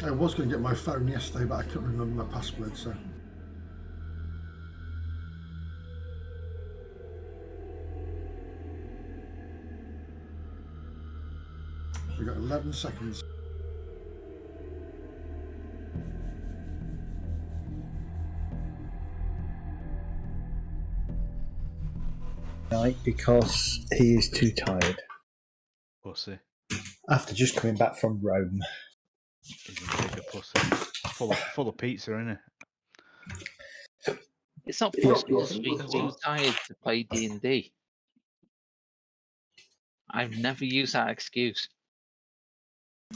I was going to get my phone yesterday, but I couldn't remember my password, so... We've got 11 seconds. Night because he is too tired. Pussy. After just coming back from Rome. He's a bigger pussy. Full of pizza, isn't it? It's not possible to be too tired to play D&D. I've never used that excuse.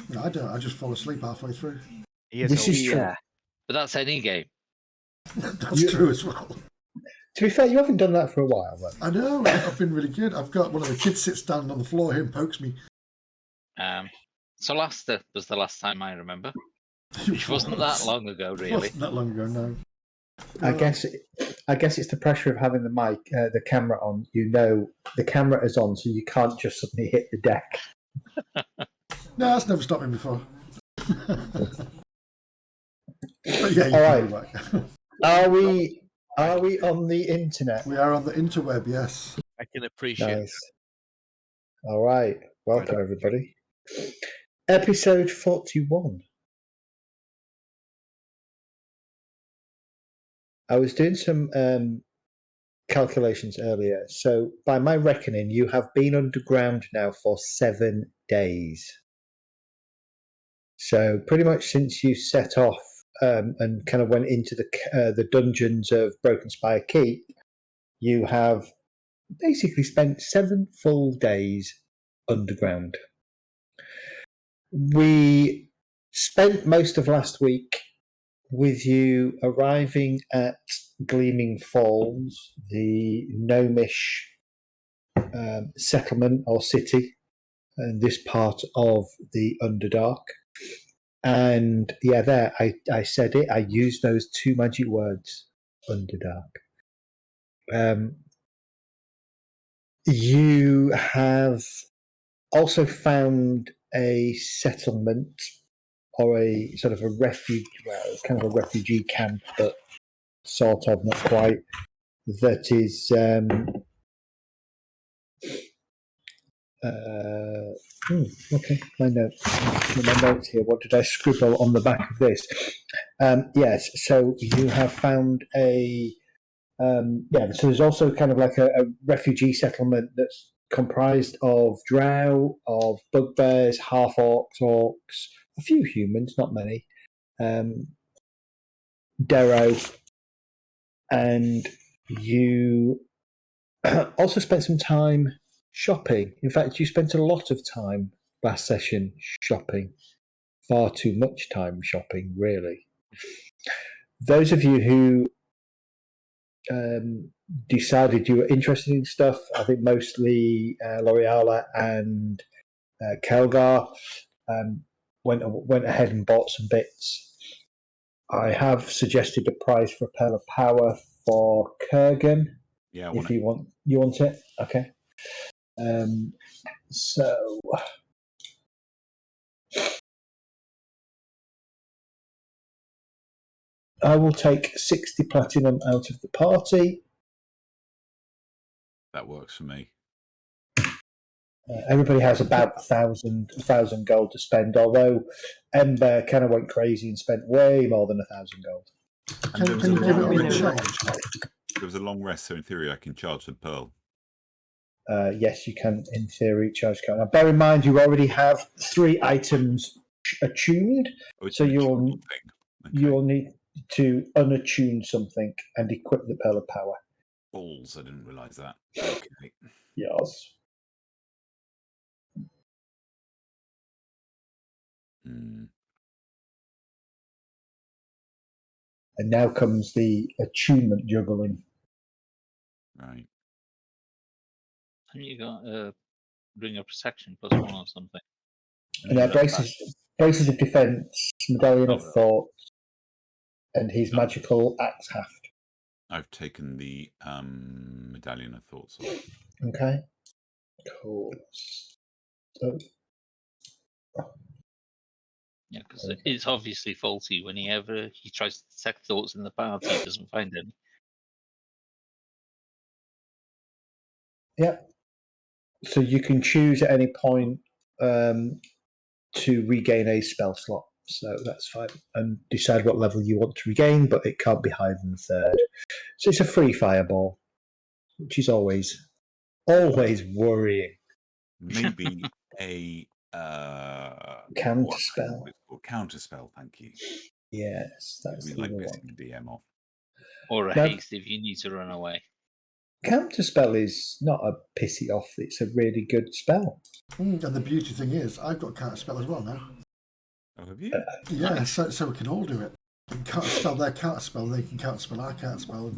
No, I don't. I just fall asleep halfway through. This is true. But that's any game. That's true as well. To be fair, you haven't done that for a while, though. I know. I've been really good. I've got one of the kids sits down on the floor here and pokes me. Solasta was the last time I remember. Which wasn't that long ago, really. Wasn't that long ago, no. I guess it's the pressure of having the mic, the camera on. You know the camera is on, so you can't just suddenly hit the deck. No, that's never stopped me before. But yeah, all right. Are we on the internet? We are on the interweb, yes. I can appreciate Nice. All right. Welcome, everybody. Episode 41. I was doing some calculations earlier. So, by my reckoning, you have been underground now for 7 days. So, pretty much since you set off and kind of went into the dungeons of Broken Spire Keep, you have basically spent 7 full days underground. We spent most of last week with you arriving at Gleaming Falls, the gnomish settlement or city in this part of the Underdark. And yeah, there, I said it. I used those 2 magic words, Underdark. You have also found a settlement or a sort of a refuge, well, it's kind of a refugee camp, but sort of, not quite, that is okay, my notes here. What did I scribble on the back of this? Yes, so you have found a so there's also kind of like a refugee settlement that's comprised of drow, of bugbears, half-orcs, orcs, a few humans, not many, Darrow, and you also spent some time shopping. In fact, you spent a lot of time last session shopping. Far too much time shopping, really. Those of you who decided you were interested in stuff, I think mostly L'Oreala and Kelgar, went ahead and bought some bits. I have suggested a prize for a Pearl of Power for Kurgan. Yeah, you want it, okay. So I will take 60 platinum out of the party. That works for me. Everybody has about 1,000 gold to spend, although Ember kind of went crazy and spent way more than 1,000 gold. Can you give it on exchange? There was a long rest, so in theory I can charge the pearl. Yes, you can, in theory, charge card. Now, bear in mind, you already have 3 items attuned, so you'll need to unattune something and equip the Pearl of Power. Balls, I didn't realise that. Okay. Yes. Mm. And now comes the attunement juggling. Right. Haven't you got Ring of Protection +1 or something? And braces of defense, medallion of thought, and his magical axe haft. I've taken the medallion of thoughts. Okay. Cool. So, Yeah, because it's obviously faulty. Whenever he tries to detect thoughts in the paths, he doesn't find any. Yep. So you can choose at any point to regain a spell slot. So that's fine. And decide what level you want to regain, but it can't be higher than the third. So it's a free fireball, which is always worrying. Maybe a Counter spell. Counter spell. Thank you. Yes, that's We the like other pissing one. the DM off. Or a Now- haste if you need to run away. Counter spell is not a pissy off. It's a really good spell. And the beauty thing is, I've got counter spell as well now. Oh, have you? Yeah, so we can all do it. We can counter spell their counter spell, they can counter spell our counter spell.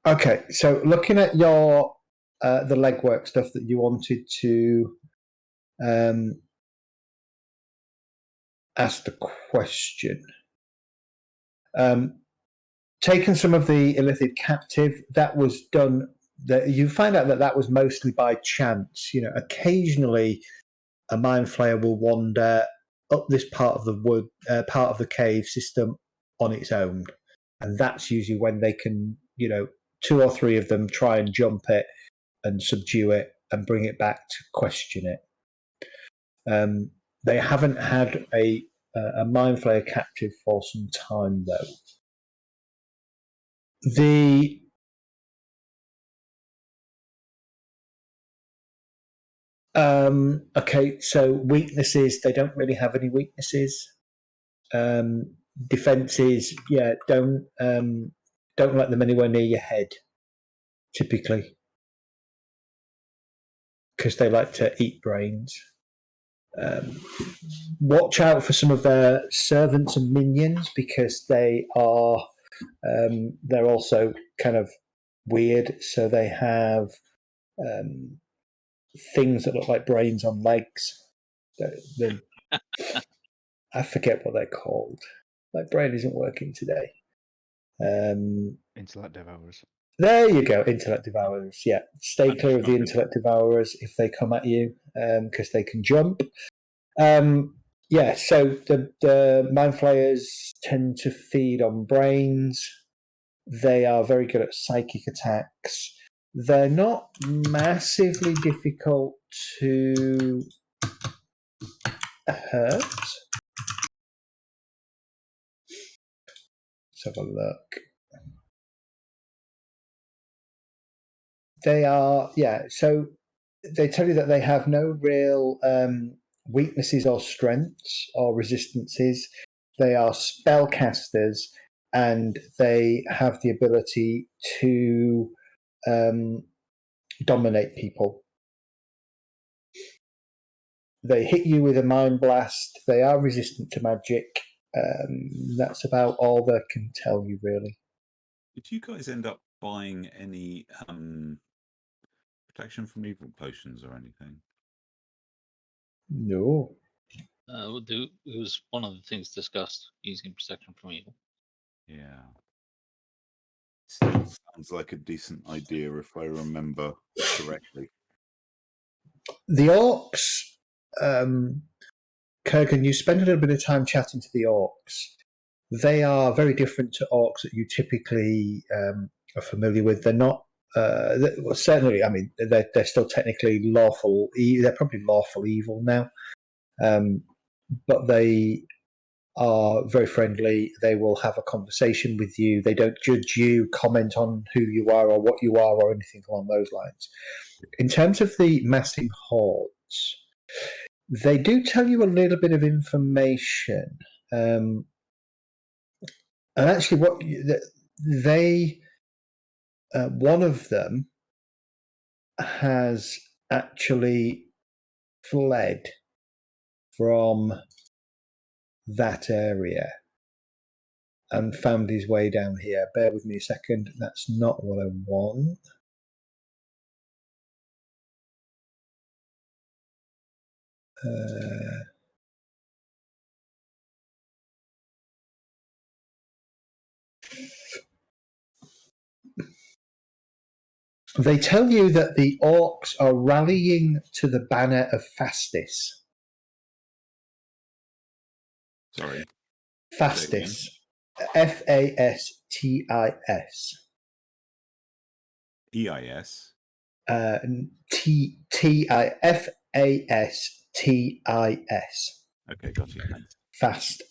Okay, so looking at your the legwork stuff that you wanted to ask the question. Taken some of the illithid captive, that was done. You find out that was mostly by chance. You know, occasionally a mind flayer will wander up this part of the wood, part of the cave system on its own, and that's usually when they can, 2 or 3 of them try and jump it and subdue it and bring it back to question it. They haven't had a mind flayer captive for some time though. Okay, so weaknesses, they don't really have any weaknesses. Defenses, yeah, don't let them anywhere near your head, typically, because they like to eat brains. Watch out for some of their servants and minions, because they are they're also kind of weird. So they have things that look like brains on legs. I forget what they're called. My brain isn't working today. Intellect devourers. There you go, intellect devourers. Yeah, stay clear of the intellect devourers if they come at you, because they can jump. Yeah, so the mind flayers tend to feed on brains. They are very good at psychic attacks. They're not massively difficult to hurt. Let's have a look. They are, yeah, so they tell you that they have no real weaknesses or strengths or resistances. They are spellcasters, and they have the ability to dominate people. They hit you with a mind blast. They are resistant to magic. That's about all they can tell you, really. Did you guys end up buying any protection from evil potions or anything? No. It was one of the things discussed, using protection from evil. Yeah. Still sounds like a decent idea if I remember correctly. The orcs, Kurgan, you spend a little bit of time chatting to the orcs. They are very different to orcs that you typically are familiar with. They're not, well, certainly, I mean, they're still technically lawful. They're probably lawful evil now. But they are very friendly. They will have a conversation with you. They don't judge you, comment on who you are or what you are or anything along those lines. In terms of the massive hordes, they do tell you a little bit of information. And actually, what they one of them has actually fled from that area and found his way down here. Bear with me a second. That's not what I want. They tell you that the orcs are rallying to the banner of Fastis. Sorry. Fastis. Fastis. EIS. Fastis. Okay, got you. Thanks. Fast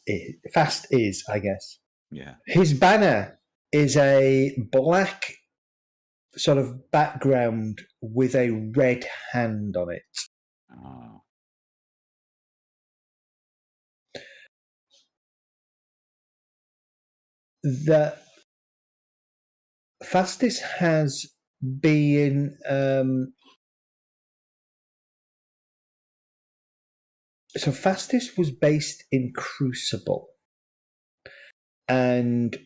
is, I guess. Yeah. His banner is a black sort of background with a red hand on it. Oh. The Fastis has been so Fastis was based in Crucible, and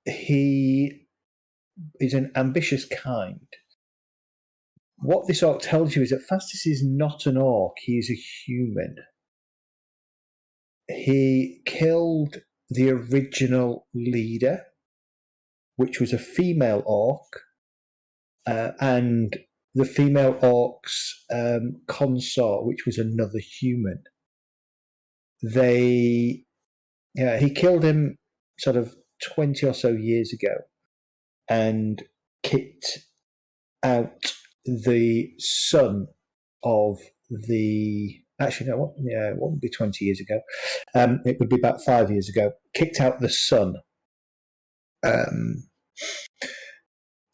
he is an ambitious kind. What this orc tells you is that Fastis is not an orc, he is a human. He killed the original leader, which was a female orc, and the female orc's consort, which was another human. He killed him sort of 20 or so years ago and kicked out the son of the. Actually, no, it wouldn't be 20 years ago. It would be about 5 years ago. Kicked out the son.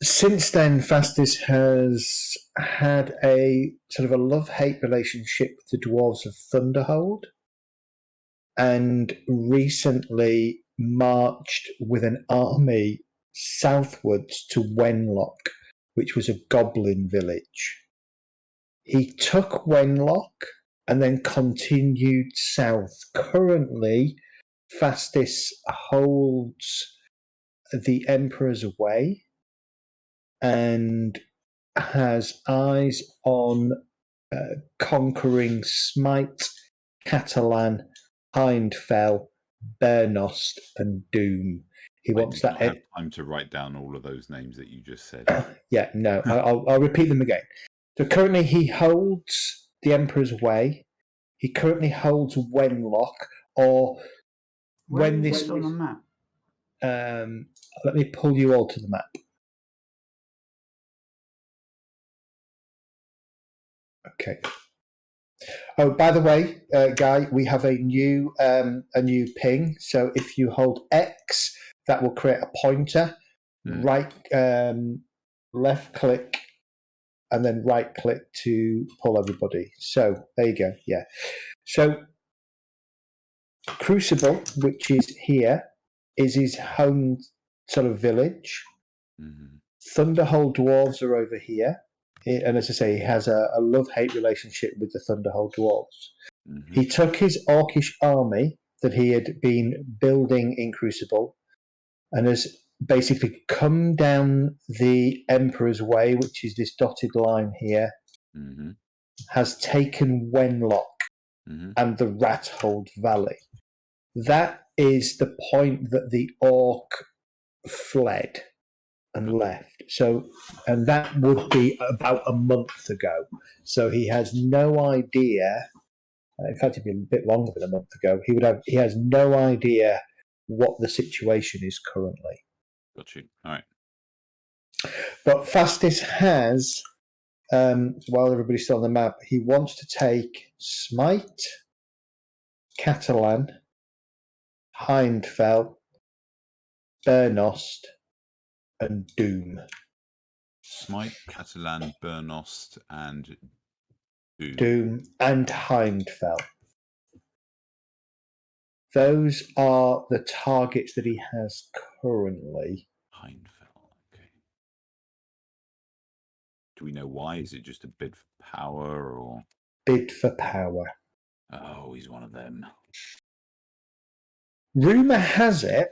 Since then, Fastis has had a sort of a love-hate relationship with the dwarves of Thunderhold, and recently marched with an army southwards to Wenlock, which was a goblin village. He took Wenlock and then continued south. Currently, Fastis holds the Emperor's Way and has eyes on conquering Smite, Catalan, Hindfell, Bernost, and Doom. He wants that. I have time to write down all of those names that you just said. Yeah, no, I'll repeat them again. So currently he holds the Emperor's Way. He currently holds Wenlock, or when this is on the map. Let me pull you all to the map. Okay. Oh, by the way, Guy, we have a new ping. So if you hold X, that will create a pointer. Right, left click, and then right click to pull everybody. So there you go. Yeah. So Crucible, which is here, is his home sort of village. Mm-hmm. Thunderhold dwarves are over here. And as I say, he has a love-hate relationship with the Thunderhold dwarves. Mm-hmm. He took his orcish army that he had been building in Crucible and has basically come down the Emperor's Way, which is this dotted line here, has taken Wenlock and the Rathold Valley. That is the point that the orc fled and left. So, and that would be about a month ago. So he has no idea. In fact, it'd be a bit longer than a month ago. He has no idea what the situation is currently. Got you. All right. But Fastis has, while everybody's still on the map, he wants to take Smite, Catalan, Hindfell, Bernost, and Doom. Smite, Catalan, Bernost, and Doom. Doom and Hindfell. Those are the targets that he has currently. Hindfell, okay. Do we know why? Is it just a bid for power or? Bid for power. Oh, he's one of them. Rumour has it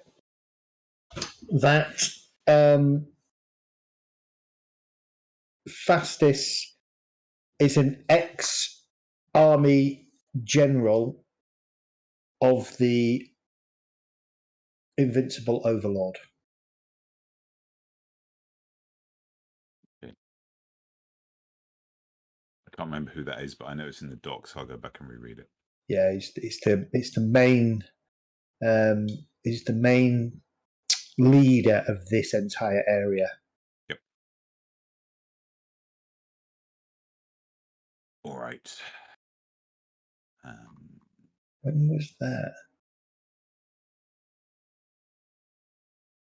that Fastis is an ex-army general of the Invincible Overlord. Okay. I can't remember who that is, but I know it's in the docs, so I'll go back and reread it. Yeah, it's the main he's the main leader of this entire area. All right. When was that?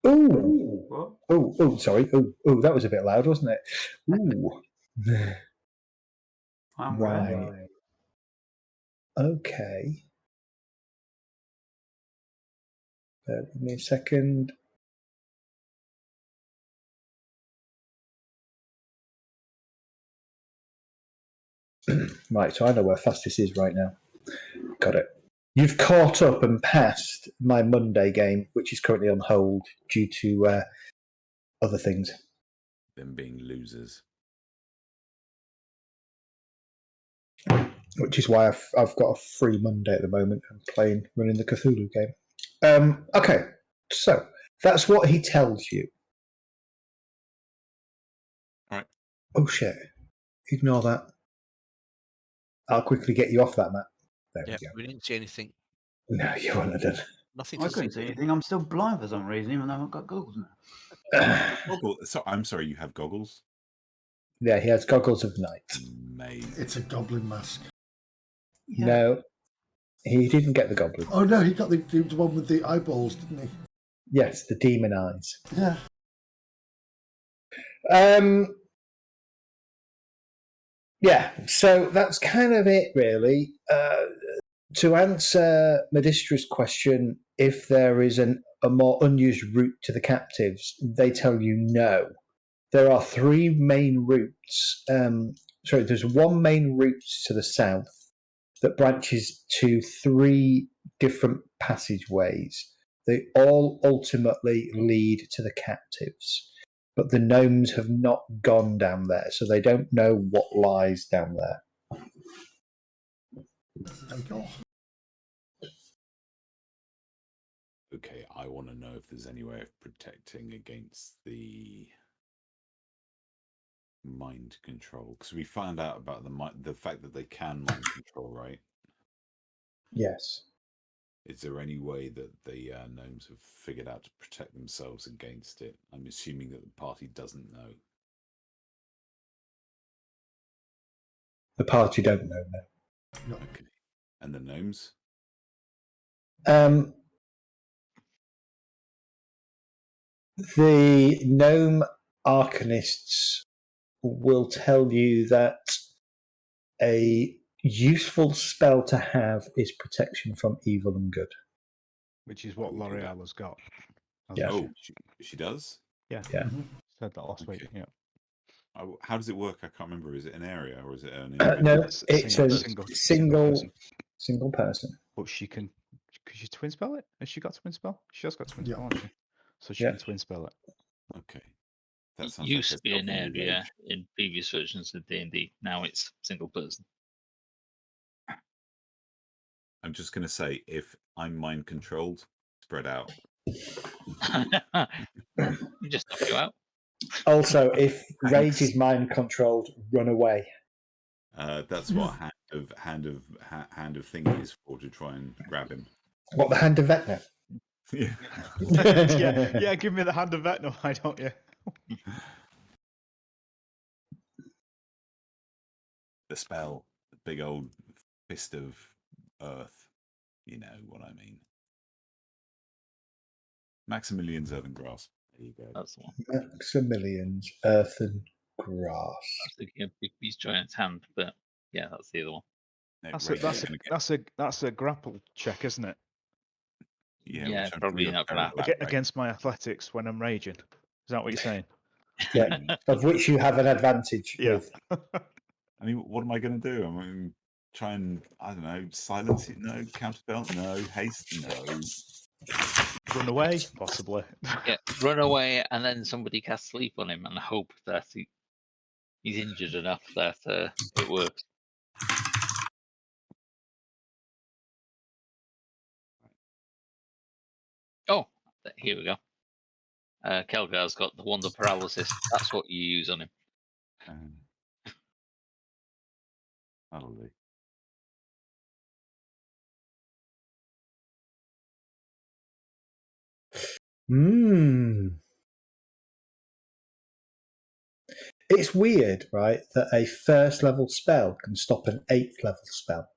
Ooh. What? Oh, sorry. Oh, that was a bit loud, wasn't it? Ooh. I'm Right. ready. Okay. Give me a second. Right, so I know where fastest is right now. Got it. You've caught up and passed my Monday game, which is currently on hold due to other things. Them being losers. Which is why I've got a free Monday at the moment and running the Cthulhu game. Okay, so that's what he tells you. All right. Oh shit! Ignore that. I'll quickly get you off that, Matt. There we go. We didn't see anything. No, you wouldn't have done. Nothing I to couldn't see anything. I'm still blind for some reason, even though I've got goggles now. So I'm sorry, you have goggles? Yeah, he has goggles of night. Amazing. It's a goblin mask. Yeah. No, he didn't get the goblin. Oh no, he got the one with the eyeballs, didn't he? Yes, the demon eyes. Yeah. Yeah, so that's kind of it, really. To answer Medistra's question, if there is a more unused route to the captives, they tell you no. There are three main routes. There's one main route to the south that branches to three different passageways. They all ultimately lead to the captives. But the gnomes have not gone down there, so they don't know what lies down there. There we go. Okay, I want to know if there's any way of protecting against the mind control, because we found out about the fact that they can mind control, right? Yes. Is there any way that the gnomes have figured out to protect themselves against it? I'm assuming that the party doesn't know. The party don't know now. No. Okay. And the gnomes? The gnome arcanists will tell you that a useful spell to have is protection from evil and good. Which is what we do that. L'Oreal has got. Yeah. Oh, she does? Yeah. Yeah. Said that last week. Okay. Yeah. How does it work? I can't remember. Is it an area or is it an No, individual? it's a person. single person. But she can twin spell it? Has she got twin spell? She has got twin Yeah. spell, hasn't she? So she Yeah. can twin spell it. Okay. That It sounds used like to be an double area rage. in previous versions of D&D. Now it's single person. I'm just going to say, if I'm mind controlled, spread out. You just knock you out. Also, if Thanks. rage is mind controlled, run away. That's what hand of thing is for, to try and grab him. What, the hand of Vecna? Yeah. yeah, give me the hand of Vecna, why don't you? The spell, the big old fist of earth. You know what I mean. Maximilian's earthen grass. There you go. That's the one. Maximilian's earthen grass. I was thinking of Big Beast Giant's hand, but yeah, that's the other one. No, That's a grapple check, isn't it? Yeah, which I'm probably sure not you're gonna terrible happen. at, right? Against my athletics when I'm raging. Is that what you're saying? Yeah, of which you have an advantage with. I mean, what am I going to do? I'm going to try and, I don't know, silence it? No. Counterspell? No. Haste? No. Run away? Possibly. Yeah, run away and then somebody cast sleep on him and hope that he's injured enough that it works. Oh, here we go. Kelgar's got the wonder paralysis. That's what you use on him. That'll do. It's weird, right, that a first level spell can stop an 8th level spell.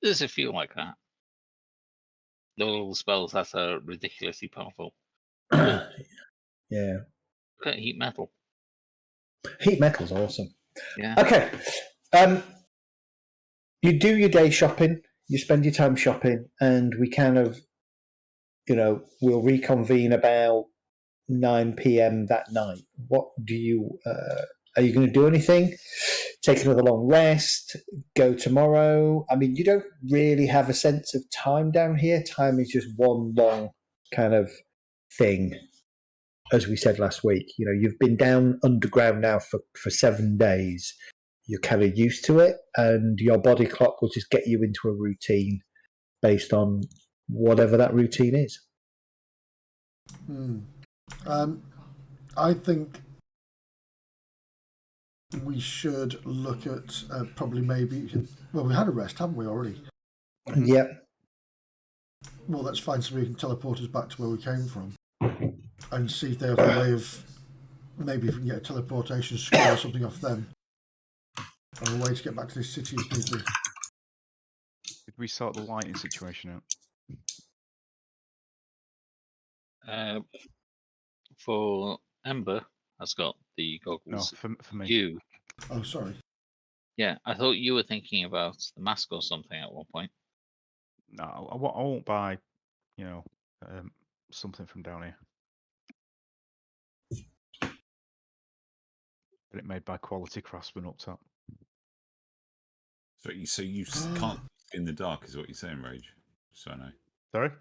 There's a few like that. The little spells that are ridiculously powerful. Yeah. Look at heat metal. Heat metal's awesome. Yeah. Okay. You do your day shopping, you spend your time shopping, and we kind of, we'll reconvene about 9 p.m. that night. What do you, are you going to do anything? Take another long rest? Go tomorrow? I mean, you don't really have a sense of time down here. Time is just one long kind of thing. As we said last week, you've been down underground now for 7 days. You're kind of used to it, and your body clock will just get you into a routine based on whatever that routine is. I think we should look at probably maybe. Well, we had a rest, haven't we already? Yeah. Well, that's fine. So we can teleport us back to where we came from, and see if they have a way of maybe if we can get a teleportation scroll or something off them, or a way to get back to this city if need be. Did we sort the lighting situation out? For Ember has got the No, goggles. for me. You, Oh, sorry. yeah, I thought you were thinking about the mask or something at one point. No, I won't buy, something from down here. But it made by quality craftsmen up top. So you can't see in the dark, is what you're saying, Rage? So I know. Sorry?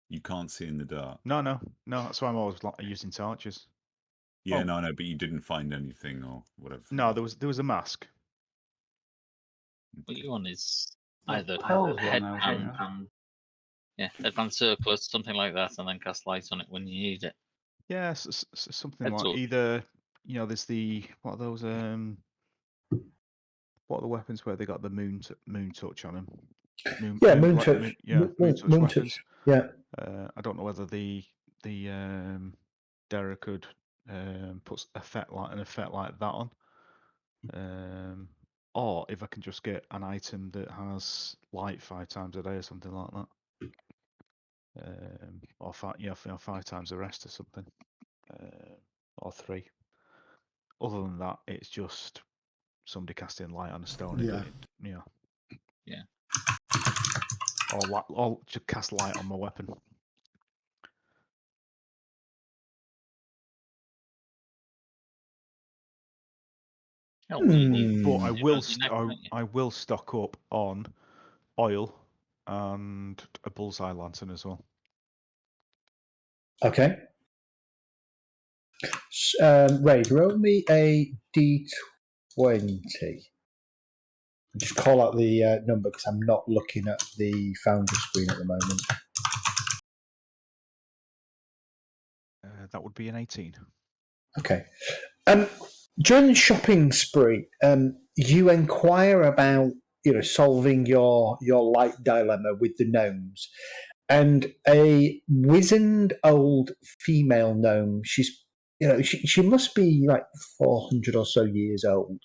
You can't see in the dark. No. That's why I'm always using torches. Yeah, no, I know, but you didn't find anything or whatever. No, there was a mask. What you want is either Pearls one headband, now, headband circlet, something like that, and then cast light on it when you need it. Yeah, something That's like all. either there's what are those what are the weapons where they got the moon touch on them? Moon touch. Moon touch moon weapons. touch. Yeah. I don't know whether the Dara could put an effect like that on, or if I can just get an item that has light 5 times a day or something like that, or 5 times the rest or something, or 3. Other than that, it's just somebody casting light on a stone. Yeah. Yeah. Or to cast light on my weapon. Hell, you need But I will your neck, don't you? I will stock up on oil and a bullseye lantern as well. Okay. Ray, roll me a d20. Just call out the number because I'm not looking at the founder screen at the moment. That would be an 18. Okay. During the shopping spree, you inquire about solving your light dilemma with the gnomes, and a wizened old female gnome. She's she must be like 400 or so years old,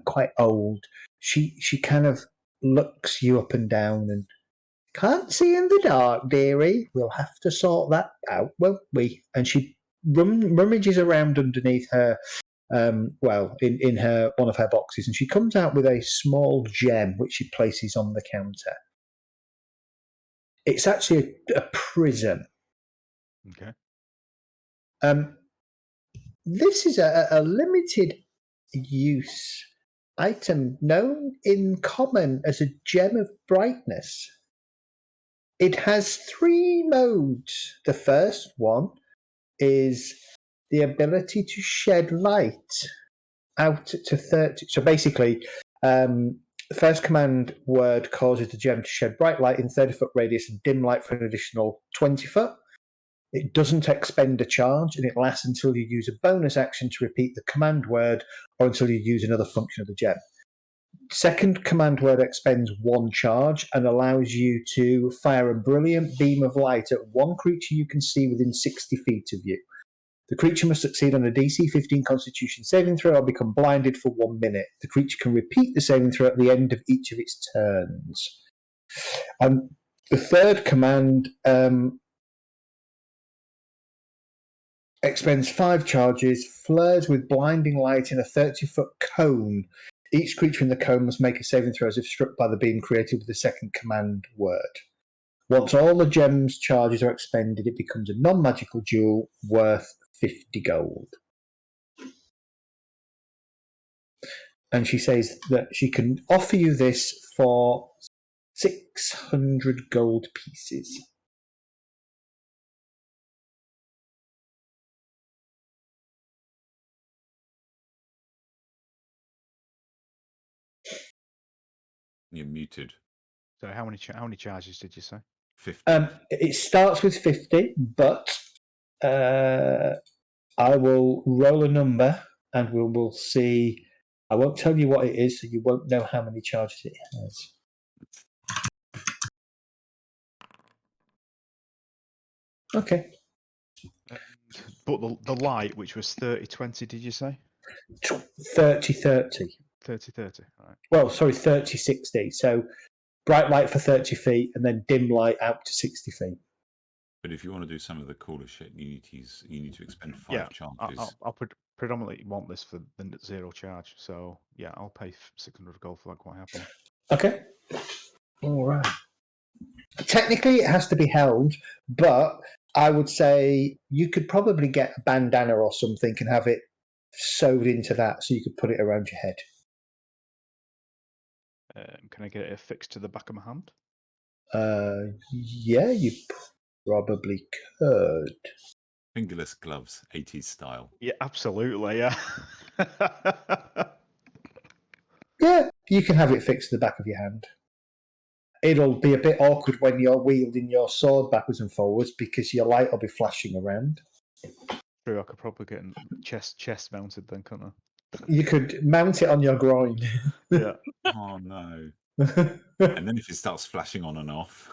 quite old. She kind of looks you up and down and can't see in the dark, dearie. We'll have to sort that out, won't we? And she rummages around underneath her. In her one of her boxes, and she comes out with a small gem which she places on the counter. It's actually a prism. Okay. This is a limited use item known in common as a gem of brightness. It has 3 modes. The first one is the ability to shed light out to 30. So basically, the first command word causes the gem to shed bright light in 30-foot radius and dim light for an additional 20 foot. It doesn't expend a charge, and it lasts until you use a bonus action to repeat the command word or until you use another function of the gem. second command word expends 1 charge and allows you to fire a brilliant beam of light at one creature you can see within 60 feet of you. The creature must succeed on a DC 15 Constitution saving throw or become blinded for 1 minute. The creature can repeat the saving throw at the end of each of its turns. The third command expends 5 charges, flares with blinding light in a 30-foot cone. Each creature in the cone must make a saving throw as if struck by the beam created with the second command word. Once all the gems charges are expended, it becomes a non-magical jewel worth 50 gold. And she says that she can offer you this for 600 gold pieces. You're muted. So how many charges did you say? 50. It starts with 50, but I will roll a number and we'll see. I won't tell you what it is, so you won't know how many charges it has. Okay. But the light, which was 30-20, did you say? 30-30. 30-30, right. Well, sorry, 30-60. So bright light for 30 feet and then dim light out to 60 feet. But if you want to do some of the cooler shit, you need to expend 5 charges. I'll predominantly want this for the 0 charge. So yeah, I'll pay 600 gold for that quite happily. Okay. All right. Technically, it has to be held, but I would say you could probably get a bandana or something and have it sewed into that so you could put it around your head. Can I get it affixed to the back of my hand? Yeah, you probably could. Fingerless gloves, 80s style. Yeah, absolutely. Yeah. Yeah, you can have it fixed to the back of your hand. It'll be a bit awkward when you're wielding your sword backwards and forwards because your light will be flashing around. True, I could probably get chest mounted then, couldn't I? You could mount it on your groin. Yeah. Oh no. And then if it starts flashing on and off.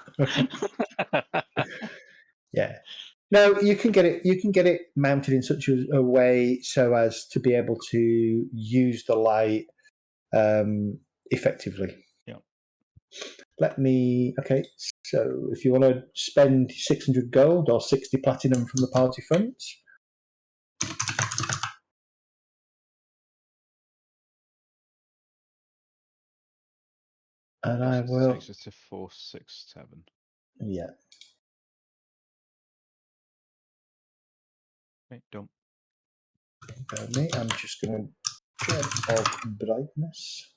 Yeah. No, you can get it mounted in such a way so as to be able to use the light effectively. Yeah. Okay, so if you want to spend 600 gold or 60 platinum from the party funds. And I will. Takes us to 467. Yeah. Okay, done. Me, I'm just going to gem of brightness.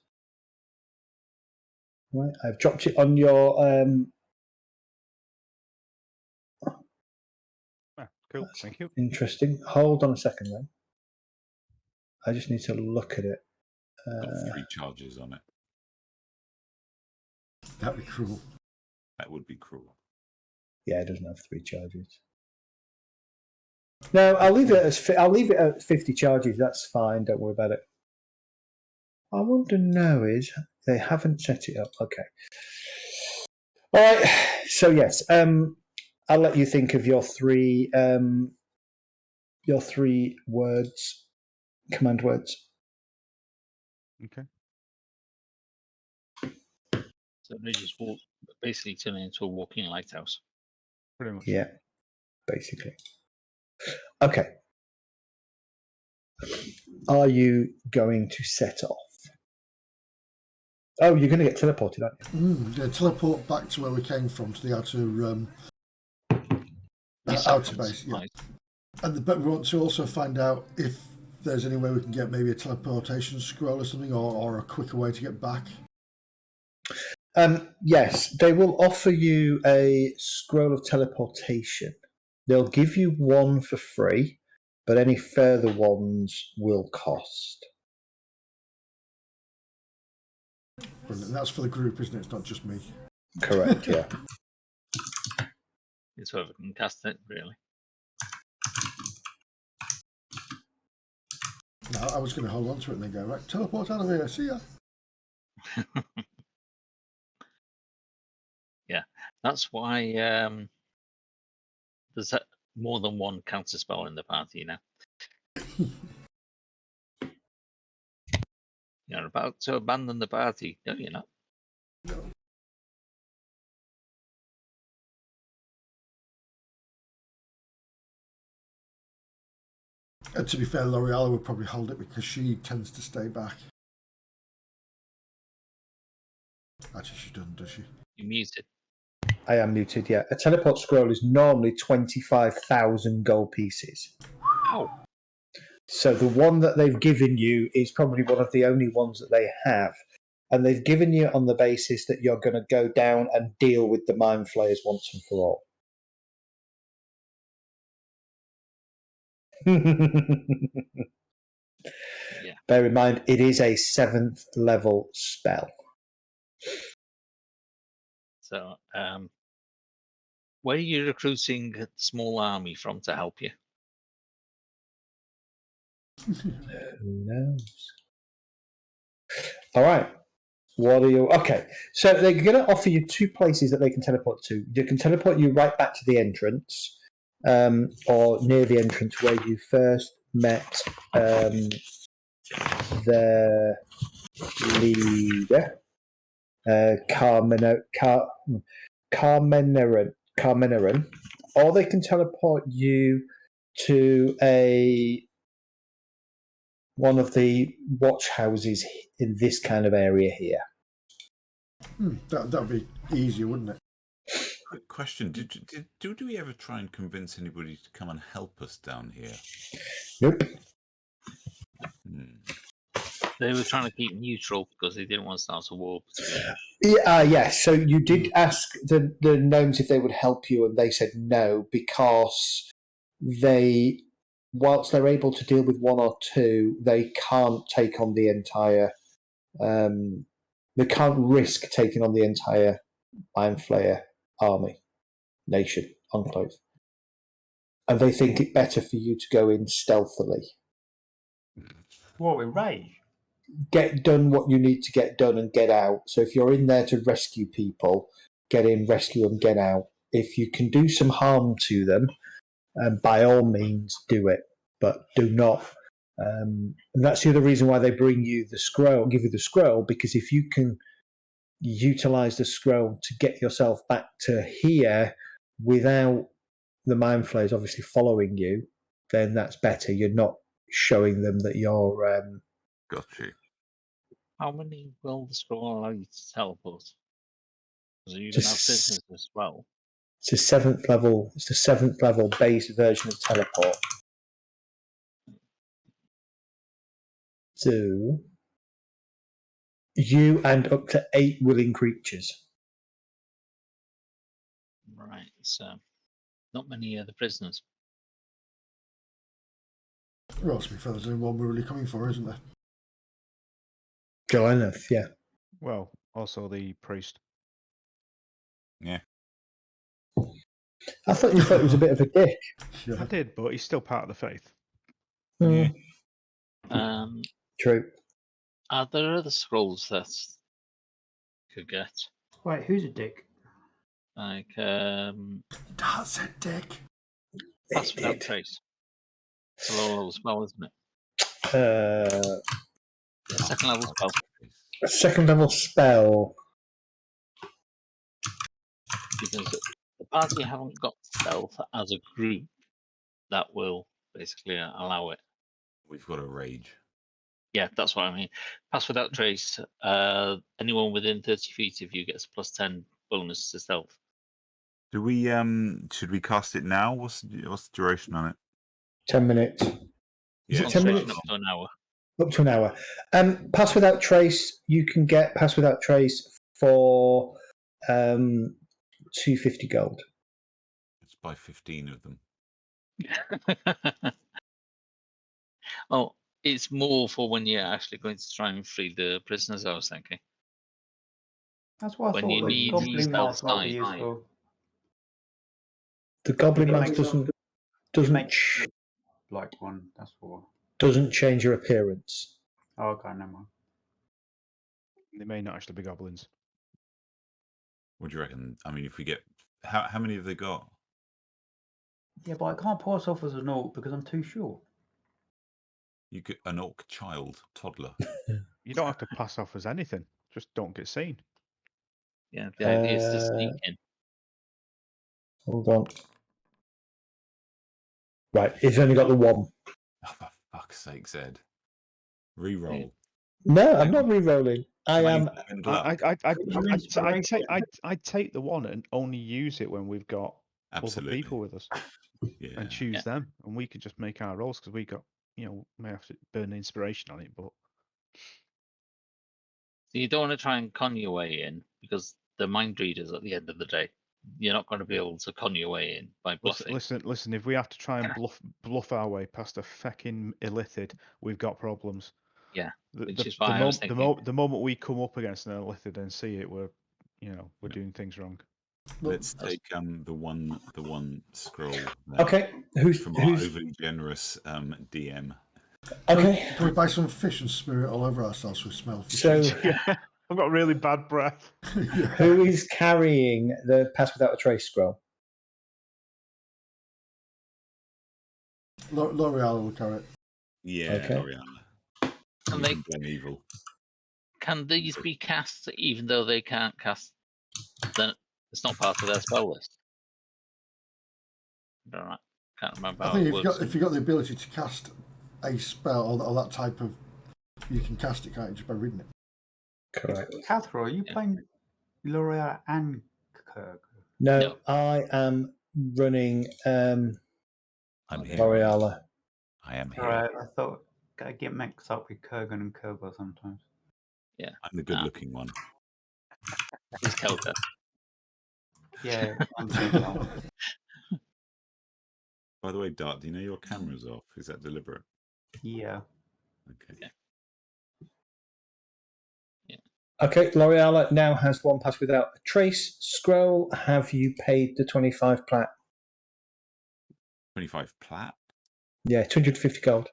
Right, I've dropped it on your. Cool, thank you. Interesting. Hold on a second, then. I just need to look at it. Got 3 charges on it. That'd be cruel. That would be cruel. Yeah, it doesn't have 3 charges. No, I'll leave it at 50 charges. That's fine. Don't worry about it. I want to know is they haven't set it up. Okay. All right. So yes, I'll let you think of your 3 words, command words. Okay. So they just basically turn into a walking lighthouse. Pretty much. Yeah, basically. Okay. Are you going to set off? Oh, you're going to get teleported, aren't you? Yeah, teleport back to where we came from, to the outer base. Yeah. But we want to also find out if there's any way we can get maybe a teleportation scroll or something, or a quicker way to get back. Yes, they will offer you a scroll of teleportation. They'll give you 1 for free, but any further ones will cost. Brilliant. That's for the group, isn't it? It's not just me. Correct, yeah. It's whoever can cast it, really. No, I was going to hold on to it and then go, right, teleport out of here, see ya. Yeah, that's why there's more than one counter spell in the party now. You're about to abandon the party, don't you know? And to be fair, L'Oreal would probably hold it because she tends to stay back. Actually, she doesn't, does she? You're muted. I am muted, yeah. A teleport scroll is normally 25,000 gold pieces. Ow. So the one that they've given you is probably one of the only ones that they have. And they've given you on the basis that you're going to go down and deal with the mind flayers once and for all. Yeah. Bear in mind, it is a 7th level spell. So, where are you recruiting a small army from to help you? Who knows? All right. What are you? Okay. So they're going to offer you 2 places that they can teleport to. They can teleport you right back to the entrance, or near the entrance where you first met the leader, Carmeneran, or they can teleport you to one of the watch houses in this kind of area here. That'd be easier, wouldn't it? Quick question: Did we ever try and convince anybody to come and help us down here? Nope. They were trying to keep neutral because they didn't want to start a war between them. Yes. So you did ask the gnomes if they would help you, and they said no because they, whilst they're able to deal with 1 or 2, they can't take on the entire. They can't risk taking on the entire Mind Flayer army, nation, enclave, and they think it better for you to go in stealthily. What, with rage? Get done what you need to get done and get out. So if you're in there to rescue people, get in, rescue them, get out. If you can do some harm to them, by all means do it, but do not. And that's the other reason why they bring you the scroll, give you the scroll, because if you can utilize the scroll to get yourself back to here without the mind flayers obviously following you, then that's better. You're not showing them that you're. Got you. How many will the scroll allow you to teleport? Because you can have Just- prisoners as well. It's a 7th level. It's the 7th level base version of teleport. So you and up to 8 willing creatures. Right, so not many other prisoners. Well, to be fair, there's only one we're really coming for, isn't there? Joaneth, yeah. Well, also the priest. Yeah. I thought you thought it was a bit of a dick. Yeah. I did, but he's still part of the faith. Yeah. True. Are there other scrolls that you could get? Wait, who's a dick? Like, That's a dick. Pass Without Trace. It's a low level spell, isn't it? A 2nd level spell. 2nd level spell. Because the party haven't got stealth as a group that will basically allow it. We've got a rage. Yeah, that's what I mean. Pass Without Trace. Anyone within 30 feet of you gets a +10 bonus to stealth. Do we should we cast it now? What's the duration on it? 10 minutes. Is Yeah. it 10 Concentration minutes? up to an hour. Up to an hour. Pass Without Trace. You can get Pass Without Trace for 250 gold. Let's buy 15 of them. Oh, it's more for when you're actually going to try and free the prisoners, I was thinking. That's what I When thought. you The need Goblin stealth Mask might be side. useful. The Goblin It Mask makes- It doesn't makes you look like one, that's all. doesn't change your appearance. Oh, okay, never mind. They may not actually be goblins. What do you reckon? I mean, if we get how many have they got? Yeah, but I can't pass off as an orc because I'm too short. You get an orc child, toddler. You don't have to pass off as anything. Just don't get seen. Yeah, the idea is to sneak in. Hold on. Right, it's only got the one. Oh, for fuck's sake, Zed. Reroll. No, I'm not re-rolling. I Can I am. use spend luck? I'd take the one and only use it when we've got Absolutely. other people with us Yeah. and choose them, and we could just make our rolls because we got, may have to burn inspiration on it, but So you don't want to try and con your way in because they're mind readers at the end of the day. You're not going to be able to con your way in by bluffing. listen. If we have to try and bluff our way past a fucking illithid, we've got problems. Yeah, which The, is why I was thinking. the moment we come up against an illithid and see it, we're doing things wrong. Let's take the one scroll. Okay, who's From our overly generous DM. Okay. Can we buy some fish and smear it all over ourselves so we smell fish? So, I've got really bad breath. who is carrying the Pass Without a Trace scroll? L'Oreal will carry it. Yeah, Okay. Oriana. Can they? Blame evil. Can these be cast even though they can't cast? Then it's not part of their spell list. I don't know. Can't remember. I how think it works. if you've got the ability to cast a spell or that type of, you can cast it, can't you, just by reading it? Correct. Catherine, are you playing L'Oreal and Kirk? No, I am running I'm here. L'Oreal. I am here. Alright, I thought I get mixed up with Kurgan and Kerber sometimes. Yeah. I'm the good-looking one. He's Kelka. Yeah, I'm doing By the way, Dart, do you know your camera's off? Is that deliberate? Yeah. Okay. Okay, L'Oreal now has one Pass Without a Trace scroll. Have you paid the 25 plat? 25 plat? Yeah, 250 gold.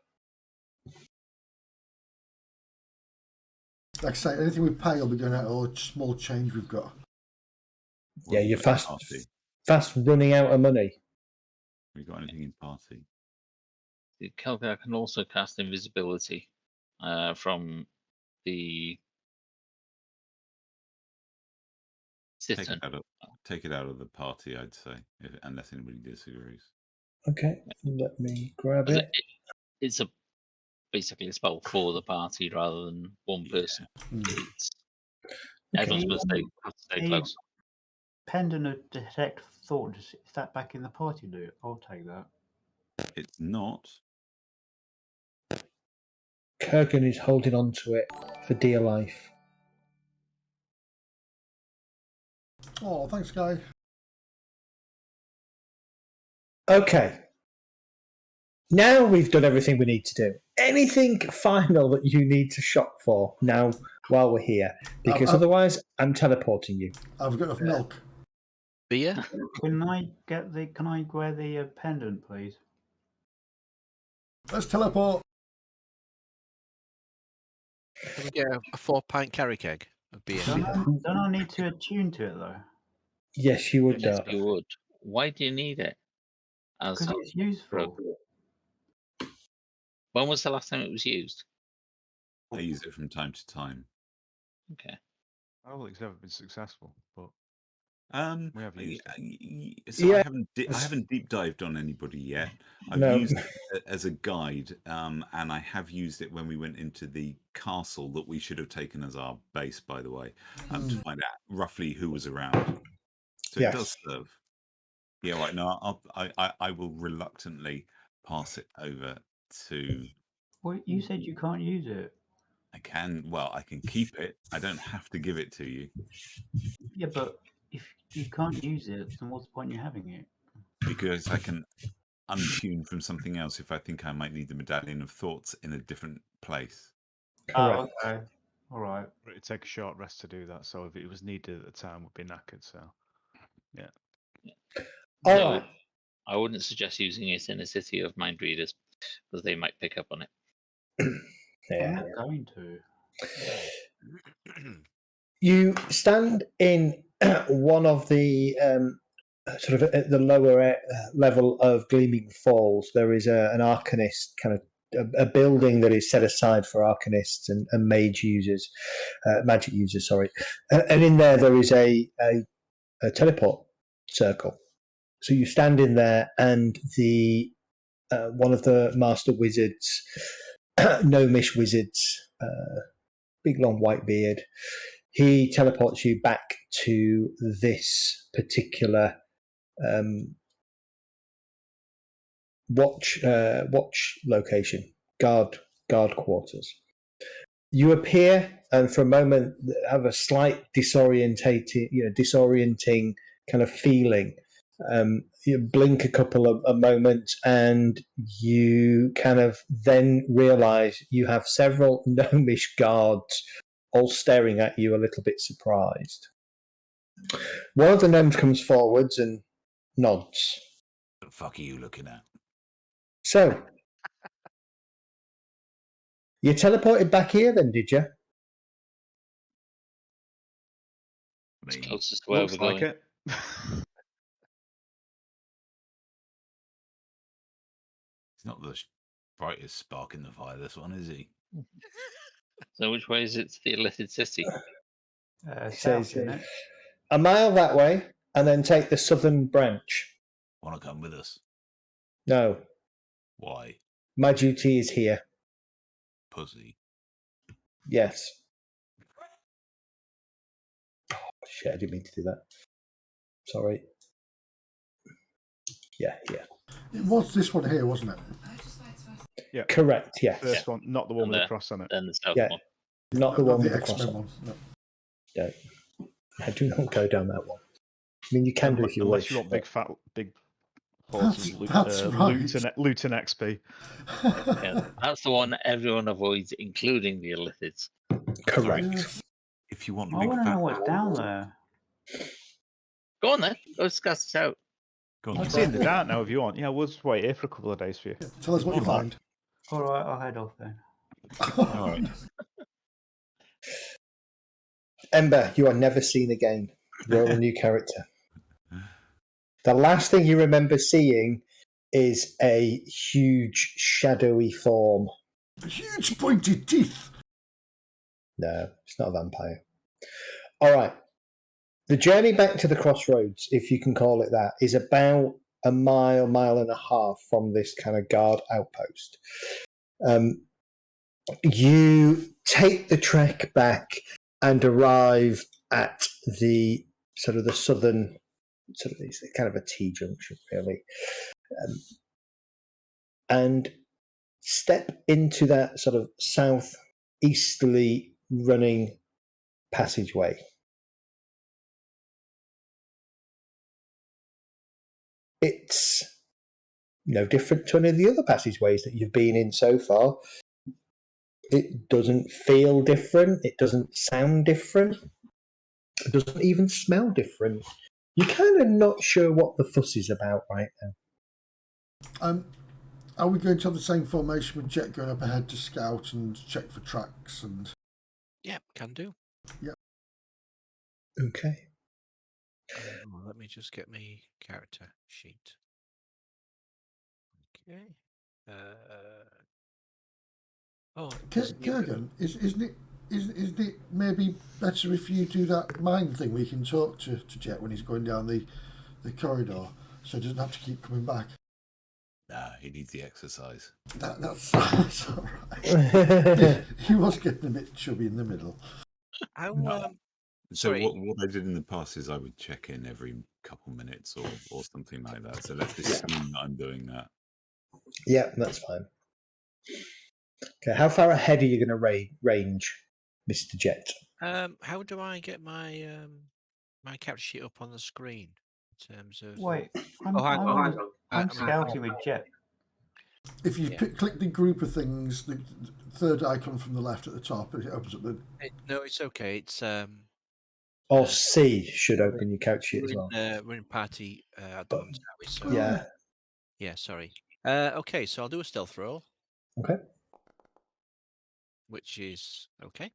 Like I say, anything we pay will be going out of all the small change we've got. Yeah, you're fast Party. running out of money. We got anything in party? Kelka can also cast invisibility from the Take cistern. it out of the party, I'd say, unless anybody disagrees. Okay, let me grab it. It's basically a spell for the party rather than one person. It's everyone's supposed to stay close. Pendant of Detect Thought, is that back in the party loot? I'll take that. It's not. Kurgan is holding on to it for dear life. Oh, thanks, Guy. Okay. Now we've done everything we need to do. Anything final that you need to shop for now while we're here? Because otherwise, I'm teleporting you. I've got enough milk. Beer? Can I wear the pendant, please? Let's teleport. Can we get a 4-pint carry keg of beer? Don't I need to attune to it though? Yes, you would. Yes, you would. Why do you need it? Because it's useful. When was the last time it was used? I use it from time to time. Okay. I don't think it's ever been successful, but we have used it. So I haven't deep dived on anybody yet. I've used it as a guide, and I have used it when we went into the castle that we should have taken as our base, by the way, to find out roughly who was around. So it does serve. Yeah, right. No, I will reluctantly pass it over to. Well, you said you can't use it. I can. Well, I can keep it. I don't have to give it to you. Yeah, but if you can't use it, then what's the point in having it? Because I can untune from something else if I think I might need the Medallion of Thoughts in a different place. Oh, okay. All right. It'd take a short rest to do that, so if it was needed at the time, we'd be knackered. So, yeah. All right. I wouldn't suggest using it in a city of mind readers because they might pick up on it. Yeah. I'm not going to. You stand in one of the sort of at the lower level of Gleaming Falls. There is an arcanist kind of a building that is set aside for arcanists and magic users. Sorry, and in there is a teleport circle. So you stand in there, and the one of the master wizards, gnomish wizards, big long white beard. He teleports you back to this particular watch location, guard quarters. You appear, and for a moment have a slight disorienting kind of feeling. You blink a couple of moments, and you kind of then realise you have several gnomish guards all staring at you, a little bit surprised. One of the gnomes comes forwards and nods. What the fuck are you looking at? So, you teleported back here then, did you? I mean, Closest to where Looks we're like going. it. he's not the brightest spark in the fire, this one, is he? So which way is it to the Illithid City? He South, says, isn't it? a mile that way, and then take the southern branch. Want to come with us? No, Why? my duty is here. Pussy. Yes. Oh, shit, I didn't mean to do that. Sorry. Yeah. It was this one here, wasn't it? Yeah. Correct, yes. First one, not the one And with the there. cross on it. Then the south Yeah. one. Not the one with the cross X-Men on. one. No. No. I do not go down that one. I mean, you can do if you Unless wish. you want but- big horses, That's right. loot and XP. Yeah, that's the one everyone avoids, including the Illithids. Correct. Yes. If you want I big want to fat know what's down there. Go on then. Go scout it out. Go You on, can see in the dark now if you want. Yeah, we'll just wait here for a couple of days for you. Tell us what you Hold on. find. All right, I'll head off then. All right. Ember, you are never seen again. Roll a new character. The last thing you remember seeing is a huge shadowy form. Huge pointed teeth. No, it's not a vampire. All right. The journey back to the crossroads, if you can call it that, is about a mile and a half from this kind of guard outpost. You take the trek back and arrive at the sort of the southern, sort of it's kind of a T junction, really, and step into that sort of southeasterly running passageway. It's no different to any of the other passageways that you've been in so far. It doesn't feel different. It doesn't sound different. It doesn't even smell different. You're kind of not sure what the fuss is about right now. Are we going to have the same formation with Jet going up ahead to scout and check for tracks and? Yeah, can do. Okay. Let me just get my character sheet. Okay. Kurgan, isn't it maybe better if you do that mind thing where you can talk to Jet when he's going down the corridor, so he doesn't have to keep coming back? Nah, he needs the exercise. That's all right. He was getting a bit chubby in the middle. How, So Sorry. what I did in the past is I would check in every couple minutes or something like that. So let's assume that I'm doing that. Yeah, that's fine. Okay, how far ahead are you going to range, Mr. Jet? how do I get my my character sheet up on the screen in terms of? Wait, Oh, hang on. I'm I'm- scouting with Jet. If you Yeah. click the group of things, the third icon from the left at the top, it opens up the. No, it's okay. It's Or C should open your couch sheet as well. we're in party at the moment, are we? So Yeah. yeah, sorry. Okay, so I'll do a stealth roll. Okay. Which is okay.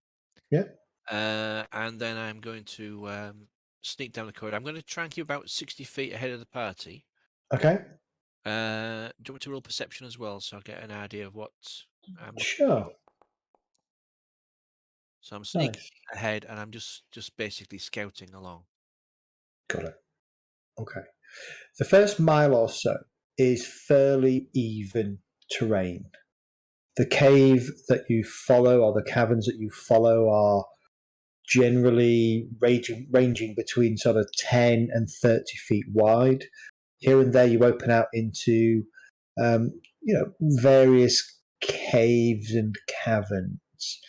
Yeah. And then I'm going to sneak down the corridor. I'm going to try and keep about 60 feet ahead of the party. Okay. Do you want me to roll perception as well, so I get an idea of what I'm looking Sure. for? So I'm sneaking Nice. ahead, and I'm just basically scouting along. Got it. Okay. The first mile or so is fairly even terrain. The cave that you follow, or the caverns that you follow, are generally ranging between sort of 10 and 30 feet wide. Here and there, you open out into, various caves and caverns.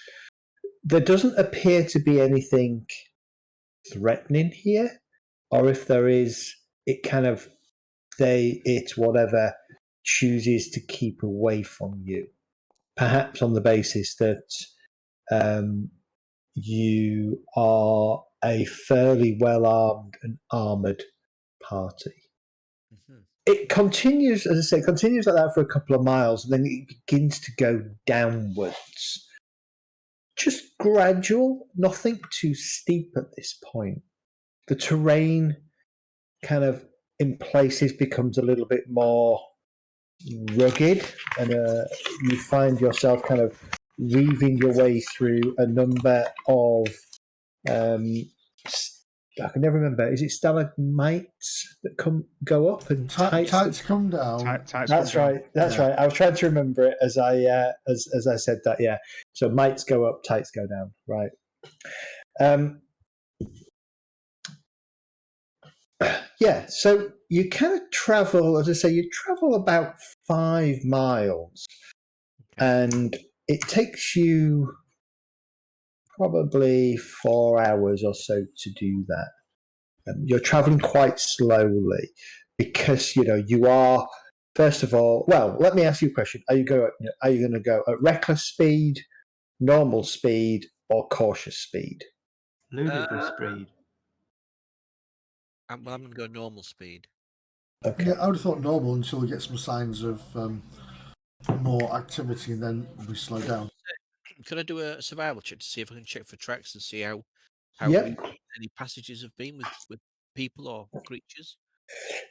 There doesn't appear to be anything threatening here, or if there is, it kind of whatever chooses to keep away from you. Perhaps on the basis that you are a fairly well armed and armored party. Mm-hmm. It continues, as I say, continues like that for a couple of miles, and then it begins to go downwards. Just gradual, nothing too steep at this point. The terrain kind of in places becomes a little bit more rugged, and you find yourself kind of weaving your way through a number of I can never remember. Is it stalagmites that go up and Tights come down. That's right. That's right. I was trying to remember it as I said that. Yeah. So mites go up, tights go down. Right. Yeah. So you kind of travel, as I say, you travel about 5 miles, and it takes you probably 4 hours or so to do that. You're traveling quite slowly because you are. First of all, well, let me ask you a question: Are you going to go at reckless speed, normal speed, or cautious speed? Ludicrous speed. I'm going to go normal speed. Okay. Yeah, I would have thought normal until we get some signs of more activity, and then we slow down. Can I do a survival check to see if I can check for tracks and see how Yep. recent any passages have been with people or creatures?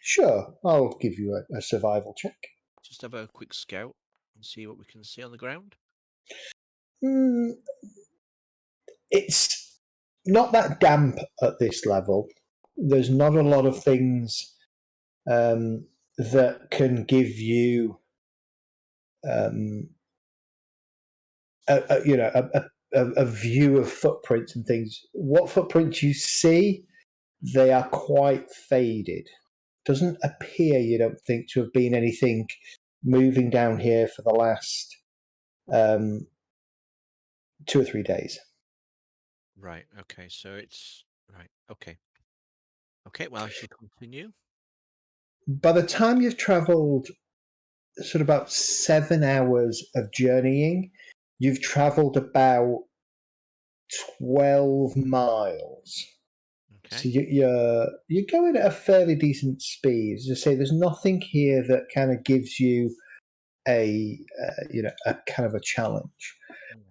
Sure. I'll give you a survival check. Just have a quick scout and see what we can see on the ground. It's not that damp at this level. There's not a lot of things that can give you a view of footprints and things. What footprints you see, they are quite faded. Doesn't appear, you don't think, to have been anything moving down here for the last 2 or 3 days. Right. Okay. So it's right. Okay. Okay. Well, I should continue. By the time you've travelled sort of about 7 hours of journeying, you've travelled about 12 miles. Okay. So you're going at a fairly decent speed. As I say, there's nothing here that kind of gives you a kind of a challenge.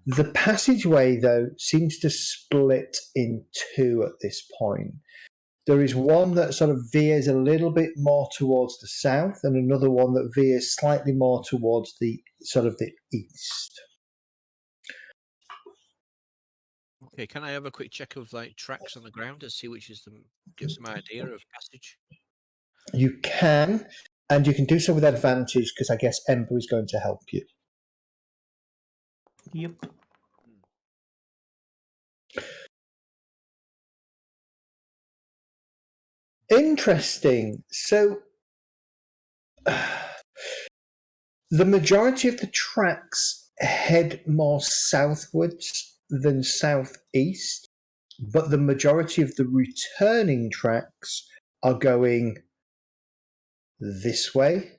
The passageway, though, seems to split in two at this point. There is one that sort of veers a little bit more towards the south, and another one that veers slightly more towards the sort of the east. Okay. Can I have a quick check of like tracks on the ground to see which is give some idea of passage? You can, and you can do so with advantage because I guess Ember is going to help you. Yep. Interesting. So the majority of the tracks head more southwards than southeast, but the majority of the returning tracks are going this way.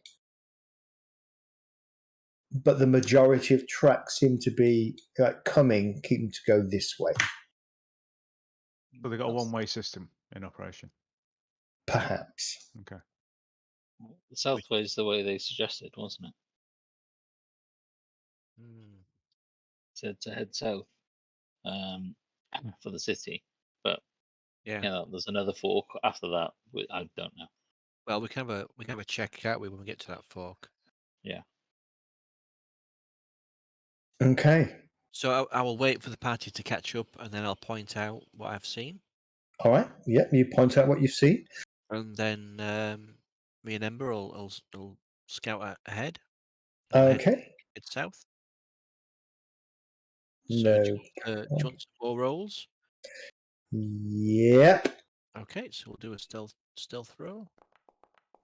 But the majority of tracks seem to be keeping to go this way. So they've got a one-way system in operation. Perhaps. Okay. The south way is the way they suggested, wasn't it? Hmm. Said to head south. for the city. But Yeah. there's another fork after that. I don't know. Well, we can have a check, can't we, when we get to that fork? Yeah. Okay. So I will wait for the party to catch up, and then I'll point out what I've seen, All right. Yep. You point out what you've seen. and then me and Ember will scout ahead. Okay. Head south. No. So do you want some more rolls? Yep. Okay, so we'll do a stealth roll.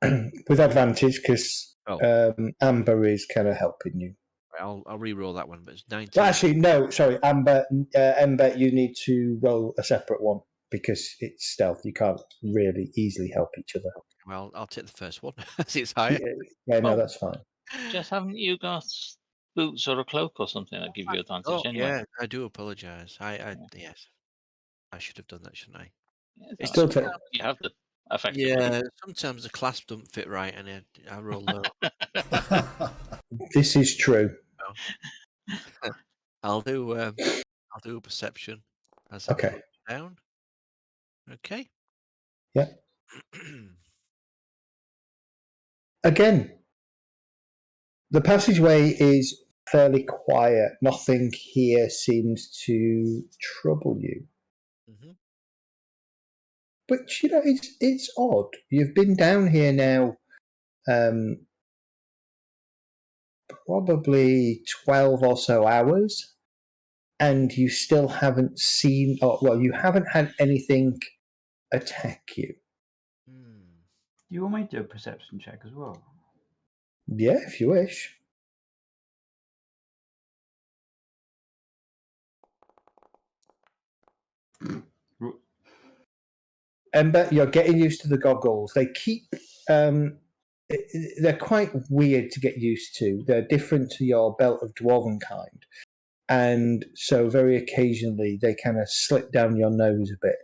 With advantage because Oh. Amber is kind of helping you. I'll re-roll that one, but it's 19. Well, actually, no. Sorry, Amber. Ember, you need to roll a separate one because it's stealth. You can't really easily help each other. Well, I'll take the first one. It's higher. Yeah, no, Oh. that's fine. Just haven't you got boots or a cloak or something that give you advantage anyway? Yeah, I do apologise. Yes, I should have done that, shouldn't I? Yeah, It's Still just- take. you have the effectively. yeah, sometimes the clasp don't fit right, and I roll low. This is true. I'll do a perception as I Okay. go down. Okay. Yeah. Again, the passageway is fairly quiet. Nothing here seems to trouble you. Mhm. Which, it's odd. You've been down here now probably 12 or so hours, and you still haven't seen, you haven't had anything attack you. You want me to do a perception check as well? Yeah, if you wish. Ember, you're getting used to the goggles. They keep. They're quite weird to get used to. They're different to your belt of dwarven kind, and so very occasionally they kind of slip down your nose a bit,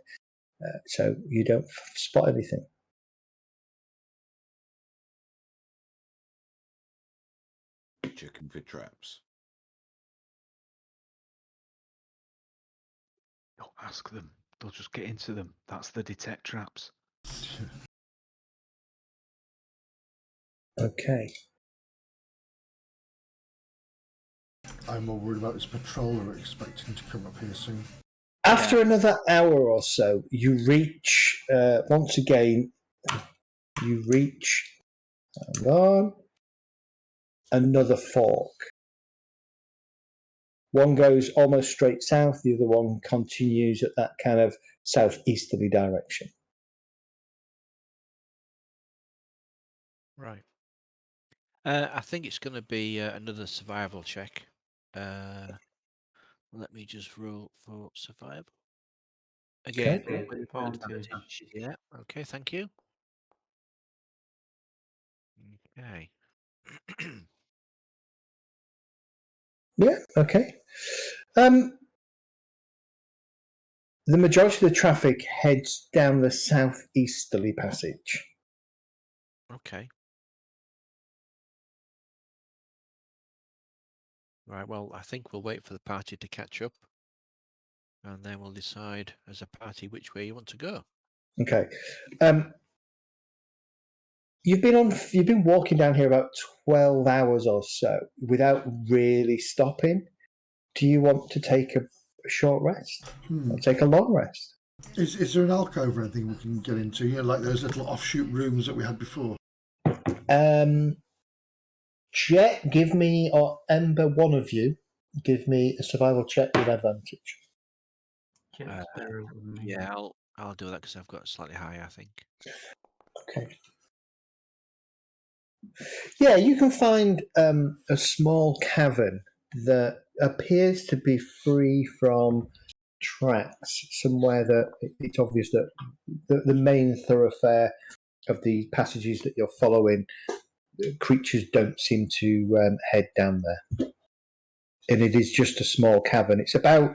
so you don't spot anything. Checking for traps. Don't ask them. They'll just get into them. That's the detect traps. Okay. I'm more worried about this patroller expecting to come up here soon. After another hour or so, you reach, once again, hang on, another fork. One goes almost straight south, the other one continues at that kind of southeasterly direction. Right. I think it's going to be another survival check. Let me just roll for survival. Again, Okay. with advantage. Yeah. Okay. Thank you. Okay. Yeah, okay. The majority of the traffic heads down the southeasterly passage. Okay. Right. Well, I think we'll wait for the party to catch up, and then we'll decide as a party which way you want to go. Okay. You've been walking down here about 12 hours or so without really stopping. Do you want to take a short rest or take a long rest? Is there an alcove or anything we can get into? Like those little offshoot rooms that we had before. Jet, give me, or Ember, one of you, give me a survival check with advantage. Yeah, I'll do that because I've got slightly higher, I think. Okay. Yeah, you can find a small cavern that appears to be free from tracks, somewhere that it's obvious that the main thoroughfare of the passages that you're following, creatures don't seem to head down there. And it is just a small cavern. It's about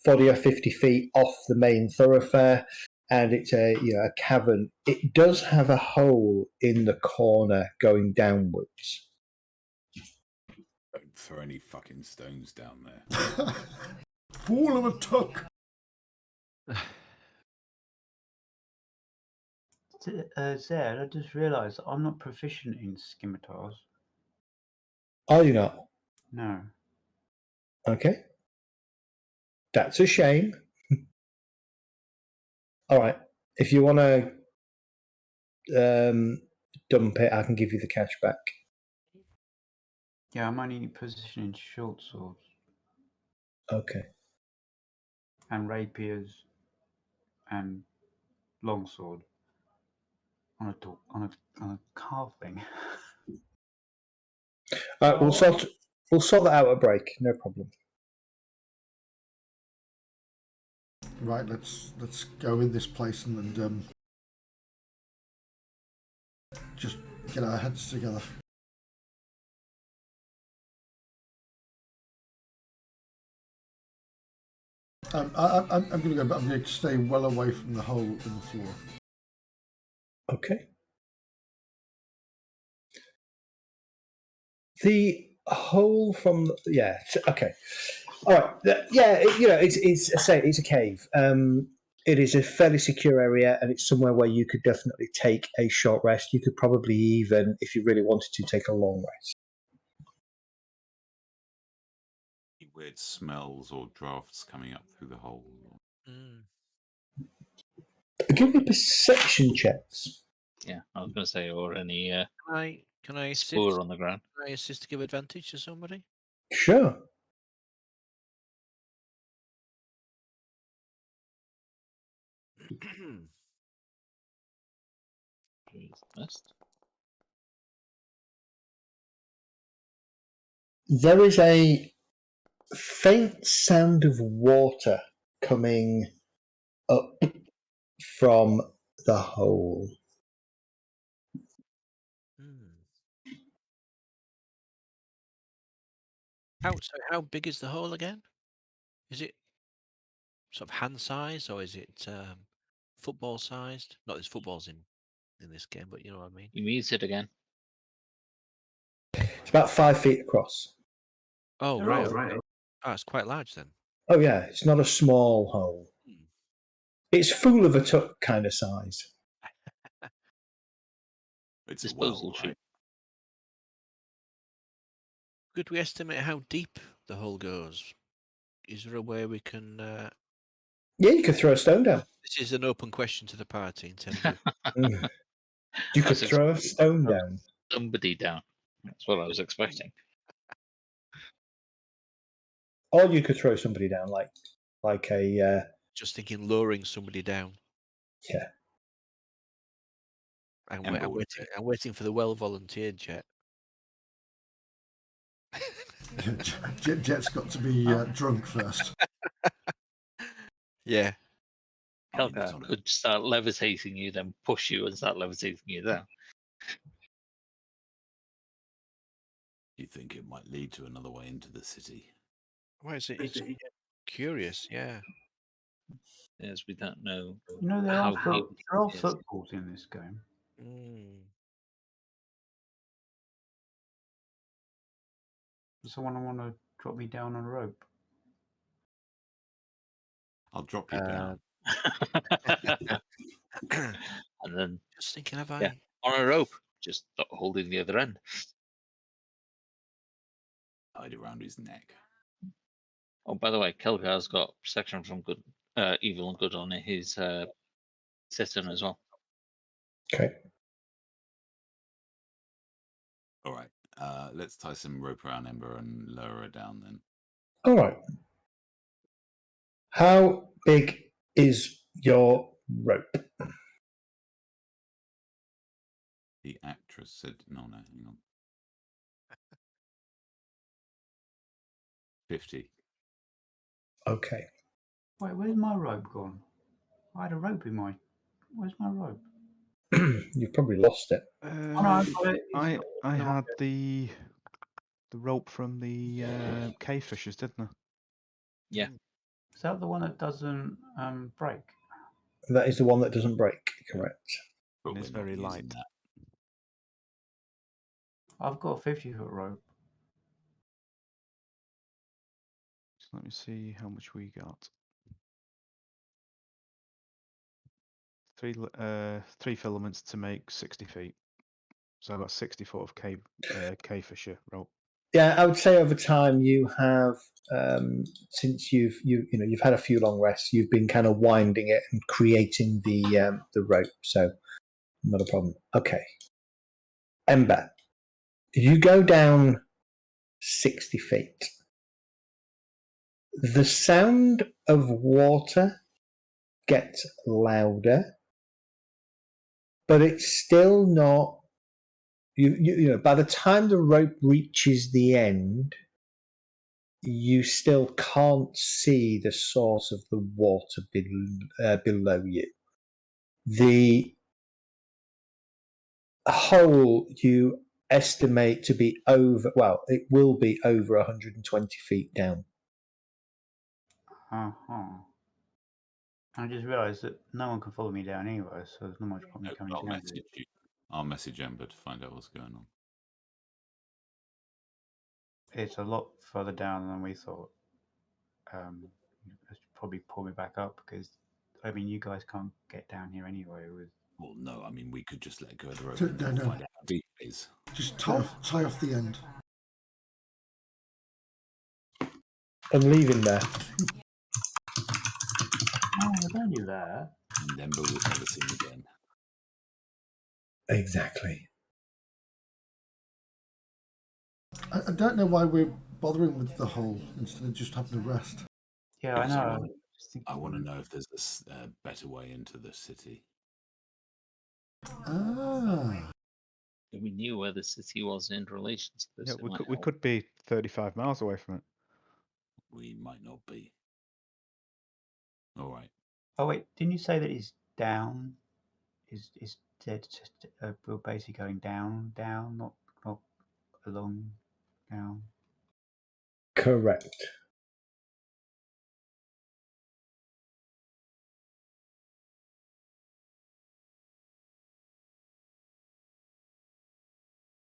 40 or 50 feet off the main thoroughfare, and it's a cavern. It does have a hole in the corner going downwards. Don't throw any fucking stones down there. Fool of a tuck. Zed, I just realised I'm not proficient in scimitars. Are you not? No. Okay. That's a shame. All right. If you want to dump it, I can give you the cash back. Yeah, I'm only proficient in short swords Okay. and rapiers and longsword on a carving. All right, we'll sort that out at break. No problem. Right, let's go in this place and just get our heads together. I'm going to go, but I'm going to stay well away from the hole in the floor. Okay. The hole from okay. All right. Yeah, it's a cave. It is a fairly secure area, and it's somewhere where you could definitely take a short rest. You could probably even, if you really wanted to, take a long rest. Weird smells or drafts coming up through the hole. Mm. Give me perception checks. Yeah, I was going to say, or any Can I assist? spoor on the ground. Can I assist to give advantage to somebody? Sure. Best. There is a faint sound of water coming up from the hole. How big is the hole again? Is it sort of hand size or is it football sized? Not there's footballs in this game, but you know what I mean. You muted again. It's about 5 feet across. Oh right. Oh, it's quite large then. Oh yeah, it's not a small hole. It's fool of a tuck kind of size. It's Disposal chute. right? Could we estimate how deep the hole goes? Is there a way we can? Yeah, you could throw a stone down. This is an open question to the party in terms of. You could throw a stone down. Somebody down. That's what I was expecting. Or you could throw somebody down, like a. Just thinking, lowering somebody down. Yeah. I'm waiting for the well-volunteered jet. Jet's got to be drunk first. Yeah. Helga could start levitating you, then push you and start levitating you down. You think it might lead to another way into the city? Why is it? It's curious, yeah. Yes, we don't know. You know, there how are footballs in this game. Does someone want to drop me down on a rope? I'll drop you down. And then just thinking, have I on a rope, just holding the other end. Tied around his neck. Oh, by the way, Kelgar's got protection from good, evil and good on his cistern as well. Okay. All right. Let's tie some rope around Ember and lower her down then. All right. How big is your rope? The actress said, no, hang on. 50. Okay. Wait, where's my rope gone? I had a rope in my. Where's my rope? You've probably lost it. I had the rope from the cave fishers, didn't I? Yeah. Is that the one that doesn't break? That is the one that doesn't break, correct. But And it's very light. That. I've got a 50-foot rope. So let me see how much we got. Three filaments to make 60 feet. So I've got 60 foot of K-fisher rope. Yeah, I would say over time you have, since you've had a few long rests, you've been kind of winding it and creating the rope. So not a problem. Okay, Ember, you go down 60 feet. The sound of water gets louder, but it's still not. You know, by the time the rope reaches the end, you still can't see the source of the water below you. The hole you estimate to be over, well, it will be over 120 feet down. I just realised that no one can follow me down anyway, so there's not much point me coming down. I'll message Ember to find out what's going on. It's a lot further down than we thought. Probably pull me back up because, I mean, you guys can't get down here anyway. Well, no, I mean, we could just let go of the rope No, and no. find out how deep it is. Just tie off the end. And leave him there. Oh, it's only there. And Ember was never seen again. Exactly. I don't know why we're bothering with the hole instead of just having a rest. Yeah, I know. I want to know if there's a better way into the city. Ah. We knew where the city was in relation to this. Yeah, we could be 35 miles away from it. We might not be. All right. Oh wait, didn't you say that he's down? Is dead? We're basically going down, not along, down. Correct.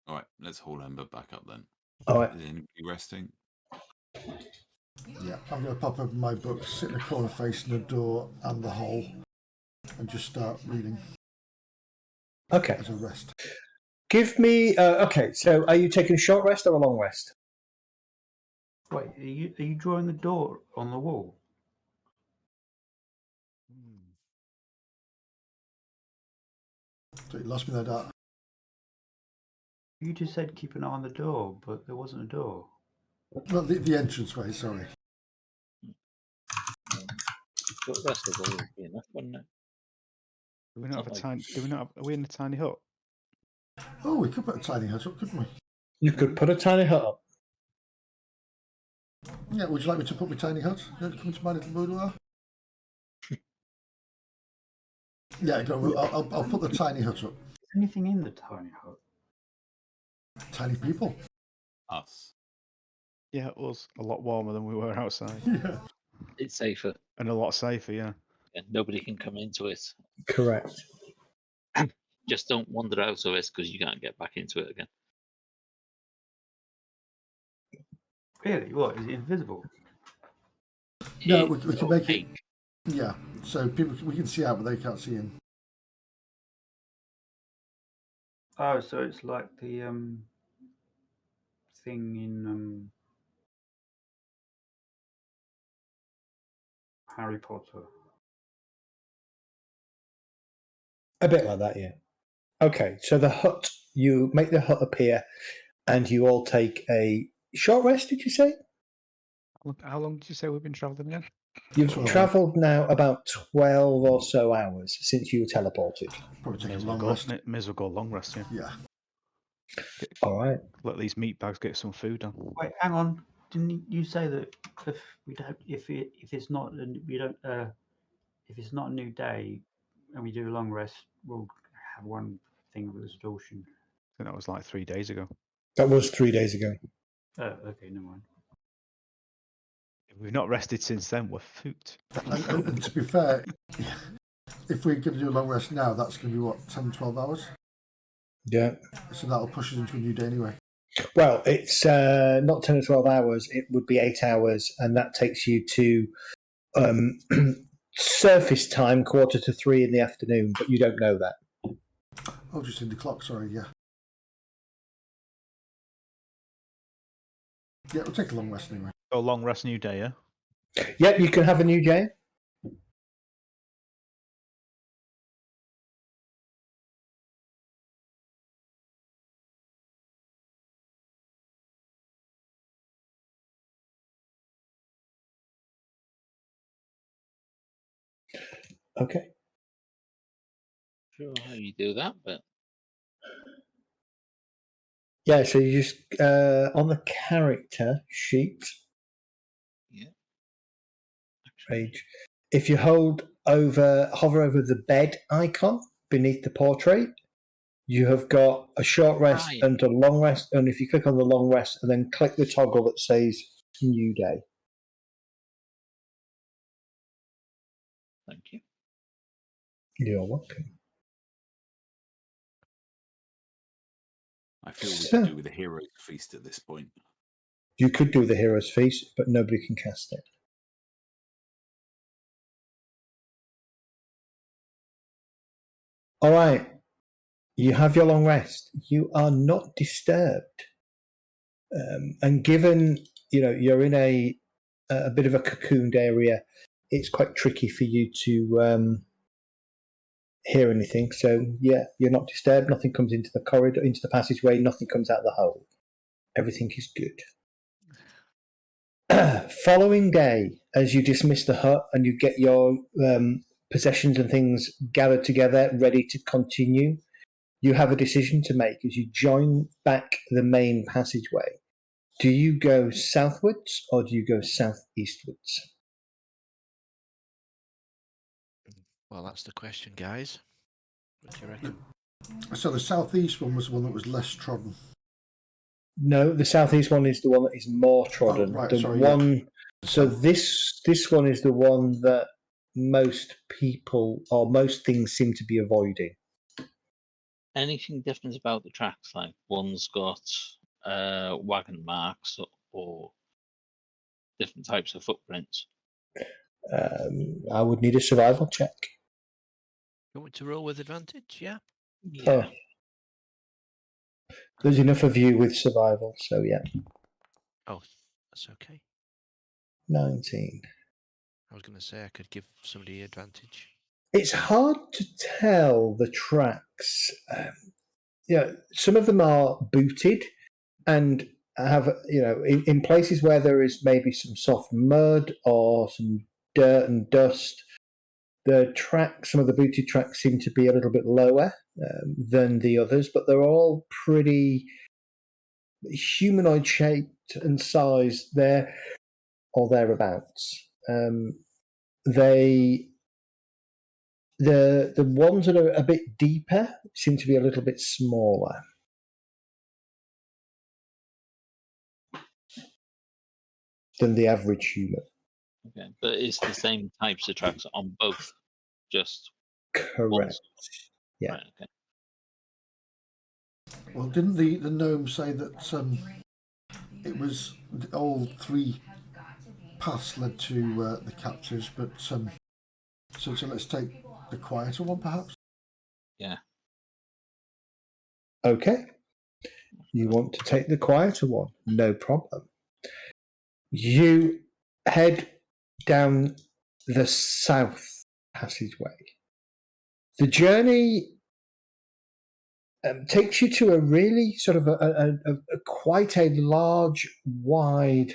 All right, let's haul Ember back up then. All right. Is anybody resting? Yeah, I'm going to pop open my book, sit in a corner facing the door and the hole, and just start reading. Okay. As a rest. Give me. Okay, so are you taking a short rest or a long rest? Wait, are you drawing the door on the wall? So you lost me there, Dart. You just said keep an eye on the door, but there wasn't a door. Well, the entranceway, sorry. Short rest would always be enough, wouldn't it? Do we not have a tiny? Do we not? Are we in a tiny hut? Oh, we could put a tiny hut up, couldn't we? You could put a tiny hut up. Yeah, would you like me to put my tiny hut? You want to come into my little boudoir? Yeah, go. I'll put the tiny hut up. Is anything in the tiny hut? Tiny people. Us. Yeah, it was a lot warmer than we were outside. Yeah. It's safer. And a lot safer, yeah. Nobody can come into it. Correct. Just don't wander out of it because you can't get back into it again. Really? What? Is it invisible? No, we can make it. Yeah, so we can see out, but they can't see in. Oh, so it's like the thing in Harry Potter. A bit like that, yeah. Okay, so the hut, you make the hut appear, and you all take a short rest, did you say? How long did you say we've been travelling again? You've travelled now about 12 or so hours since you were teleported. Probably take May a as well long rest. may as well go long rest, yeah. Yeah. All right. Let these meat bags get some food on. Wait, hang on. Didn't you say that if it's not a new day and we do a long rest, we'll have one thing with distortion? I think that was like 3 days ago. That was 3 days ago. Oh, okay, never mind. If we've not rested since then, we're foot. And to be fair, if we're going to do a long rest now, that's going to be what, 10, 12 hours? Yeah. So that'll push us into a new day anyway. Well, it's not 10 or 12 hours. It would be 8 hours, and that takes you to surface time 2:45 in the afternoon, but you don't know that. Oh, just in the clock, sorry, yeah. Yeah, we'll take a long rest anyway. Oh, long rest, new day, yeah? Yep, you can have a new day. Okay. Sure how you do that, but Yeah, so you just on the character sheet, yeah. page. If you hover over the bed icon beneath the portrait, you have got a short rest yeah. and a long rest. And if you click on the long rest and then click the toggle that says new day. Thank you. You're welcome. I feel we So- could do with a hero's feast at this point. You could do the hero's feast, but nobody can cast it. All right. You have your long rest. You are not disturbed. And given, you're in a bit of a cocooned area, it's quite tricky for you to hear anything. So, yeah, you're not disturbed. Nothing comes into the corridor, into the passageway. Nothing comes out the hole. Everything is good. Following day, as you dismiss the hut and you get your possessions and things gathered together, ready to continue, you have a decision to make as you join back the main passageway. Do you go southwards or do you go southeastwards? Well, that's the question, guys. What do you reckon? So the southeast one was the one that was less trodden. No, the southeast one is the one that is more trodden. Oh, right, the sorry, one. yeah. So this one is the one that most people or most things seem to be avoiding. Anything different about the tracks? Like one's got wagon marks or different types of footprints. I would need a survival check. You want me to roll with advantage? Yeah. Yeah. Oh. There's enough of you with survival, so yeah. Oh, that's okay. 19. I was going to say I could give somebody advantage. It's hard to tell the tracks. Some of them are booted and have, in places where there is maybe some soft mud or some dirt and dust, some of the booted tracks seem to be a little bit lower than the others, but they're all pretty humanoid shaped and size there or thereabouts. The ones that are a bit deeper seem to be a little bit smaller. Than the average human. Okay, but it's the same types of tracks on both. Just correct. ones. Yeah. Right, okay. Well, didn't the gnome say that it was all three paths led to the captives? But so let's take the quieter one, perhaps. Yeah. Okay. You want to take the quieter one? No problem. You head down the south passageway. The journey takes you to a really sort of a quite a large, wide,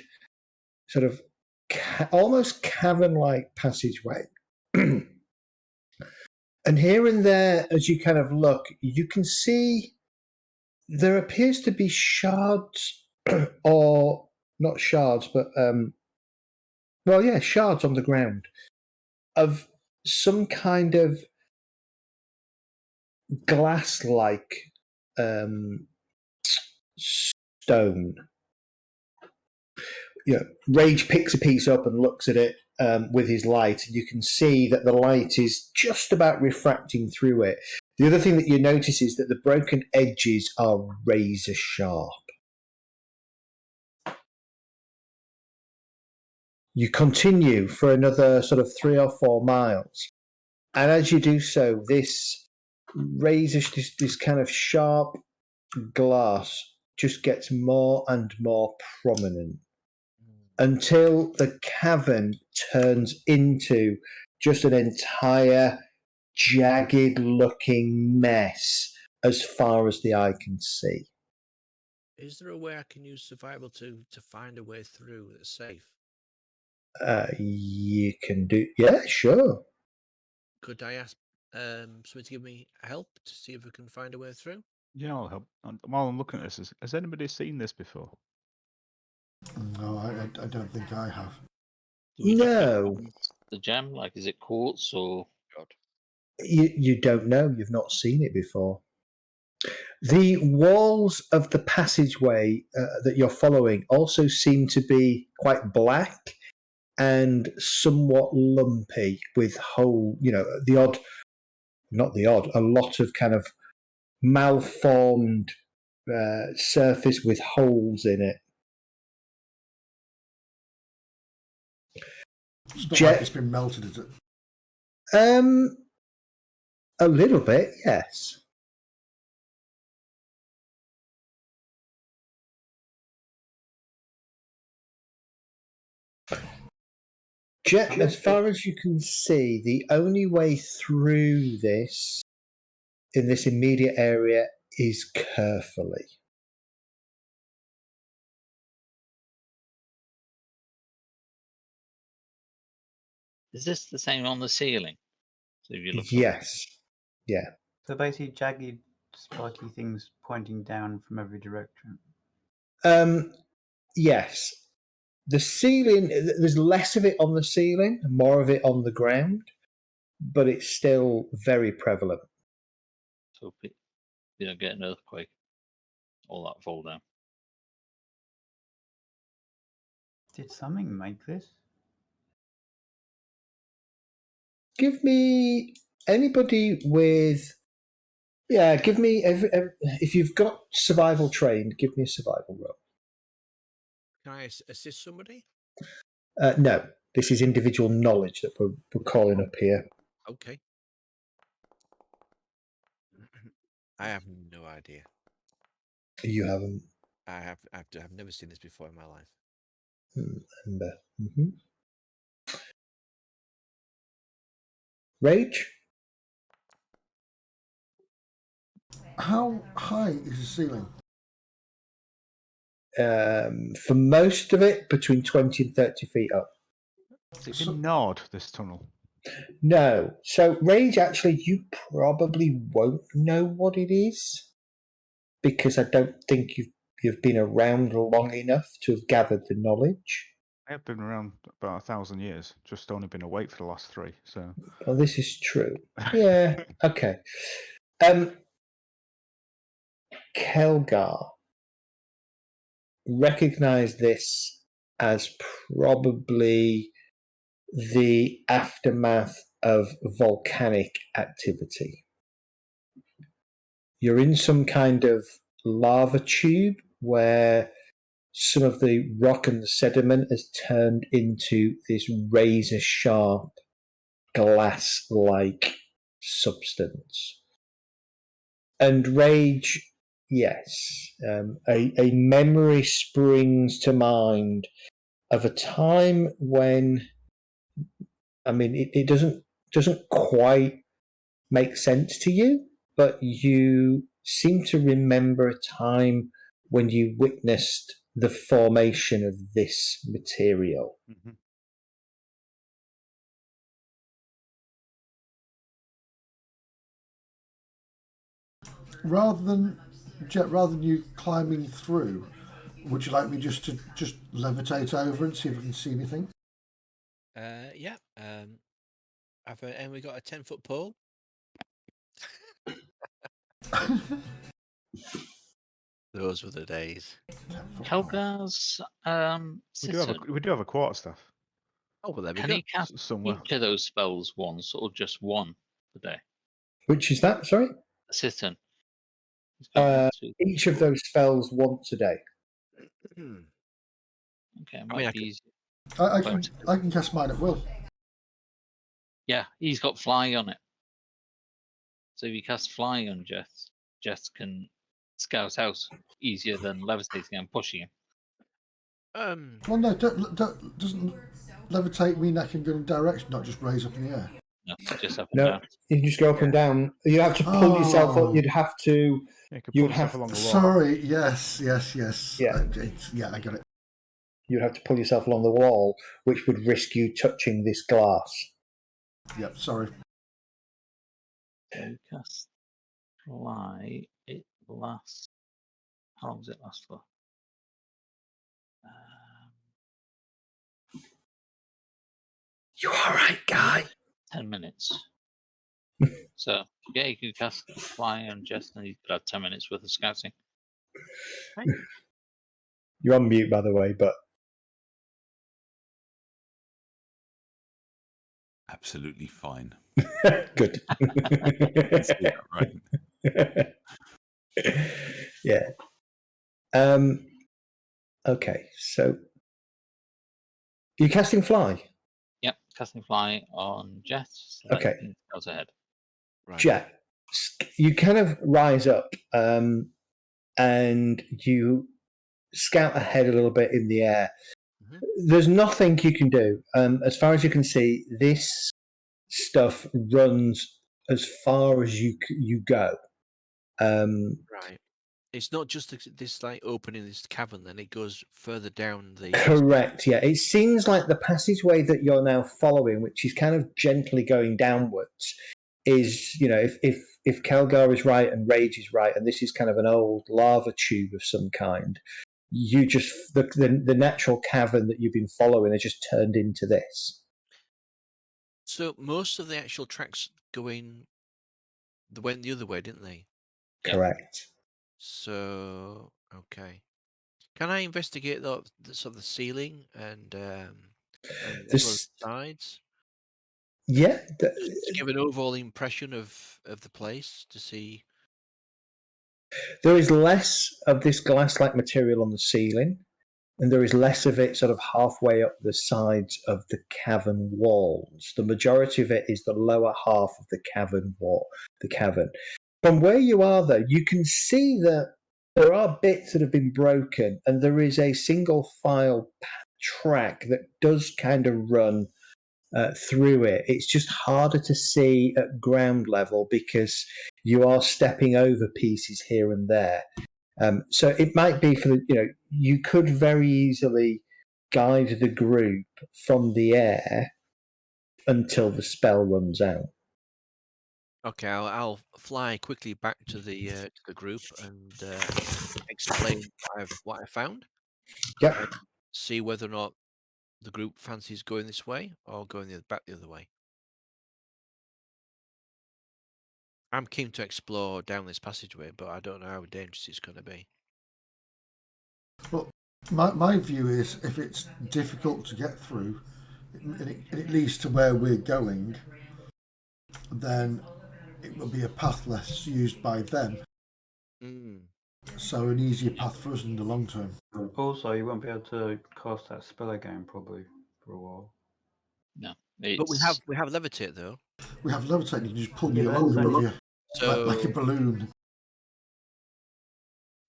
sort of almost cavern-like passageway. And here and there, as you kind of look, you can see there appears to be shards, or not shards, but shards on the ground of some kind of glass-like stone. Rage picks a piece up and looks at it with his light, and you can see that the light is just about refracting through it. The other thing that you notice is that the broken edges are razor sharp. You continue for another sort of 3 or 4 miles, and as you do so, this this kind of sharp glass just gets more and more prominent until the cavern turns into just an entire jagged looking mess as far as the eye can see. Is there a way I can use survival to find a way through that's safe? You can do, yeah, sure. Could I ask somebody to give me help to see if we can find a way through? Yeah, I'll help. While I'm looking at this, has anybody seen this before? No, I don't think I have. Do we just No. find the gem? Like, is it quartz or? God. You don't know. You've not seen it before. The walls of the passageway that you're following also seem to be quite black and somewhat lumpy with a lot of kind of malformed surface with holes in it. It's not like it's been melted, is it? A little bit, yes. Jet, as far as you can see, the only way through this, in this immediate area, is carefully. Is this the same on the ceiling? So if you look up, Yes. Yeah. So basically, jagged, spiky things pointing down from every direction. Yes. The ceiling, there's less of it on the ceiling, more of it on the ground, but it's still very prevalent. so if you don't get an earthquake, all that fall down. Did something make this? Give me anybody with, give me, if you've got survival trained, give me a survival roll. Can I assist somebody? No, this is individual knowledge that we're calling up here. Okay. I have no idea. You haven't. I've never seen this before in my life. Mm-hmm. Rage? How high is the ceiling? For most of it, between 20 and 30 feet up. Has it been gnawed, this tunnel? No. So, Rage, actually, you probably won't know what it is because I don't think you've been around long enough to have gathered the knowledge. I have been around about 1,000 years, just only been awake for the last 3. So. Well, this is true. Yeah. Okay. Kelgar, recognize this as probably the aftermath of volcanic activity. You're in some kind of lava tube where some of the rock and the sediment has turned into this razor sharp glass-like substance. And Rage, yes, a memory springs to mind of a time when, I mean, it doesn't quite make sense to you, but you seem to remember a time when you witnessed the formation of this material. Mm-hmm. Rather than you climbing through, would you like me just to levitate over and see if I can see anything? Yeah. And we got a 10-foot pole. Those were the days. Kelgar's We do have a quarterstaff. Oh, well, there we Can go. you cast somewhere. each of those spells once, or just one per day? Which is that, sorry? The Citern. He's got one, two, Each of those spells once a day. Okay, it I mean, might be easy. I can cast mine at will. Yeah, he's got fly on it. So if you cast fly on Jess, Jess can scout out easier than levitating and pushing him. Well, no, doesn't levitate mean I can go in a direction, not just raise up in the air? No, just up and No, down. you can just go up and down. You have to pull yourself up. Oh. You'd have to. You can You pull would yourself have. along the wall. Sorry, yes. Yeah. I got it. You'd have to pull yourself along the wall, which would risk you touching this glass. Yep, sorry. So you cast fly. It lasts. How long does it last for? You all right, guy? 10 minutes. So yeah, you can cast fly on Jess, and you could have 10 minutes worth of scouting. You're on mute, by the way, but Absolutely fine. good. I see that, right? Yeah. Okay, so you're casting fly. Yep, casting fly on Jess. So that Okay. you can scout ahead. Right. Jet, you kind of rise up and you scout ahead a little bit in the air. There's nothing you can do. As far as you can see, this stuff runs as far as you go. Right. It's not just this like opening this cavern, then it goes further down the. Correct. Yeah, it seems like the passageway that you're now following, which is kind of gently going downwards, is, you know, if Kelgar is right and Rage is right, and this is kind of an old lava tube of some kind, you just the natural cavern that you've been following has just turned into this. So most of the actual tracks went the other way, didn't they? Yeah. Correct. So okay. Can I investigate the sort of the ceiling and This, sides? yeah, To give an overall impression of the place to see. there is less of this glass-like material on the ceiling, and there is less of it sort of halfway up the sides of the cavern walls. The majority of it is the lower half of the cavern wall, the cavern. From where you are, though, you can see that there are bits that have been broken, and there is a single file track that does kind of run through it. It's just harder to see at ground level because you are stepping over pieces here and there. So it might be you could very easily guide the group from the air until the spell runs out. Okay, I'll fly quickly back to the group and explain what I found. Yep. And see whether or not the group fancies going this way or going back the other way. I'm keen to explore down this passageway, but I don't know how dangerous it's going to be. Well, my view is if it's difficult to get through, and it leads to where we're going, then it will be a path less used by them. So an easier path for us in the long term. Also, you won't be able to cast that spell again probably for a while. No, but we have levitate though. We have levitate. You can just pull me Yeah, along levitate. with you, So like a balloon.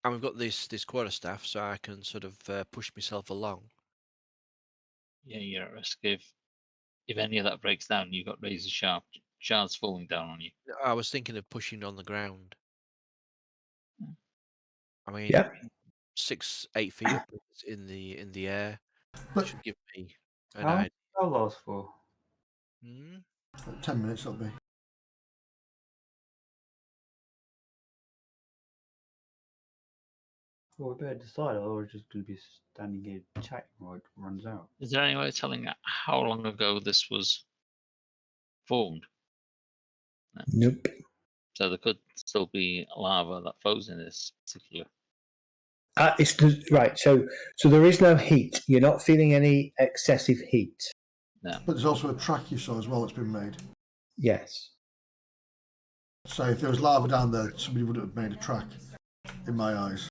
and we've got this quarterstaff, so I can sort of push myself along. Yeah, you're at risk if any of that breaks down. You've got razor sharp shards falling down on you. I was thinking of pushing on the ground. I mean, Yeah. 6-8 feet up in the air But should give me an How long idea. does that last for? 10 minutes that'll be. Well, we better decide, or we're just going to be standing here chatting while it runs out. Is there any way of telling how long ago this was formed? No. Nope. So there could still be lava that flows in this particular. Right. So there is no heat. You're not feeling any excessive heat. No. But there's also a track you saw as well that's been made. Yes. So if there was lava down there, somebody would have made a track, in my eyes.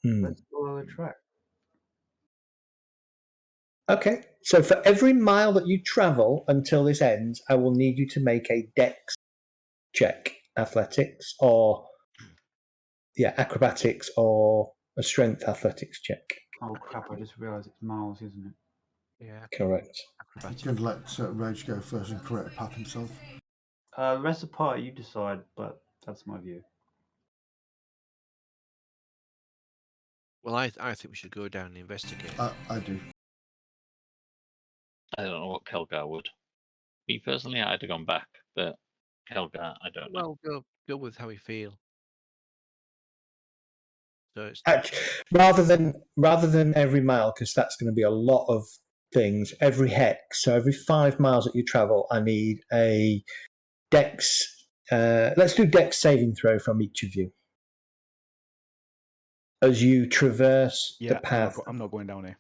Let's follow the track. Okay, so for every mile that you travel until this ends, I will need you to make a dex check, athletics, or acrobatics, or a strength athletics check. Oh crap! I just realised it's miles, isn't it? Yeah. Correct. You can let Rage go first and correct the path himself. The rest of the party, you decide, but that's my view. Well, I think we should go down and investigate. I do. I don't know what Kelgar would. Me personally, I'd have gone back, but Kelgar, I don't know. Well, go with how we feel. So it's Rather than every mile, because that's going to be a lot of things. Every hex, so every 5 miles that you travel, I need a dex. Let's do dex saving throw from each of you as you traverse the path I'm not going down here.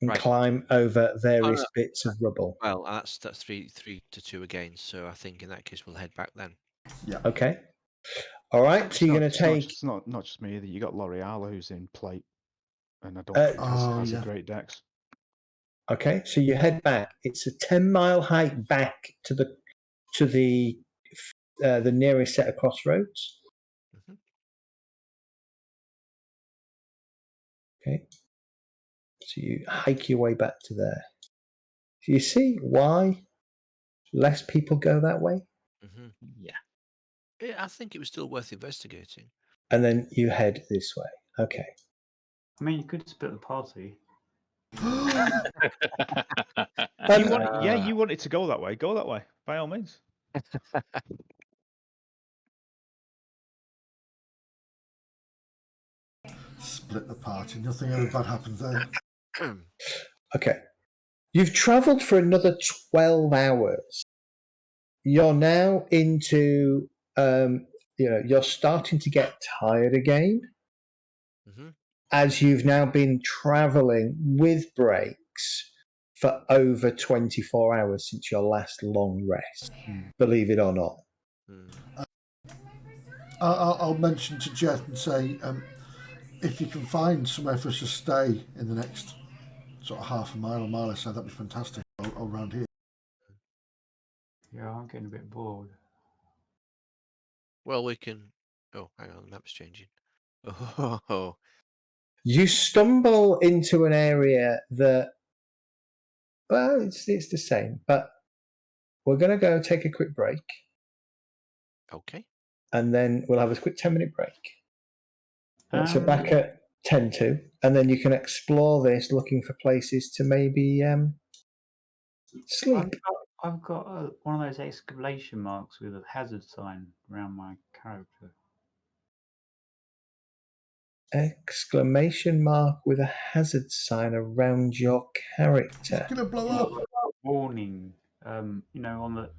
and Right. climb over various no. bits of rubble. well, that's 3-2 again. So I think in that case we'll head back then. Yeah. Okay. All right. So you're going to take. It's not just me either. You got L'Oreal who's in plate, and I don't think has a great dex. Okay, so you head back. It's a 10-mile hike back to the nearest set of crossroads. Mhm. Okay, so you hike your way back to there. Do you see why less people go that way? Mm-hmm. Yeah. I think it was still worth investigating. And then you head this way. Okay. I mean, you could split the party. You want it to go that way. Go that way, by all means. Split the party. Nothing ever bad happens there. Okay. You've travelled for another 12 hours. You're now into, you're starting to get tired again. Mm-hmm. As you've now been travelling with breaks for over 24 hours since your last long rest, believe it or not. I'll mention to Jet and say, if you can find somewhere for us to stay in the next sort of half a mile or mile or so, that'd be fantastic around here. Yeah, I'm getting a bit bored. Well, we can. Oh, hang on, the map's changing. Oh, You stumble into an area that, well, it's the same, but we're going to go take a quick break okay. and then we'll have a quick 10-minute break. So back at 10 to, and then you can explore this looking for places to maybe sleep. I've got one of those exclamation marks with a hazard sign around my character. Exclamation mark with a hazard sign around your character. It's gonna blow up. Warning. On the.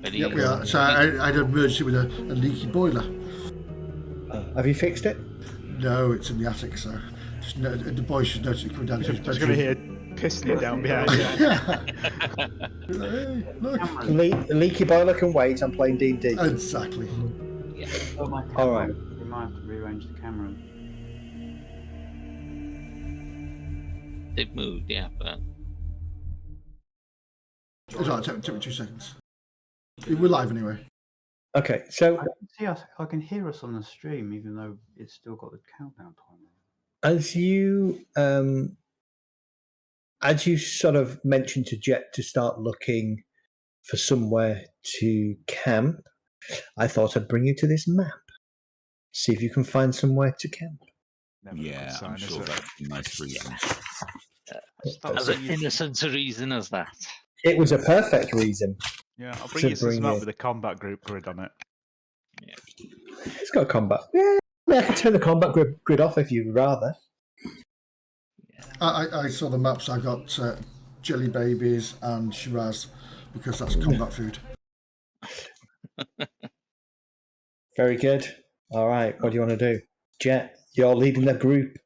Ready? Yep, we are. So I had an emergency with a leaky boiler. Have you fixed it? No, it's in the attic, so just the boys should notice it coming down to his You're just going to bedroom. hear pissing it down behind you. Yeah. Hey, look. Cameras. Leaky boiler can wait. I'm playing D&D. Exactly. Oh, my All camera. right. We might have to rearrange the cameras. They've moved, yeah, but It's all right, take me 2 seconds. We're live anyway. Okay, so I can see us. I can hear us on the stream, even though it's still got the countdown timer. as you sort of mentioned to Jet to start looking for somewhere to camp, I thought I'd bring you to this map. See if you can find somewhere to camp. Never a good Yeah, sign, I'm is sure it? that's a nice reason. Stop as saying an you- innocent a reason as that. It was a perfect reason. Yeah, I'll to bring you to bring some map it. with a combat group grid on it. It's got combat. Yeah, I can turn the combat grid off if you'd rather. I saw the maps. I got jelly babies and Shiraz because that's combat food. Very good. All right, what do you want to do? Jet, you're leading the group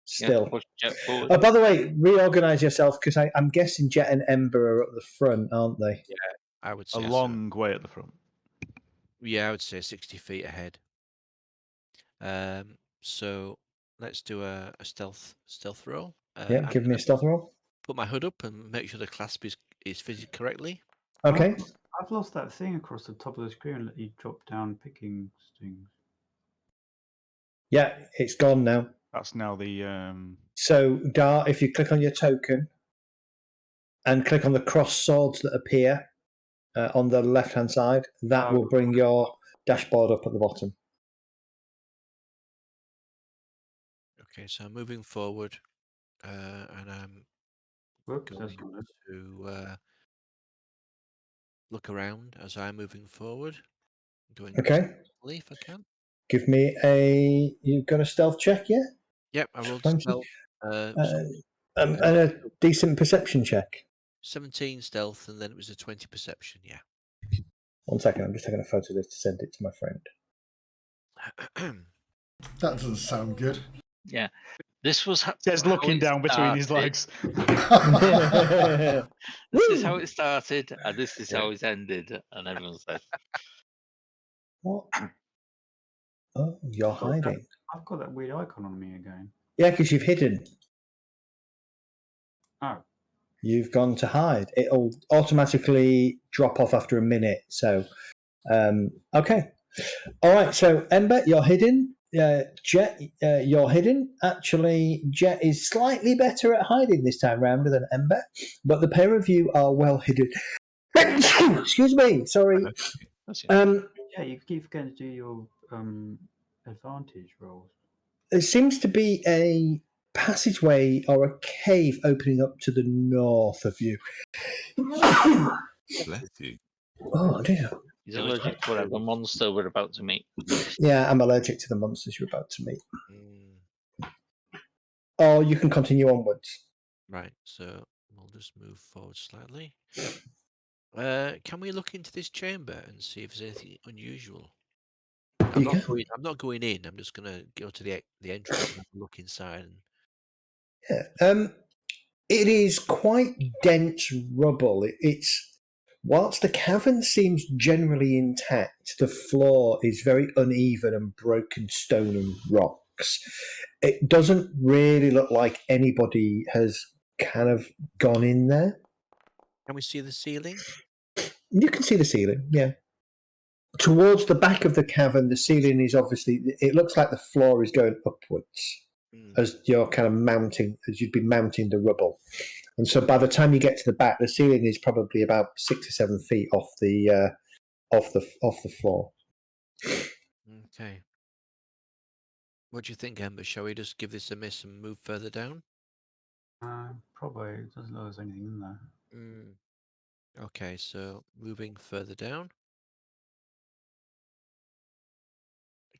still. Push Jet forward. Oh, by the way, reorganize yourself because I'm guessing Jet and Ember are at the front, aren't they? I would A say long way at the front. So. Yeah, I would say 60 feet ahead. So let's do a stealth roll. Yeah, I'm give me a gonna stealth roll. Put my hood up and make sure the clasp is fitted correctly. Okay. I've lost that thing across the top of the screen and let you drop down picking stings. Yeah, it's gone now. That's now the So, Dart, if you click on your token and click on the cross swords that appear on the left-hand side, that will bring your dashboard up at the bottom. Okay, so I'm moving forward, and I'm Whoops, going that's not it. to look around as I'm moving forward. Going Okay. stealthily if I can. Give me you've got a stealth check, yeah? Yep, I rolled Thank stealth. And a decent perception check. 17 stealth, and then it was a 20 perception. Yeah. 1 second, I'm just taking a photo of this to send it to my friend. That doesn't sound good. Yeah. This was Jet's looking down between his legs. This is how it started, and this is how it ended, and everyone said, What? Oh, you're hiding. I've got that weird icon on me again. Yeah, because you've hidden. Oh. You've gone to hide. It'll automatically drop off after a minute. So, okay. All right. So, Ember, you're hidden. Jet, you're hidden. Actually, Jet is slightly better at hiding this time round than Ember, but the pair of you are well hidden. Excuse me. Sorry. Yeah, you keep forgetting to do your advantage rolls. There seems to be a passageway or a cave opening up to the north of you. Bless you. Oh dear. he's allergic to whatever monster we're about to meet. Yeah, I'm allergic to the monsters you're about to meet. Or you can continue onwards. Right, so we'll just move forward slightly. Can we look into this chamber and see if there's anything unusual? I'm not going in. I'm just going to go to the entrance and have a look inside. Yeah. It is quite dense rubble. It's whilst the cavern seems generally intact, the floor is very uneven and broken stone and rocks. It doesn't really look like anybody has kind of gone in there. Can we see the ceiling? You can see the ceiling, yeah. Towards the back of the cavern, the ceiling is obviously, it looks like the floor is going upwards as you're kind of mounting, as you'd be mounting the rubble. And so by the time you get to the back, the ceiling is probably about 6 or 7 feet off the floor. Okay. What do you think, Ember? Shall we just give this a miss and move further down? Probably. It doesn't look like there's anything in there. Okay, so moving further down.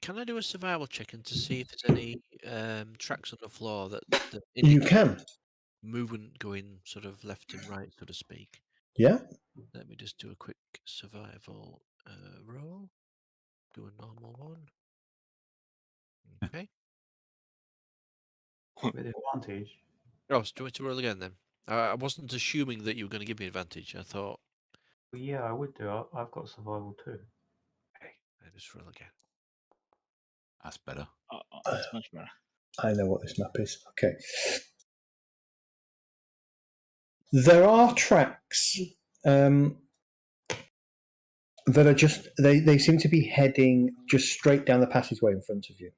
Can I do a survival check and to see if there's any tracks on the floor that You can. movement going sort of left and right, so to speak? Yeah. Let me just do a quick survival roll. Do a normal one. Okay. With advantage. Oh, so do you want to roll again then? I wasn't assuming that you were going to give me advantage. I thought, Well, yeah, I would do. I've got survival too. okay, I just roll again. That's better. That's much better. I know what this map is. Okay. There are tracks that are just they seem to be heading just straight down the passageway in front of you.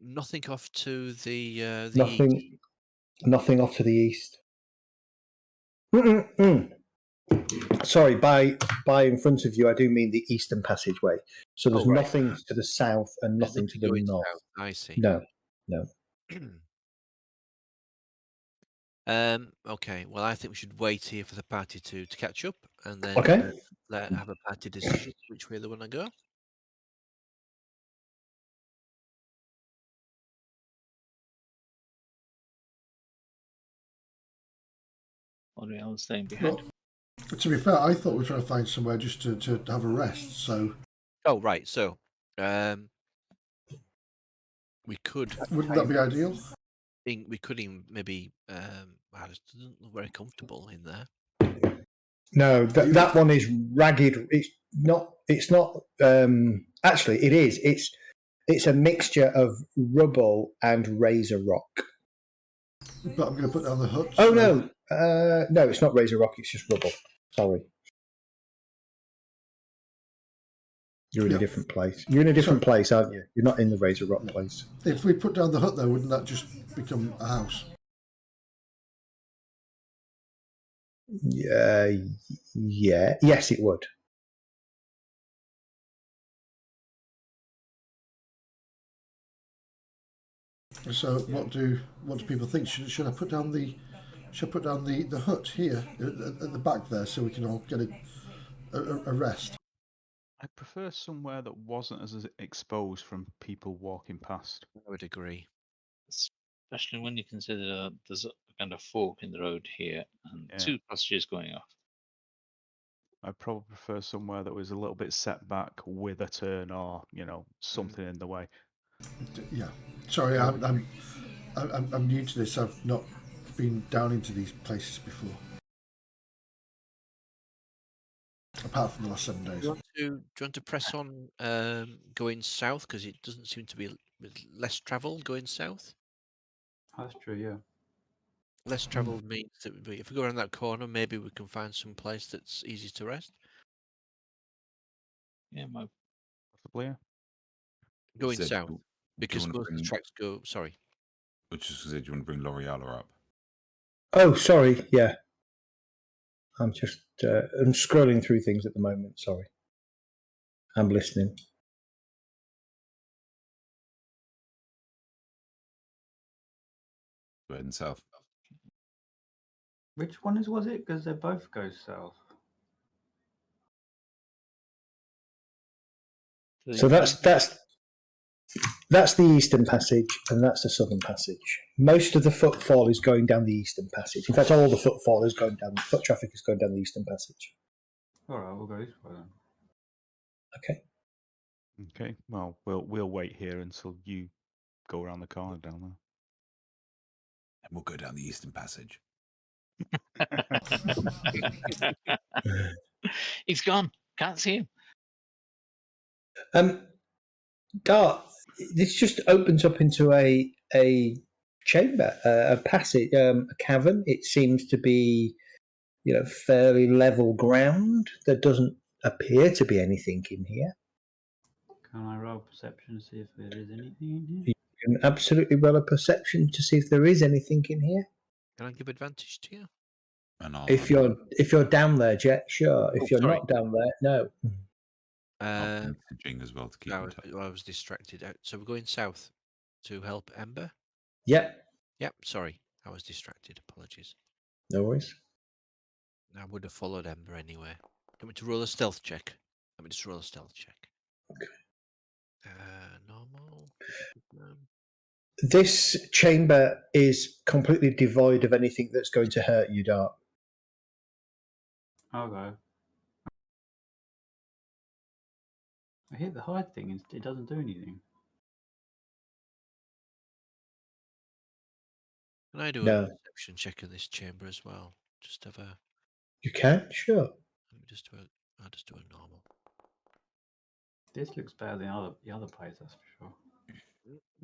Nothing off to the east. Nothing off to the east. Sorry, by in front of you, I do mean the eastern passageway. So there's Oh, right. nothing to the south and There's nothing to the going north. south. I see. No. Okay. Well, I think we should wait here for the party to catch up, and then Okay. have a party decision which way they want to go. What are we all staying behind? Well, to be fair, I thought we were trying to find somewhere just to have a rest. So Oh, right. So, we could. wouldn't that be ideal? We could even maybe. It doesn't look very comfortable in there. No, that one is ragged. It's not. Actually, it is. It's a mixture of rubble and razor rock. But I'm going to put down the hut. Oh no, no, it's not razor rock. It's just rubble. Sorry, you're in a different place. You're in a different place, aren't you? You're not in the razor rock place. If we put down the hut, though, wouldn't that just become a house? Yeah. Yes, it would. So what do people think? Should I put down the hut here at the back there so we can all get a rest? I prefer somewhere that wasn't as exposed from people walking past. I would agree. Especially when you consider there's a kind of fork in the road here and two passages going off. I probably prefer somewhere that was a little bit set back with a turn or something in the way. Yeah. Sorry, I'm new to this. I've not been down into these places before, apart from the last 7 days. Do you want to press on going south, because it doesn't seem to be less travel going south? That's true, yeah. Less travel means that if we go around that corner, maybe we can find some place that's easy to rest. Yeah, Possibly, yeah. Going Said, south, do because you wanna most of the bring- tracks go. Sorry. Which is said, do you want to bring L'Oreal up? Oh, sorry. Yeah, I'm just I'm scrolling through things at the moment. Sorry, I'm listening. Go ahead and south. Which one was it? Because they both go south. So that's the eastern passage, and that's the southern passage. Most of the footfall is going down the eastern passage. In fact, all the footfall is going down. Foot traffic is going down the eastern passage. All right, we'll go this way then. Okay. Okay. Well, we'll wait here until you go around the corner down there. And we'll go down the eastern passage. He's gone. Can't see him. Dart, this just opens up into a chamber, a passage, a cavern. It seems to be, fairly level ground. There doesn't appear to be anything in here. Can I roll perception to see if there is anything in here? You can absolutely roll a perception to see if there is anything in here. Can I give advantage to you? And If you're down there, Jet, sure. If you're sorry. not down there, no. I'll be messaging as well to keep in touch. I was distracted. So we're going south to help Ember? Yep, Yep, sorry. I was distracted. Apologies. no worries. I would have followed Ember anyway. Do you want me to roll a stealth check? Let me just roll a stealth check. Okay. Normal. This chamber is completely devoid of anything that's going to hurt you, Dart. I'll go. I hit the hide thing and it doesn't do anything. Can I do No. a perception check in this chamber as well? Just have a. You can? Sure. Let me just do a. I'll just do a normal. This looks better than the other place, that's for sure.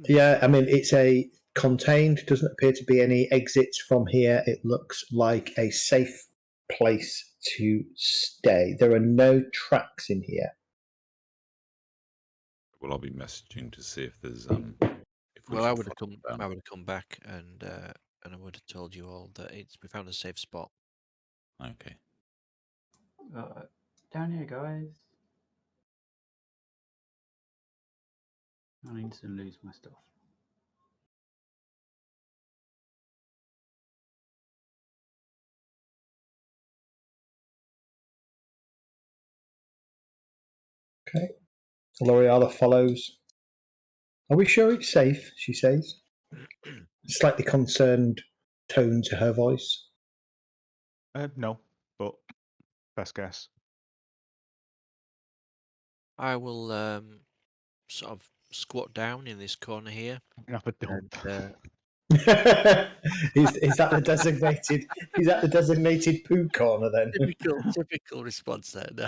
Yeah, I mean, it's a contained, doesn't appear to be any exits from here. It looks like a safe place to stay. There are no tracks in here. Well, I'll be messaging to see if there's if we Well, I should would have follow come. them. I would have come back and I would have told you all that we found a safe spot. Okay. Down here, guys. I need to lose my stuff. Okay. L'Oreala follows. Are we sure it's safe? She says. Slightly concerned tone to her voice. No, but best guess. I will sort of squat down in this corner here. I'm gonna have a dump. Is that the designated? Is that the designated poo corner then? Typical response there. No.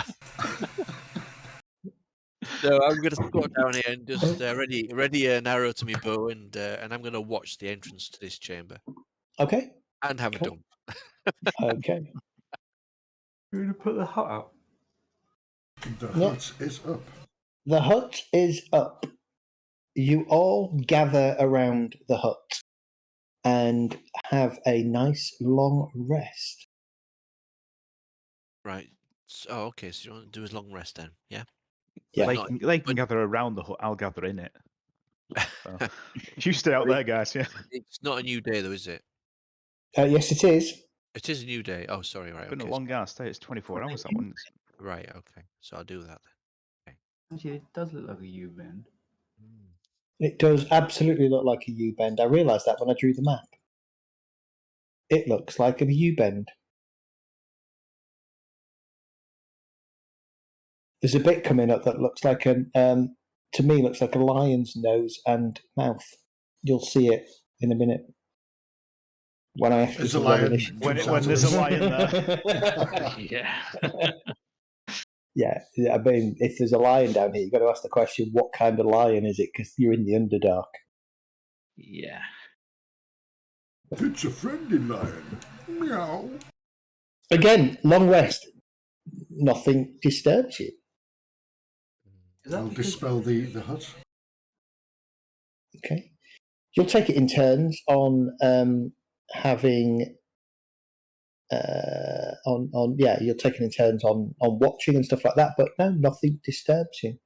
No, I'm going to squat down here and just ready an arrow to my bow, and I'm going to watch the entrance to this chamber Okay. and have a Cool. dump. Okay. You're going to put the hut up? The Yeah. hut is up. The hut is up. You all gather around the hut and have a nice long rest. Right. So, okay. So you want to do a long rest then? Yeah. Yeah. They can gather around the hut. I'll gather in it. So, you stay out there, guys. Yeah. It's not a new day, though, is it? Yes, it is. It is a new day. Oh, sorry. Right. It's been Okay. a long ass day. It's 24 hours. That one. Right. Okay. So I'll do that then. Actually, it does look like a U-bend. Mm. It does absolutely look like a U-bend. I realised that when I drew the map. It looks like a U-bend. There's a bit coming up that looks like to me, looks like a lion's nose and mouth. You'll see it in a minute. When I actually There's a lion. When there's a lion there. Yeah. Yeah, I mean, if there's a lion down here, you've got to ask the question, what kind of lion is it? Because you're in the Underdark. Yeah. It's a friendly lion. Meow. Again, long rest. Nothing disturbs you. Is that I'll because dispel the hut. Okay. You'll take it in turns on having you'll take it in turns on watching and stuff like that, but no, nothing disturbs you.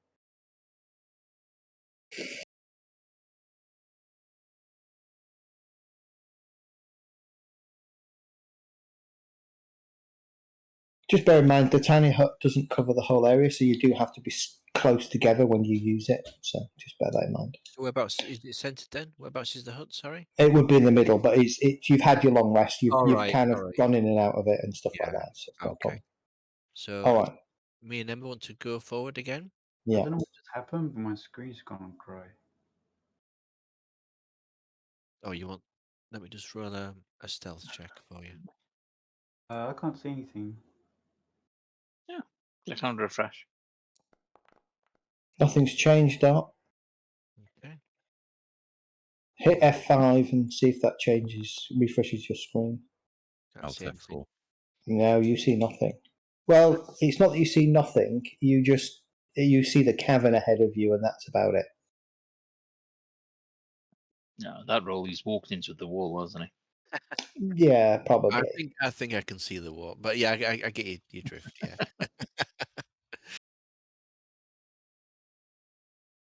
Just bear in mind the tiny hut doesn't cover the whole area, so you do have to be close together when you use it. So just bear that in mind. So whereabouts is it centered then? Whereabouts is the hut? Sorry. It would be in the middle, but you've had your long rest. You've Right, kind of all right. gone in and out of it and stuff like Yeah, that. So it's no okay. problem. So All right. me and Emma want to go forward again. I Yeah. don't know what just happened, but my screen's gone grey. Oh, you want? Let me just roll a stealth check for you. I can't see anything. Click on refresh. Nothing's changed, Dart. Okay. Hit F5 and see if that changes, refreshes your screen. Can't I'll see take anything. 4. No, you see nothing. Well, it's not that you see nothing. You see the cavern ahead of you, and that's about it. No, that roll he's walked into the wall, wasn't he? Yeah, probably. I think I can see the wall, but yeah, I get your drift. Yeah.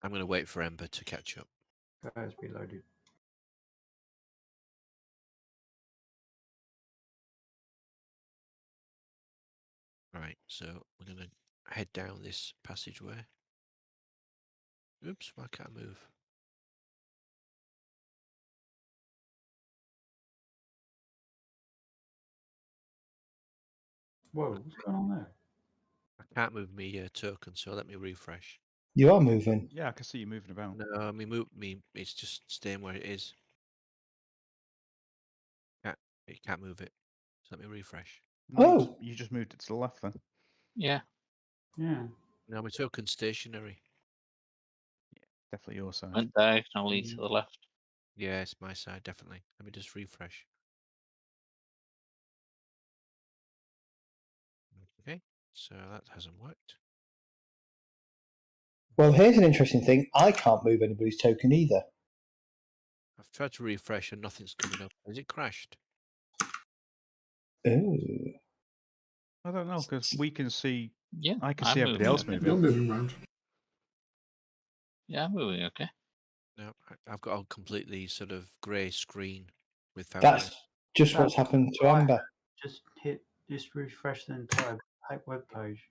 I'm going to wait for Ember to catch up. Guys, reloaded. Right, so we're going to head down this passageway. Oops, why can't I move? Whoa, what's going on there? I can't move me token, so let me refresh. You are moving. Yeah, I can see you moving about. No, me. It's just staying where it is. You can't move it. So let me refresh. No, Oh. you just moved it to the left then. Yeah. Yeah. No, my token's stationary. Definitely your side. Went diagonally to the left. Yeah, it's my side, definitely. Let me just refresh. Okay, so that hasn't worked. Well, here's an interesting thing. I can't move anybody's token either. I've tried to refresh and nothing's coming up. Has it crashed? Ooh. I don't know, because we can see. Yeah. I can I'm see everybody moving else okay. moving. You're moving around. Yeah, I'm moving okay. No, I've got a completely sort of grey screen with That's just That's what's happened to right. Amber. Just refresh the entire web page.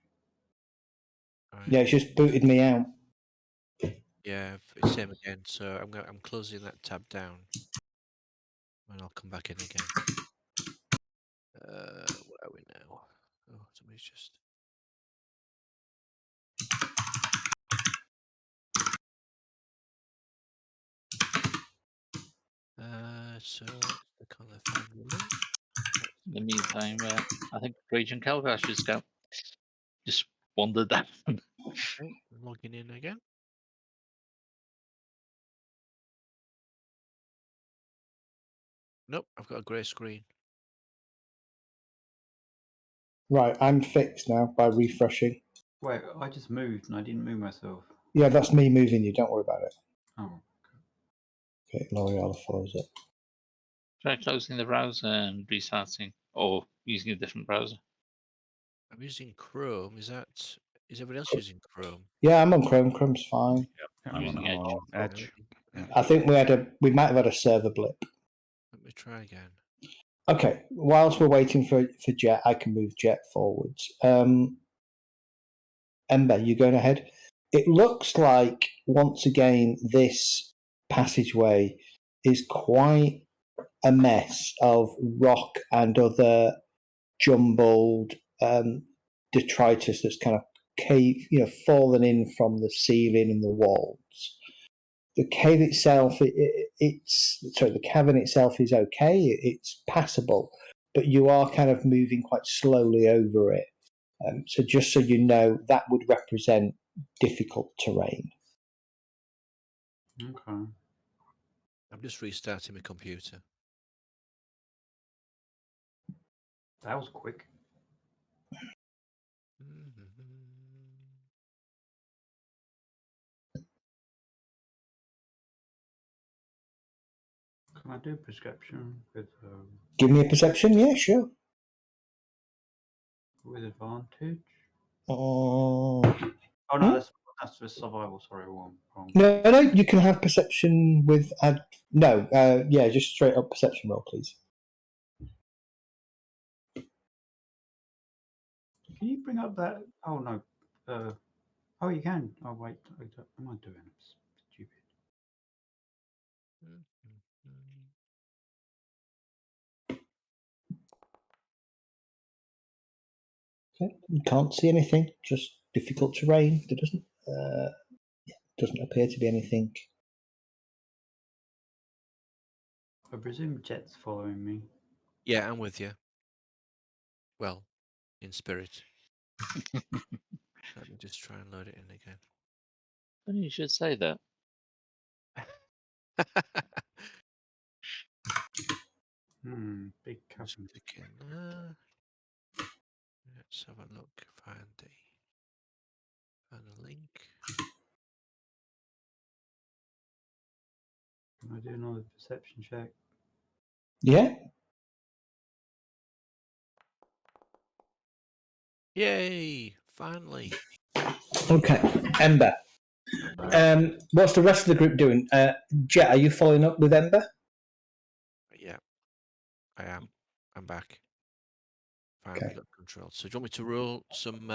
Right. Yeah, it's just booted me out. Yeah, it's same again. So I'm closing that tab down, and I'll come back in again. Where are we now? Oh, somebody's just. So let's click on the family link. In the meantime, I think Raging Calgar should go. Just wandered down. Okay, I'm logging in again. Nope, I've got a grey screen. Right, I'm fixed now by refreshing. Wait, I just moved and I didn't move myself. Yeah, that's me moving you. Don't worry about it. Oh. Okay, L'Oreal follows it. Try closing the browser and restarting, or using a different browser. I'm using Chrome. Is everybody else using Chrome? Yeah, I'm on Chrome. Chrome's fine. I'm using Edge. Edge. I think we might have had a server blip. Let me try again. Okay, whilst we're waiting for Jet, I can move Jet forwards. Ember, you going ahead? It looks like, once again, this passageway is quite a mess of rock and other jumbled detritus that's kind of fallen in from the ceiling and the walls. The cave itself, the cavern itself is okay. It's passable, but you are kind of moving quite slowly over it. So just so you know, that would represent difficult terrain. Okay. I'm just restarting my computer. That was quick. Can I do perception with Give me a perception, yeah, sure. advantage? Oh no, that's for survival. Sorry, wrong. no, you can have perception with just straight up perception roll, please. Can you bring up that? Oh no. Oh, you can. Oh wait, what am I doing? It's stupid. Okay. You can't see anything, just difficult terrain. There doesn't appear to be anything. I presume Jet's following me. Yeah, I'm with you. Well, in spirit. Let me just try and load it in again. Funny you should say that. Big Just cavern. click in. Let's have a look. Find a link. Can I do another perception check? Yeah. Yay! Finally. Okay, Ember. What's the rest of the group doing? Jet, are you following up with Ember? Yeah, I am. I'm back. Finally Okay. got control. So do you want me to roll some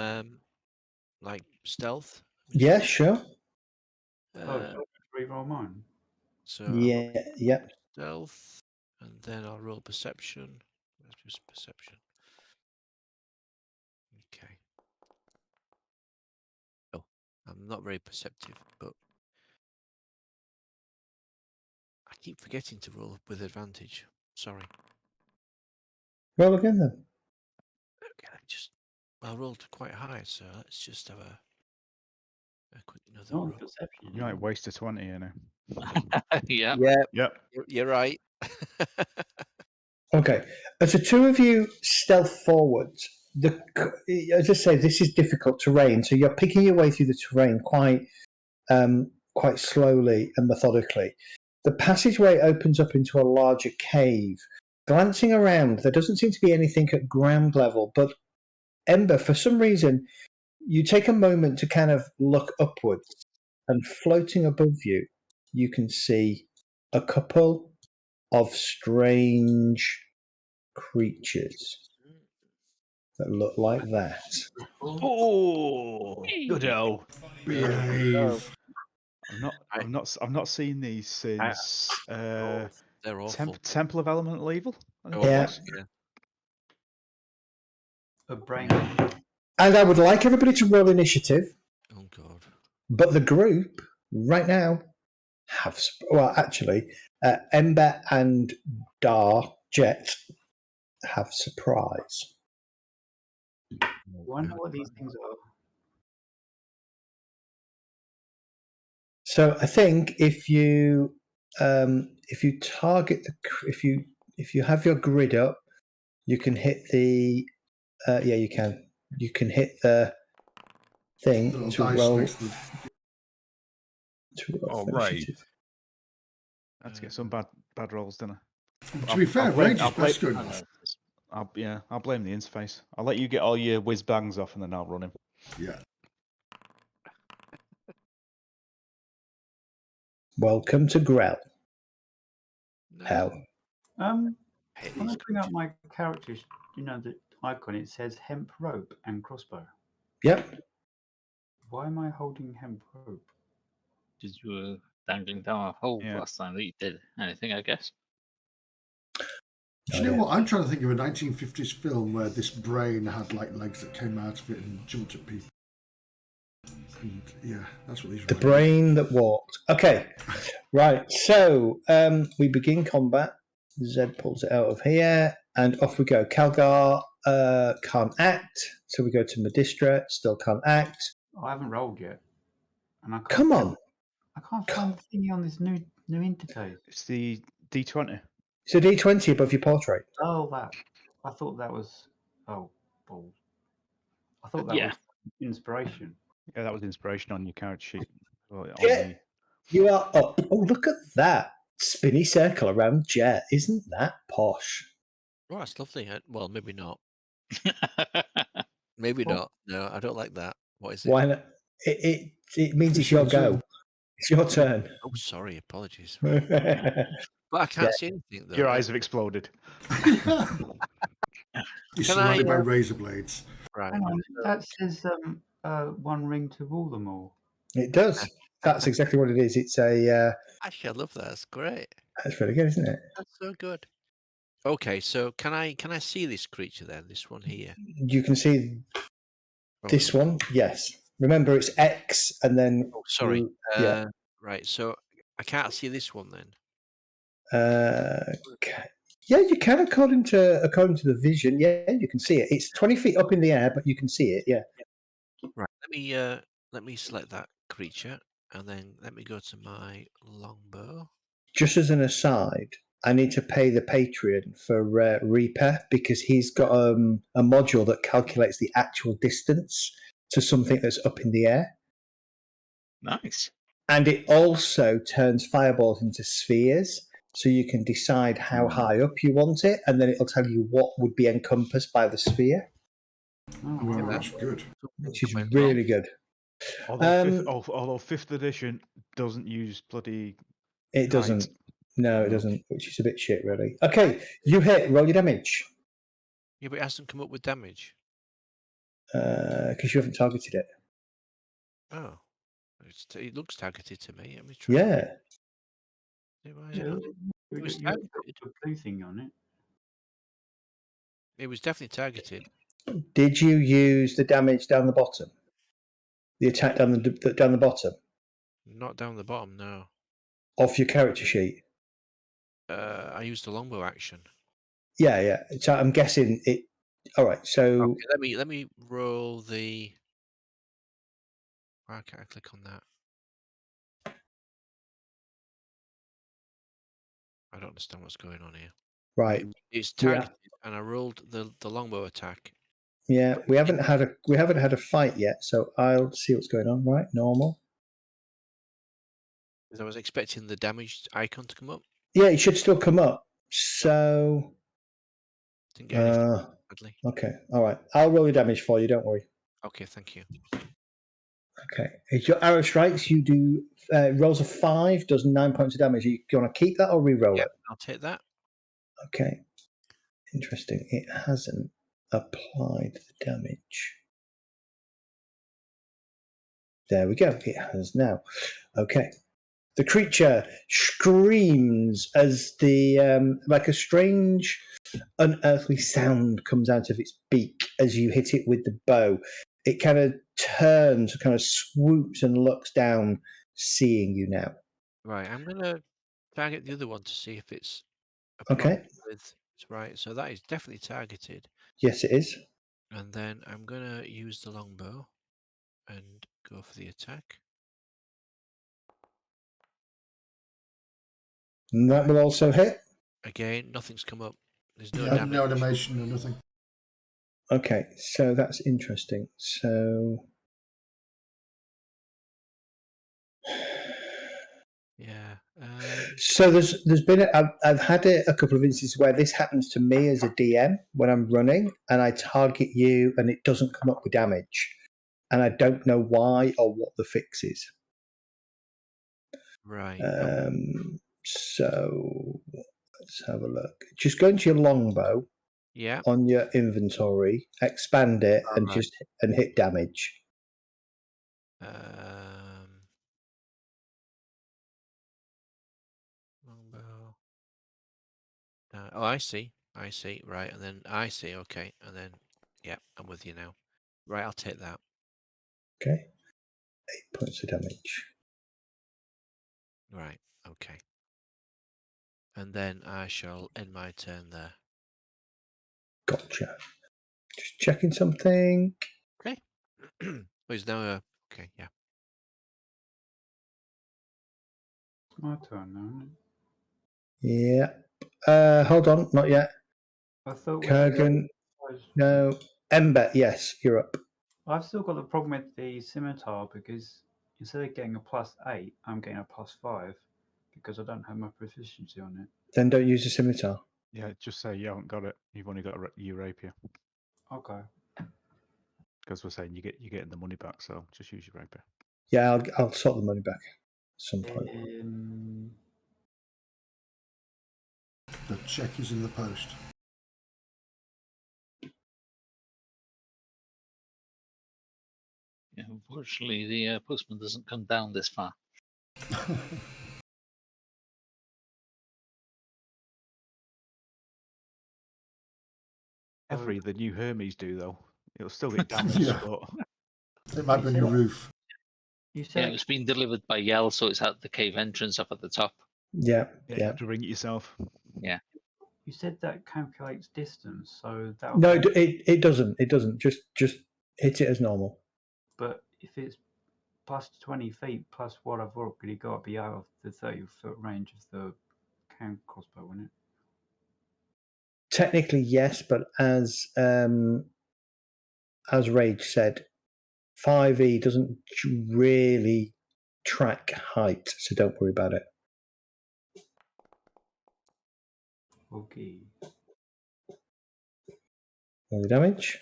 like stealth? Yeah, sure. So re-roll mine. So Yeah. stealth, and then I'll roll perception. Let's do some perception. I'm not very perceptive, but I keep forgetting to roll with advantage. Sorry. Roll again then. Okay, I rolled quite high, so let's just have a quick another Not on roll. perception. You might waste a 20, you know. Yeah. Yeah. Yep. You're right. Okay. As the two of you stealth forward, as I say, this is difficult terrain, so you're picking your way through the terrain quite slowly and methodically. The passageway opens up into a larger cave. Glancing around, there doesn't seem to be anything at ground level, but Ember, for some reason, you take a moment to kind of look upwards, and floating above you, you can see a couple of strange creatures that look like that. Oh, good hell. Behave. I've not seen these since They're awful. Temple of Elemental Evil. I think Oh, it Yeah. was. yeah. A brain. And I would like everybody to roll initiative, Oh God. but the group right now have, well, actually, Ember and Jet have surprise. I wonder what these things are. So I think if you target if you have your grid up, you can hit the you can hit the thing Little to dice roll next to Oh, for right. initiative. I had to get some bad rolls, didn't I? To be fair, Range is best going I off. know. I'll blame the interface. I'll let you get all your whiz bangs off, and then I'll run him. Yeah. Welcome to Grell. No. Hell. Hate When I these bring up my characters, the icon, it says hemp rope and crossbow. Yep. Why am I holding hemp rope? Because you were dangling down a hole Yeah. last time that you did anything, I guess. Do you know what? I'm trying to think of a 1950s film where this brain had like legs that came out of it and jumped at people. And yeah, that's what these The were. brain that walked. Okay. Right. So we begin combat. Zed pulls it out of here, and off we go. Calgar can't act, so we go to Medistra. Still can't act. I haven't rolled yet, and I can't. Come on. I can't find the thingy on this new interface. It's the D20. It's a D20 above your portrait. Oh, that. I thought that was. Oh, balls. I thought that Yeah. was inspiration. Yeah, that was inspiration on your character sheet. Well, on Yeah. the- You are up. Oh, look at that spinny circle around Jet. Isn't that posh? Oh, that's lovely. Well, maybe not. Maybe What? not. No, I don't like that. What is it? Why not? It means it's It's your your go. turn. It's your turn. Oh, sorry. Apologies. Right. But I can't Yeah. see anything though. Your eyes have exploded. You're Can I, surrounded by razor blades. Right. Hang on, that says one ring to rule them all. It does. That's exactly what it is. It's a. Actually, I love that. That's great. That's really good, isn't it? That's so good. Okay, so can I see this creature then? This one here. You can see this one. Yes. Remember, it's X and then. Oh, sorry. Yeah. Right. So I can't see this one then. Yeah, you can according to the vision. Yeah, you can see it. It's 20 feet up in the air, but you can see it. Yeah. Right. Let me select that creature, and then let me go to my longbow. Just as an aside, I need to pay the Patreon for Reaper because he's got a module that calculates the actual distance to something that's up in the air. Nice. And it also turns fireballs into spheres, so you can decide how high up you want it, and then it'll tell you what would be encompassed by the sphere, Oh, Wow, that's good. which is really good. Although 5th edition doesn't use bloody. It doesn't. No, it doesn't, which is a bit shit, really. Okay, you hit. Roll your damage. Yeah, but it hasn't come up with damage. Because you haven't targeted it. Oh, it looks targeted to me. Let me try. Yeah. Why is it not? you was got targeted. a blue thing on it. It was definitely targeted. Did you use the damage down the bottom? The attack down the bottom Not down the bottom, no. of your character sheet. I used the longbow action. Yeah. So I'm guessing it. All right. So Okay, let me roll the. Why can't I click on that? I don't understand what's going on here. right. It's Yeah. targeted, and I rolled the longbow attack. Yeah. We haven't had a fight yet. So I'll see what's going on. Right. Normal. Because I was expecting the damage icon to come up. Yeah. It should still come up. So. Didn't get anything, sadly. Okay. All right. I'll roll your damage for you. Don't worry. Okay, thank you. Okay. If your arrow strikes, you do rolls a 5, does 9 points of damage. You want to keep that or re-roll it? I'll take that. Okay. Interesting. It hasn't applied the damage. There we go. It has now. Okay. The creature screams as the like a strange, unearthly sound comes out of its beak as you hit it with the bow. It kind of turns, kind of swoops and looks down, seeing you now. Right, I'm gonna target the other one to see if it's a Okay. problem with. Right, so that is definitely targeted. Yes, it is. And then I'm gonna use the longbow and go for the attack. And that will also hit. Again, nothing's come up. There's no Yeah, damage. no animation or nothing. Okay, so that's interesting. So Yeah. So there's been I've had a couple of instances where this happens to me as a DM when I'm running and I target you and it doesn't come up with damage, and I don't know why or what the fix is. Right. So let's have a look. Just go into your longbow. Yeah. On your inventory, expand it, and Right. just hit damage. Longbow. Oh, I see. I see. Right, and then I see. Okay, and then yeah, I'm with you now. Right, I'll take that. Okay, 8 points of damage. Right. Okay. And then I shall end my turn there. Gotcha. Just checking something. Okay. Oh, he's now okay. Yeah. My turn now, isn't it? Yeah. Hold on, not yet. I thought Kurgan. No. Ember, yes, you're up. I've still got the problem with the scimitar because instead of getting a +8, I'm getting a +5 because I don't have my proficiency on it. Then don't use the scimitar. Yeah, just say you haven't got it. You've only got your rapier. Okay. Because we're saying you're getting the money back, so just use your rapier. Yeah, I'll sort the money back at some point. The check is in the post. Yeah, unfortunately, the postman doesn't come down this far. Every the new Hermes do though. It'll still get damaged, Yeah. but It might be on your roof. You Yeah, said it's been delivered by Yell, so it's at the cave entrance up at the top. Yeah. you have to ring it yourself. Yeah. you said that calculates distance, so that. No, it doesn't. It doesn't. Just hit it as normal. But if it's plus 20 feet plus what I've already got, be out of the 30-foot range of the can crossbow, wouldn't it? Technically, yes, but as Rage said, 5e doesn't really track height, so don't worry about it. Okay. All the damage.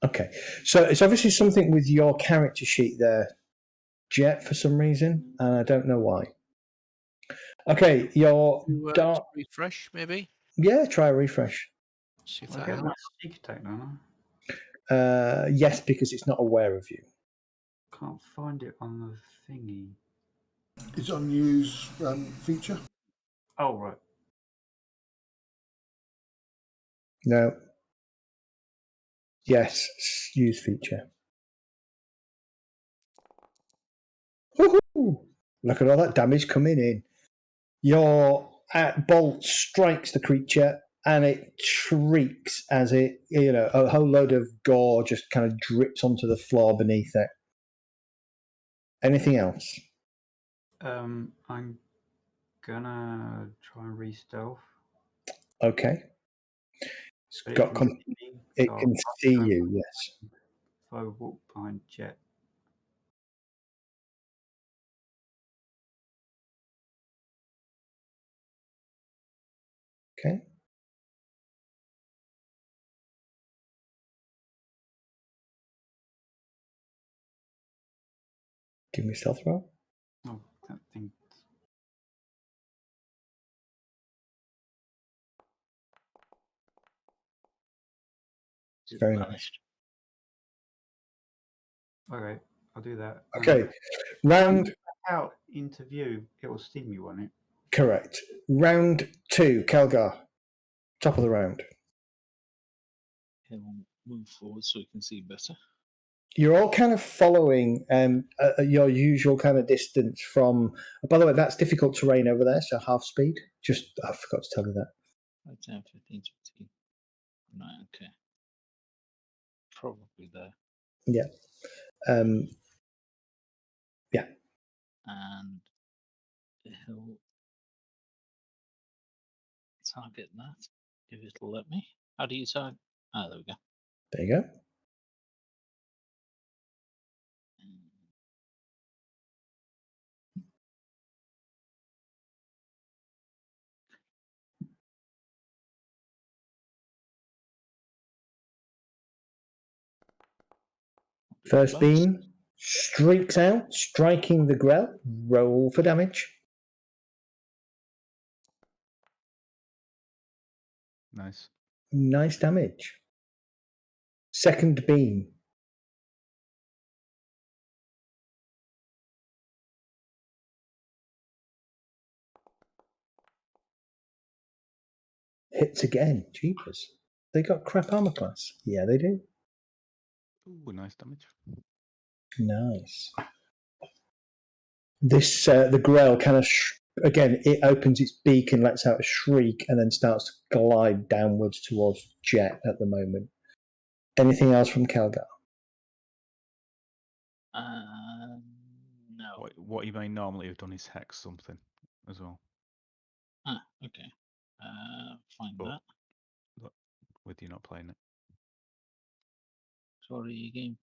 Okay, so it's obviously something with your character sheet there, Jet, for some reason, and I don't know why. Okay, your dark. Refresh, maybe. Yeah, try a refresh. See if I that get my helps. sneak attack, don't Yes, because it's not aware of you. I? Can't find it on the thingy. It's on use feature. Oh, right. No. Yes, use feature. Woohoo! Look at all that damage coming in. Your bolt strikes the creature and it shrieks as it, a whole load of gore just kind of drips onto the floor beneath it. Anything else? I'm gonna try and re-stealth. Okay. It's But got. It can see you. Yes. If I walk behind Jet. Okay. Give me a stealth roll. Oh, that thing. Very nice. Okay, I'll do that. Okay. Round Out into view, it will sting me, won't it? correct. Round 2, Kelgar. Top of the round. Okay, we'll move forward so we can see better. You're all kind of following your usual kind of distance from. By the way, that's difficult terrain over there, so half speed. I forgot to tell you that. 5, 10, 15, 20. Right, okay. Probably there. Yeah. Yeah. And he'll target that if it'll let me. How do you target? Ah, there we go. There you go. First beam streaks out, striking the grell. Roll for damage. Nice. Nice damage. Second beam. Hits again. Jeepers. They got crap armor class. Yeah, they do. Ooh, nice damage. Nice. This the grell kind of again. It opens its beak and lets out a shriek, and then starts to glide downwards towards Jet at the moment. Anything else from Kelgar? No. What you may normally have done is hex something as well. Ah, okay. Find But, that. with you not playing it. Warrior game.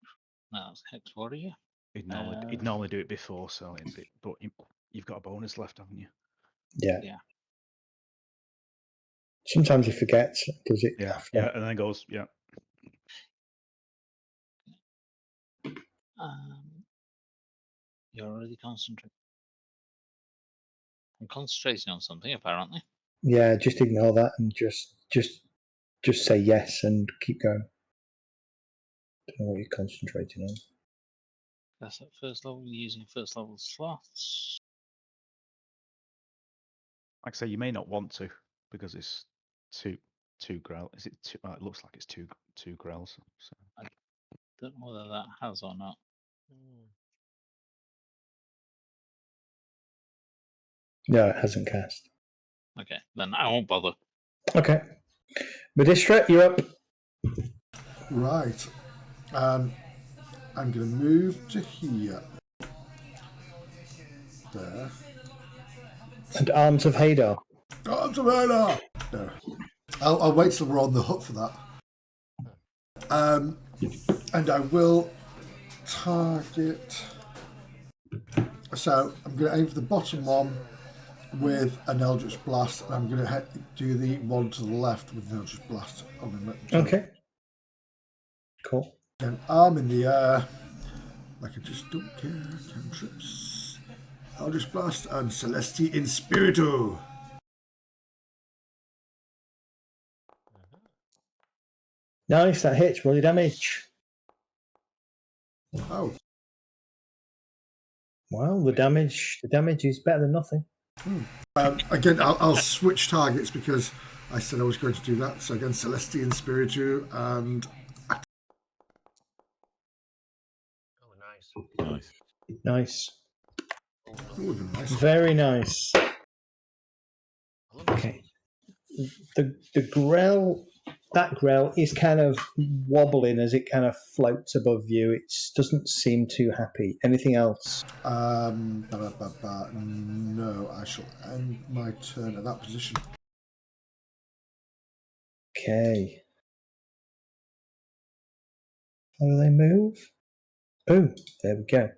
No, it's Hex Warrior. He'd normally do it before selling it, but you've got a bonus left, haven't you? Yeah. Yeah. Sometimes he forgets. Does it? Yeah. After? Yeah, and then goes, yeah. You're already concentrating. I'm concentrating on something, apparently. Yeah, just ignore that and just say yes and keep going. Don't know what you're concentrating on. That's at first level, using first level slots. Like I say, you may not want to because it's two grell. Is it two? It looks like it's two grells. So. I don't know whether that has or not. No, it hasn't cast. Okay, then I won't bother. Okay. Medistra, you're up. Right. I'm going to move to here. There. And Arms of Hadar. Arms of Hadar! No. I'll wait till we're on the hook for that. And I will target. So I'm going to aim for the bottom one with an Eldritch Blast, and I'm going to do the one to the left with an Eldritch Blast on him. Okay. Cool. And arm in the air, like I just don't care. Cantrips, Eldritch Blast, and Celesti in Spiritu. Nice, that hits. Roll your damage. Oh. Well, the damage is better than nothing. Again, I'll switch targets because I said I was going to do that. So again, Celesti in Spiritu and Nice. Nice. That would have been nice. Very nice. I love it. Okay. The grell, that grell is kind of wobbling as it kind of floats above you. It doesn't seem too happy. Anything else? No, I shall end my turn at that position. Okay. How do they move? Oh, there we go.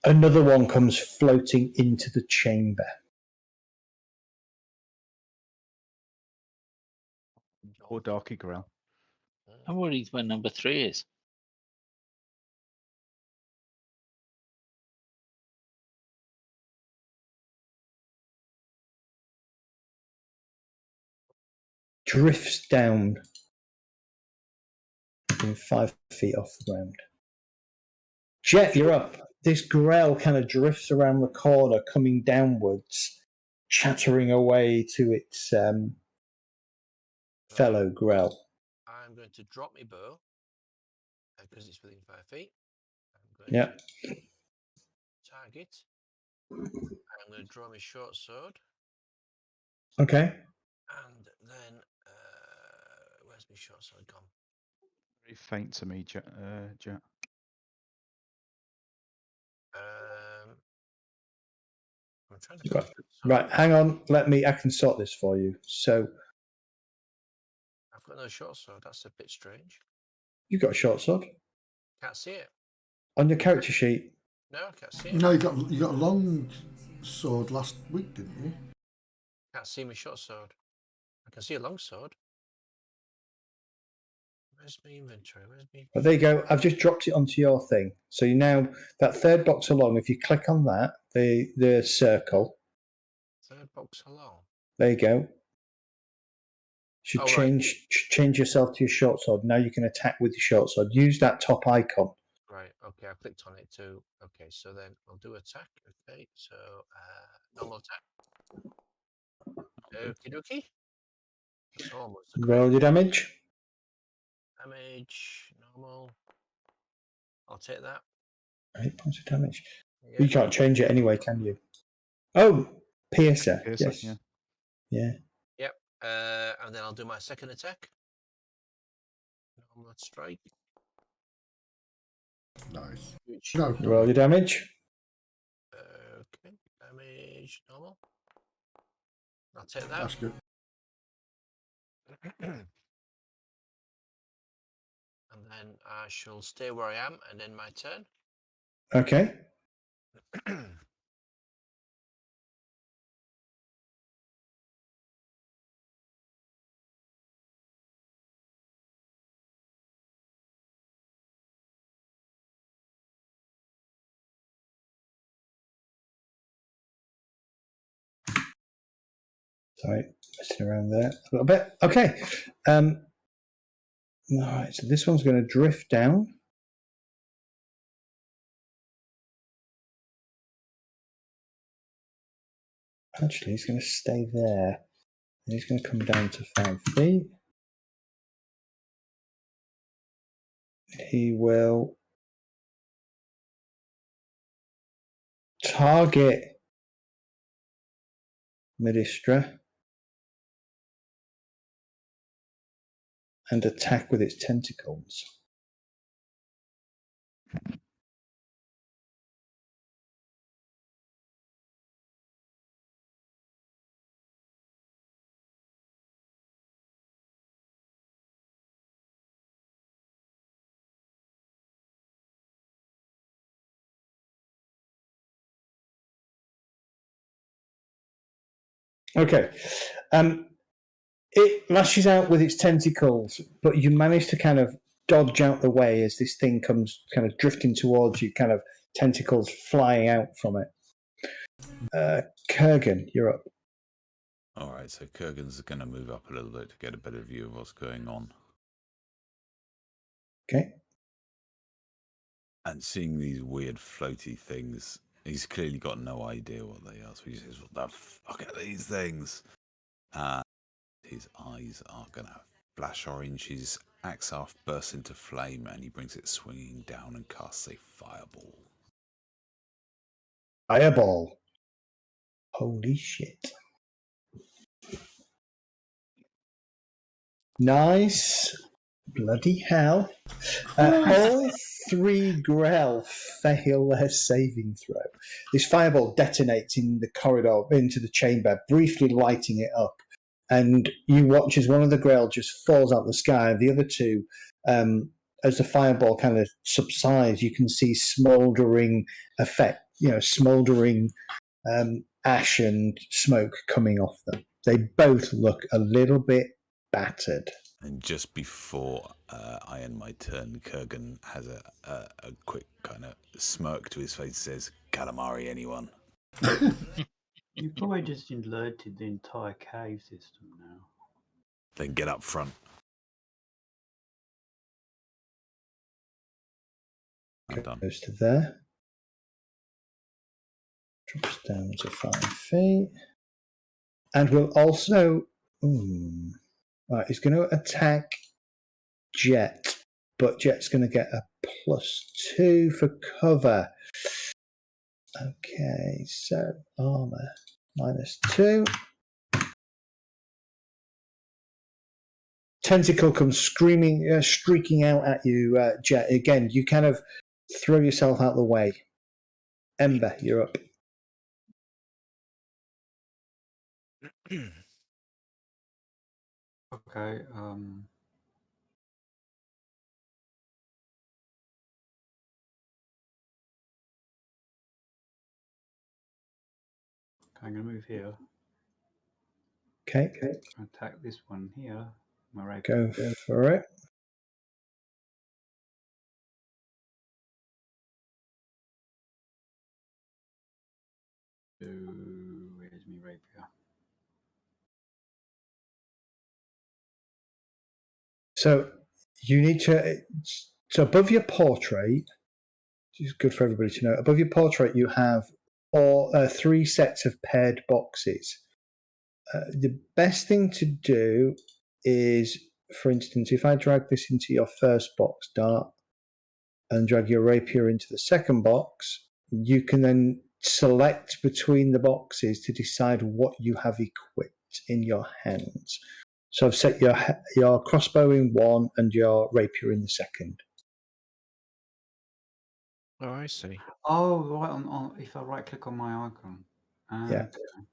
Another one comes floating into the chamber. Poor Darky Grell. I'm worried where number 3 is. Drifts down 5 feet off the ground. Jet, you're up. This grell kind of drifts around the corner, coming downwards, chattering away to its fellow grell. I'm going to drop my bow because it's within 5 feet. I'm going Yeah. to target. I'm going to draw my short sword. Okay. And then, where's my short sword gone? Very faint to me, Jet. I'm trying to find it. Right, hang on. I can sort this for you. So I've got no short sword. That's a bit strange. you've got a short sword Can't see it. on your character sheet. No, I can't see it. No, you got a long sword last week, didn't you? Can't see my short sword. I can see a long sword. Where's my inventory? Where's me? But there you go. I've just dropped it onto your thing. So you now that third box along. If you click on that, the circle. Third box along. There you go. Should Oh, right. change yourself to your short sword. Now you can attack with your short sword. Use that top icon. Right. Okay, I clicked on it too. Okay, so then I'll do attack. Okay, so normal attack. Okie dokie. That's almost a Roll your damage. damage. Normal. I'll take that. 8 points of damage. Yeah. You can't change it anyway, can you? Oh, piercer. Piercer, Yes. yeah. Yeah. Yep. And then I'll do my second attack. Normal strike. Nice. Which, No, Roll your damage. okay. Damage. Normal. I'll take that. that's good. And then I shall stay where I am and end my turn. Okay. Sorry, messing around there a little bit. Okay. All right, so this one's going to drift down. Actually, he's going to stay there. And he's going to come down to 5 feet. He will target Medistra and attack with its tentacles. Okay. It lashes out with its tentacles, but you manage to kind of dodge out the way as this thing comes kind of drifting towards you, kind of tentacles flying out from it. Kurgan, you're up. All right, so Kurgan's going to move up a little bit to get a better view of what's going on. Okay. And seeing these weird floaty things He's clearly got no idea what they are. So he says, "What the fuck are these things?" His eyes are gonna flash orange. His axe half bursts into flame, and he brings it swinging down and casts a fireball. Fireball. Holy shit. Nice. Bloody hell. All 3 Grell fail their saving throw. This fireball detonates in the corridor into the chamber, briefly lighting it up. And you watch as one of the Grell just falls out the sky. The other 2, as the fireball kind of subsides, you can see smouldering effect, smouldering ash and smoke coming off them. They both look a little bit battered. And just before I end my turn, Kurgan has a quick kind of smirk to his face and says, "Calamari, anyone?" You've probably just alerted the entire cave system now. Then get up front. I'm done. Goes to there. Drops down to 5 feet. And will also... right, he's going to attack Jet. But Jet's going to get a +2 for cover. Okay, so armor -2. Tentacle comes screaming, streaking out at you, Jet. Again, you kind of throw yourself out the way. Ember, you're up. Okay. I'm going to move here. Okay. Attack this one here. My Go for it. Where's my rapier? So you need to. So above your portrait, which is good for everybody to know. Above your portrait, you have 3 sets of paired boxes. The best thing to do is, for instance, if I drag this into your first box, Dart, and drag your rapier into the second box, you can then select between the boxes to decide what you have equipped in your hands. So I've set your crossbow in one and your rapier in the second. Oh, I see. Oh, right. On if I right click on my icon. Yeah. Okay.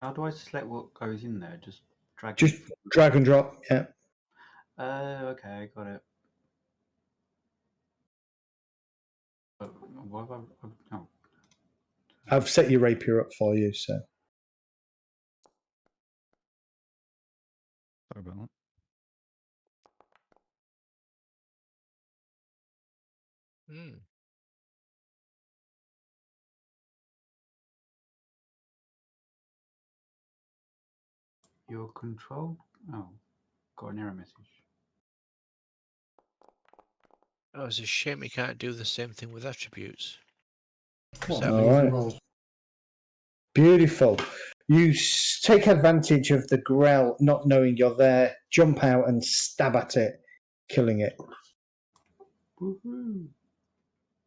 How do I select what goes in there? Just drag. Just drag and drop. Yeah. Okay, got it. Why have I? Oh. I've set your rapier up for you, so. Sorry about that. Your control. Oh, got an error message. Oh, it's a shame we can't do the same thing with attributes. What, All right. roll? Beautiful. You take advantage of the Grell not knowing you're there, jump out and stab at it, killing it. Woohoo!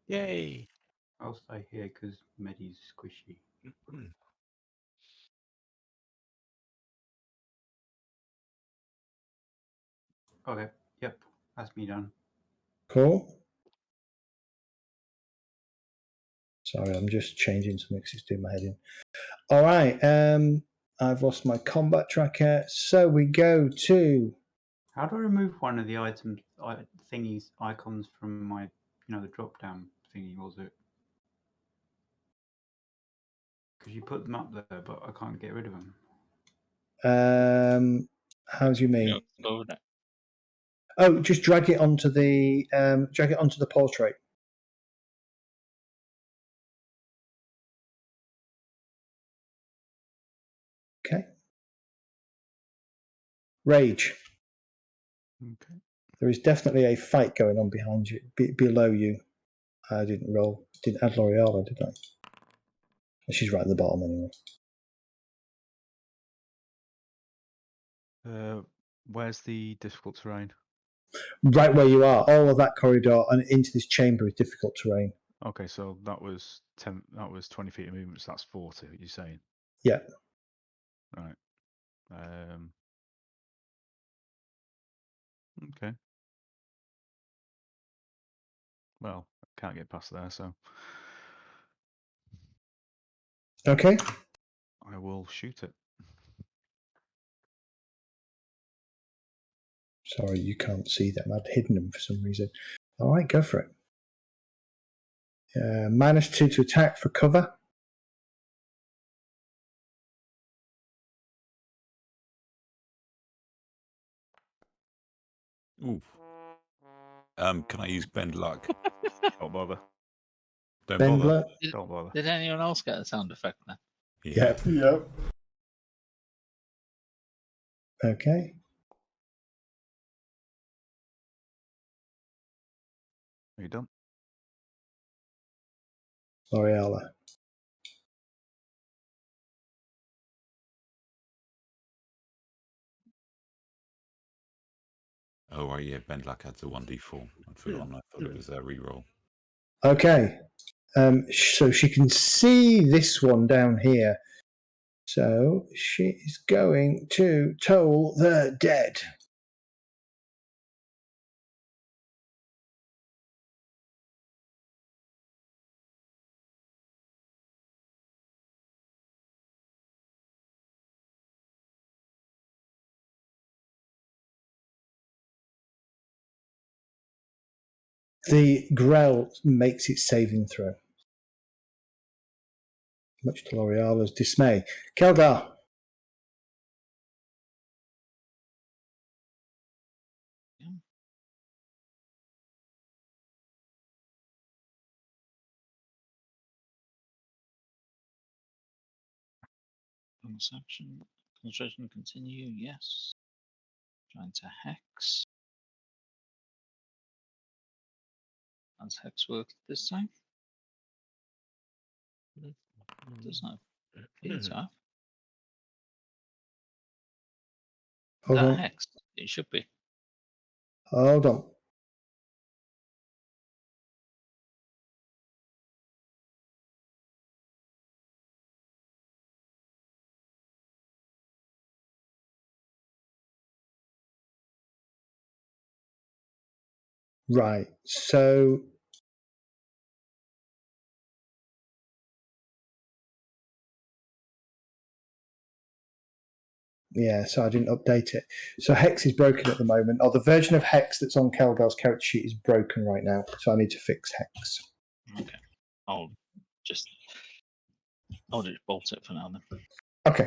Yay! I'll stay here because Medi's squishy. Okay. Yep. That's me done. Cool. Sorry, I'm just changing something because it's doing my head in. All right. I've lost my combat tracker. So we go to... How do I remove one of the items, icons from my, the drop down thingy? Was it? Because you put them up there, but I can't get rid of them. How do you mean? Go with that. Oh, just drag it onto the portrait. Okay. Rage. Okay. There is definitely a fight going on behind you, below you. I didn't roll. Didn't add L'Oreal, did I? She's right at the bottom anyway. Where's the difficult terrain? Right where you are, all of that corridor and into this chamber is difficult terrain. Okay, so that was 10. That was 20 feet of movement. So that's 40. You're saying? Yeah. Right. Okay. Well, I can't get past there, so Okay. I will shoot it. Sorry, you can't see them. I'd hidden them for some reason. All right, go for it. -2 to attack for cover. Ooh. Can I use bend luck? Don't bother. Don't Bend bother. luck. Don't bother. Did anyone else get a sound effect then? Yeah. Yep. Okay. Are you done? L'Oreala. Oh, right, yeah. Bend luck adds a 1d4. I'd forgotten. I thought it was a reroll. Okay. So she can see this one down here. So she is going to toll the dead. The Grell makes its saving throw. Much to L'Oreala's dismay. Keldar. Bonus action. Concentration continue. Yes. Trying to hex. Has hex worked this time? Does not appear to have. Hold That on. hex? It should be. Hold on. Right. So yeah, so I didn't update it. So Hex is broken at the moment, or the version of Hex that's on Kelgar's character sheet is broken right now. So I need to fix Hex. Okay. I'll just bolt it for now then. Okay.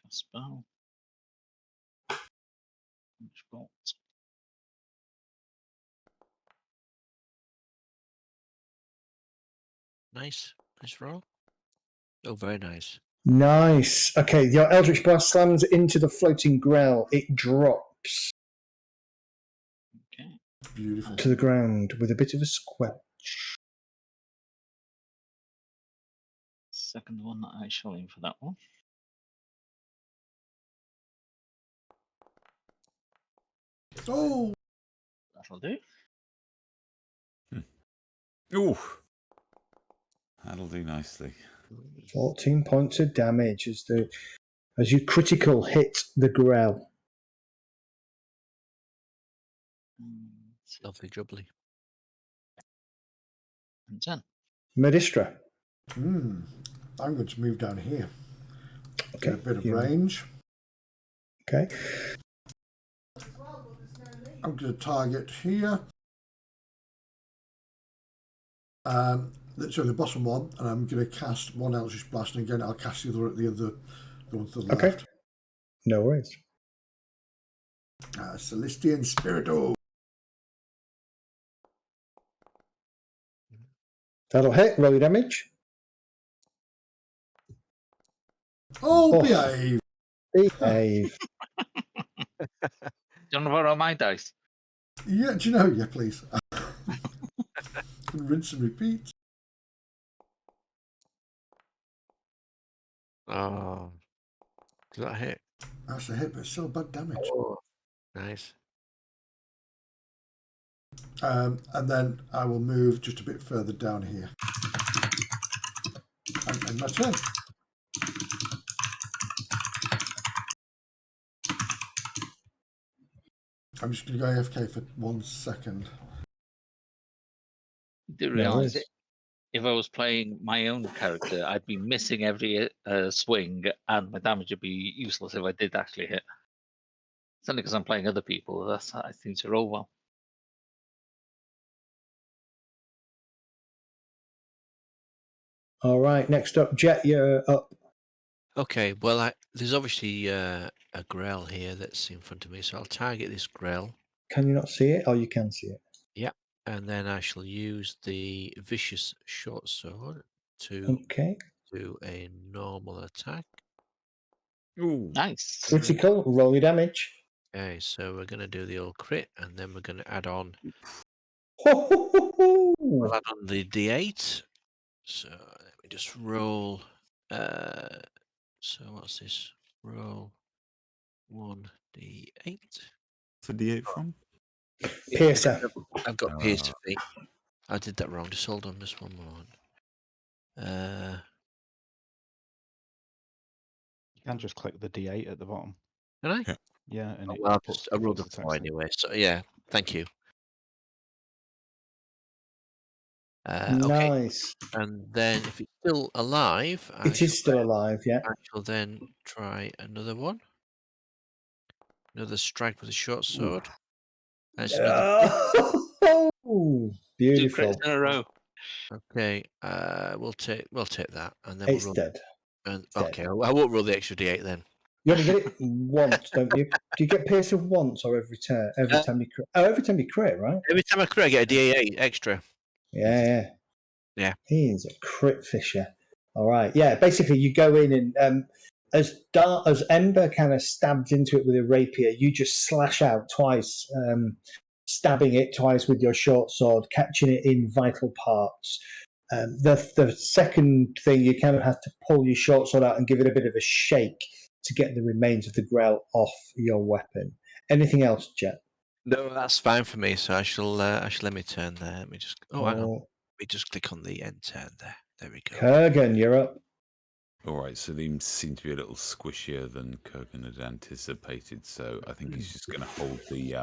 Cast spell. Which bolt? Nice. Nice roll. Oh, very nice. Nice. Okay, your Eldritch Blast slams into the floating Grell. It drops Okay. Beautiful. to the ground with a bit of a squelch. Second one that I shall aim for that one. Oh, That'll do. Ooh. That'll do nicely. 14 points of damage as you critical hit the Grell. Lovely jubbly. And 10. Medistra. I'm going to move down here. Okay. Get a bit of range. Okay. I'm going to target here. So the bottom one, and I'm going to cast one Eldritch Blast, and again I'll cast the other the one to the Okay. left. No worries. Celestian Spirito. That'll hit. Roll your damage. Oh, Oh. behave. Behave. Do you want to borrow my dice? Yeah, do you know? Yeah, please. Rinse and repeat. Oh, did that hit? That's a hit, but it's still bad damage. Oh, nice. And then I will move just a bit further down here. And my turn. I'm just going to go AFK for 1 second. You do No realise worries. if I was playing my own character, I'd be missing every swing, and my damage would be useless if I did actually hit. It's only because I'm playing other people. I seem to roll well. All right, next up, Jet, you're up. Okay, well, there's obviously a grell here that's in front of me, so I'll target this grell. Can you not see it? Oh, you can see it. Yep, and then I shall use the vicious short sword to Okay. do a normal attack. Ooh. Nice. Critical, roll your damage. Okay, so we're going to do the old crit, and then we're going to add on. Ho, ho, ho, ho. We'll add on the D8. So let me just roll. So what's this? Roll 1d8. What's the D8 from? Piercer. I've got piercer feet. I did that wrong. Just hold on just one moment. You can just click the D8 at the bottom. Can I? Yeah. Yeah, and Oh, it well, puts, I rolled puts a the 4 text in. anyway. So yeah, thank you. Okay, Nice. and then if it's still alive, It is still alive, yeah. I shall then try another one. Another strike with a short sword. That's another. Oh, 2 beautiful. crits in a row. Okay, we'll take that, and then It's we'll roll. dead. And, dead. okay, I won't roll the extra D8 then. You only get it once, don't you? Do you get piercer once or every turn? Every time you crit? Oh, every time you crit, right? Every time I crit, I get a D8 extra. Yeah. Yeah. He is a crit fisher. All right. Yeah. Basically, you go in and as Ember kind of stabs into it with a rapier, you just slash out twice, stabbing it twice with your short sword, catching it in vital parts. The second thing, you kind of have to pull your short sword out and give it a bit of a shake to get the remains of the grell off your weapon. Anything else, Jet? No, that's fine for me. So I shall end my turn there. Let me just. Oh, hang on. Oh, Let me just click on the end turn there. There we go. Kurgan, you're up. All right, so these seem to be a little squishier than Kurgan had anticipated, so I think he's just going to hold the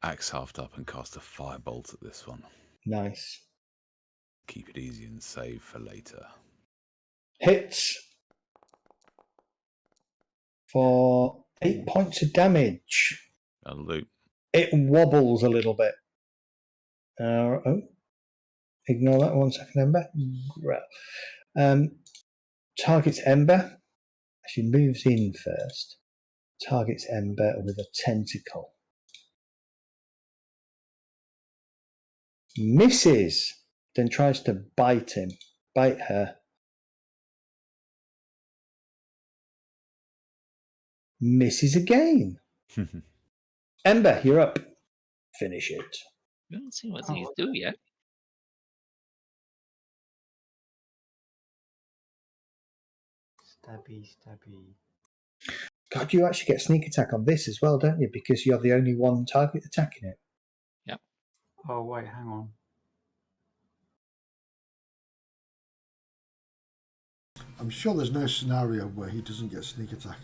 axe haft up and cast a firebolt at this one. Nice. Keep it easy and save for later. Hits for 8 points of damage. That'll do. It wobbles a little bit. Ignore that 1 second, Ember. Targets Ember. She moves in first. Targets Ember with a tentacle. Misses. Then tries to bite her. Misses again. Ember, you're up. Finish it. We haven't seen what these do yet. Stabby, stabby. God, you actually get sneak attack on this as well, don't you? Because you're the only one target attacking it. Yep. Oh, wait, hang on. I'm sure there's no scenario where he doesn't get sneak attack.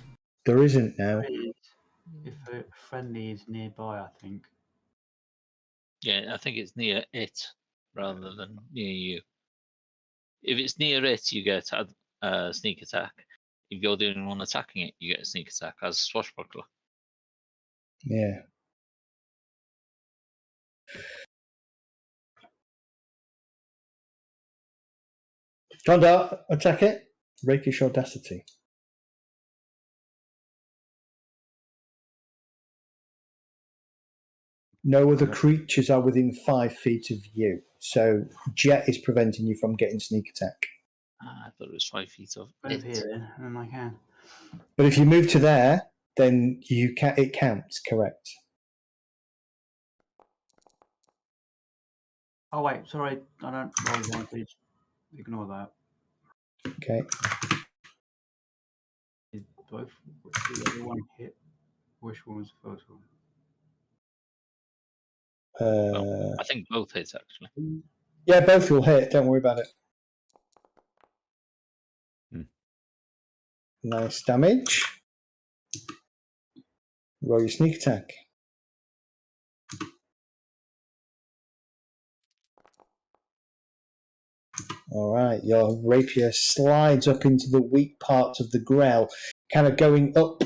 There isn't now. If a friendly is nearby, I think. Yeah, I think it's near it rather than near you. If it's near it, you get a sneak attack. If you're the only one attacking it, you get a sneak attack as Swashbuckler. Yeah. Gondar, attack it. Rakish Audacity. No other creatures are within 5 feet of you. So Jet is preventing you from getting sneak attack. I thought it was 5 feet of Move it. here then, and then I can. But if you move to there, then it counts, correct? Oh wait, sorry, I don't roll advantage. Ignore that. Okay. Did both the other one hit? Which one was the first one? I think both hits actually. Yeah, both will hit. Don't worry about it. Nice damage. Roll your sneak attack. All right, your rapier slides up into the weak parts of the grell, kind of going up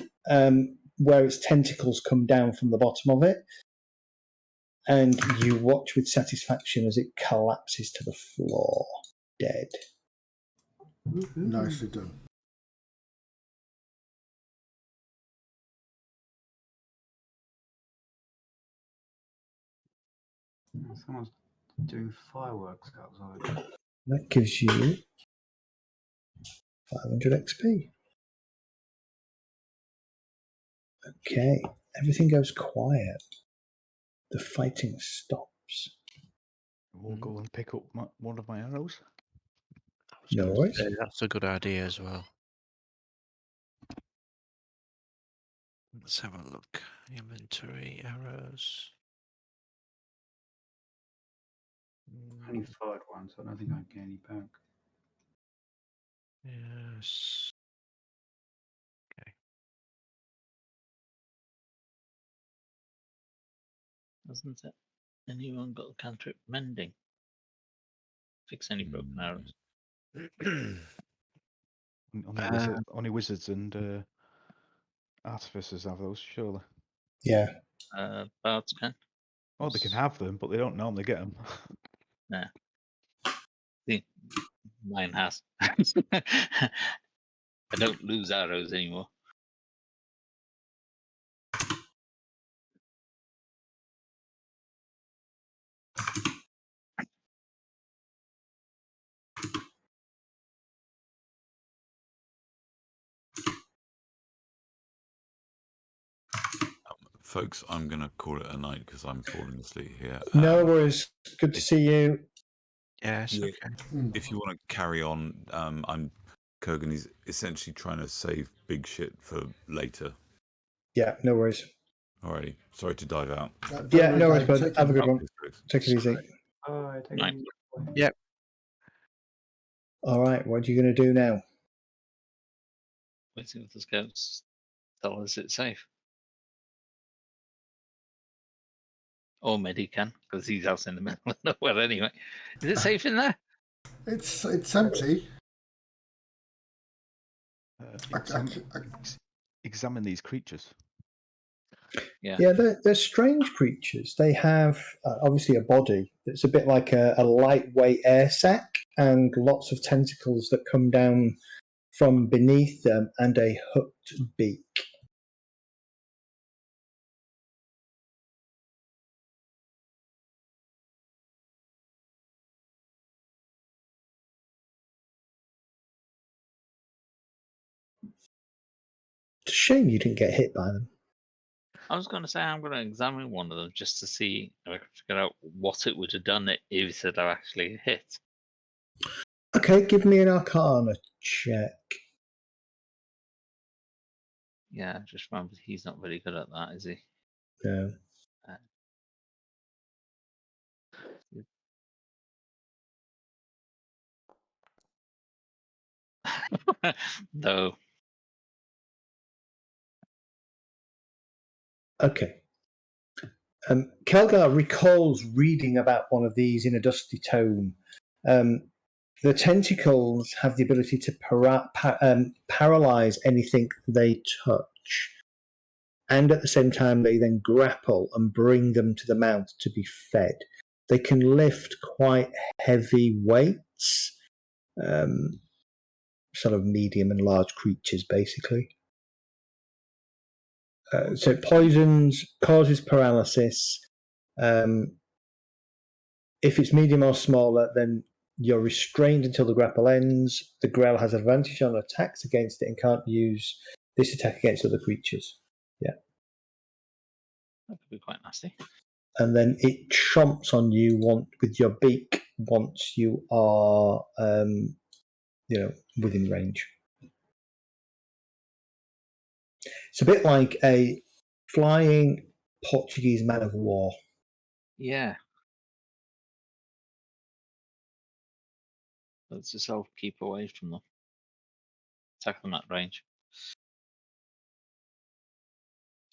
where its tentacles come down from the bottom of it. And you watch with satisfaction as it collapses to the floor, dead. Nicely done. Someone's doing fireworks outside. That gives you 500 XP. Okay, everything goes quiet. The fighting stops. We'll go and pick up one of my arrows. No worries. That's a good idea as well. Let's have a look. Inventory, arrows. I only fired one, so I don't think I can get any back. Yes. Okay. Hasn't it? Anyone got the cantrip mending? Fix any broken arrows. Only wizards and artificers have those, surely. Yeah. Bards can. Oh, they can have them, but they don't normally get them. Nah. See, mine has. I don't lose arrows anymore. Folks, I'm going to call it a night because I'm falling asleep here. No worries. Good to see you. Yes, Yeah. okay. If you want to carry on, Kurgan is essentially trying to save big shit for later. Yeah, no worries. Alrighty. Sorry to dive out. Yeah, no worries, bud. Take Have a care. good one. Take it easy. Alright, take Right. it easy. Yep. All right, what are you going to do now? Waiting for the scouts to tell us it's safe. Or Medi can, because he's out in the middle of nowhere anyway. Is it safe in there? It's empty. Examine these creatures. Yeah. Yeah, they're strange creatures. They have obviously a body that's a bit like a lightweight air sac and lots of tentacles that come down from beneath them and a hooked beak. It's a shame you didn't get hit by them. I was going to say I'm going to examine one of them just to see if I can figure out what it would have done if it had actually hit. Okay, give me an Arcana check. Yeah, I just remembered he's not very good at that, is he? No. No. Okay. Kelgar recalls reading about one of these in a dusty tome. The tentacles have the ability to paralyze anything they touch. And at the same time, they then grapple and bring them to the mouth to be fed. They can lift quite heavy weights, sort of medium and large creatures, basically. So it poisons, causes paralysis. If it's medium or smaller, then you're restrained until the grapple ends. The Grell has advantage on attacks against it and can't use this attack against other creatures. Yeah. That could be quite nasty. and then it chomps on you with your beak once you are, within range. It's a bit like a flying Portuguese man of war. Yeah. Let's just help keep away from them. Attack them at range.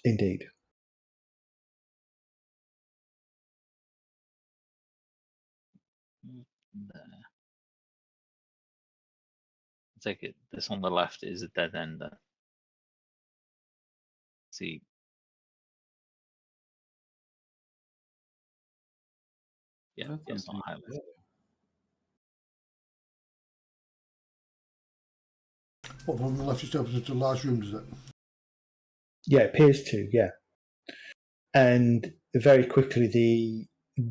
Indeed. There. I take it this on the left is a dead end then. See. Yeah, it's not highlighted. What, one on the left just opens into a large room, does it? Yeah, it appears to, yeah. And very quickly, the